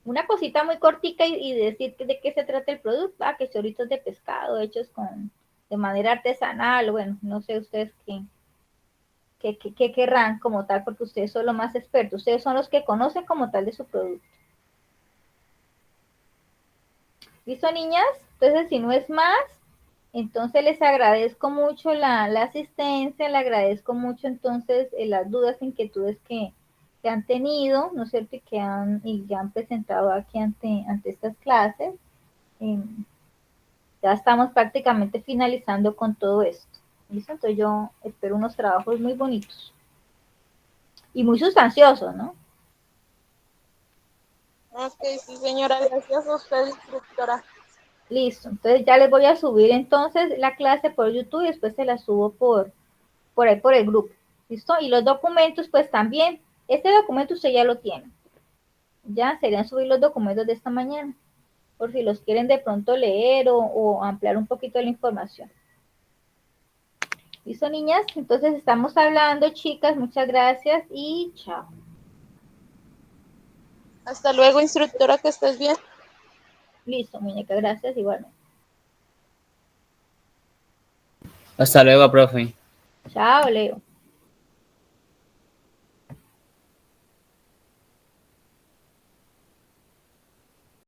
Una cosita muy cortica y decir de qué se trata el producto, que chorritos de pescado hechos de manera artesanal, bueno, no sé ustedes qué querrán como tal, porque ustedes son los más expertos, ustedes son los que conocen como tal de su producto. ¿Listo, niñas? Entonces, si no es más, entonces les agradezco mucho la asistencia, le agradezco mucho entonces las dudas, inquietudes que han tenido, ¿no es cierto? Y que han presentado aquí ante estas clases. Eh, ya estamos prácticamente finalizando con todo esto. ¿Listo? Entonces yo espero unos trabajos muy bonitos y muy sustanciosos, ¿no? Ok, sí, señora, gracias a usted, instructora. Listo. Entonces ya les voy a subir entonces la clase por YouTube y después se la subo por ahí por el grupo. ¿Listo? Y los documentos, pues también, este documento usted ya lo tiene. Ya serían subir los documentos de esta mañana, por si los quieren de pronto leer o ampliar un poquito la información. ¿Listo, niñas? Entonces estamos hablando, chicas, muchas gracias y chao. Hasta luego, instructora, que estés bien. Listo, muñeca, gracias igualmente. Hasta luego, profe. Chao, Leo.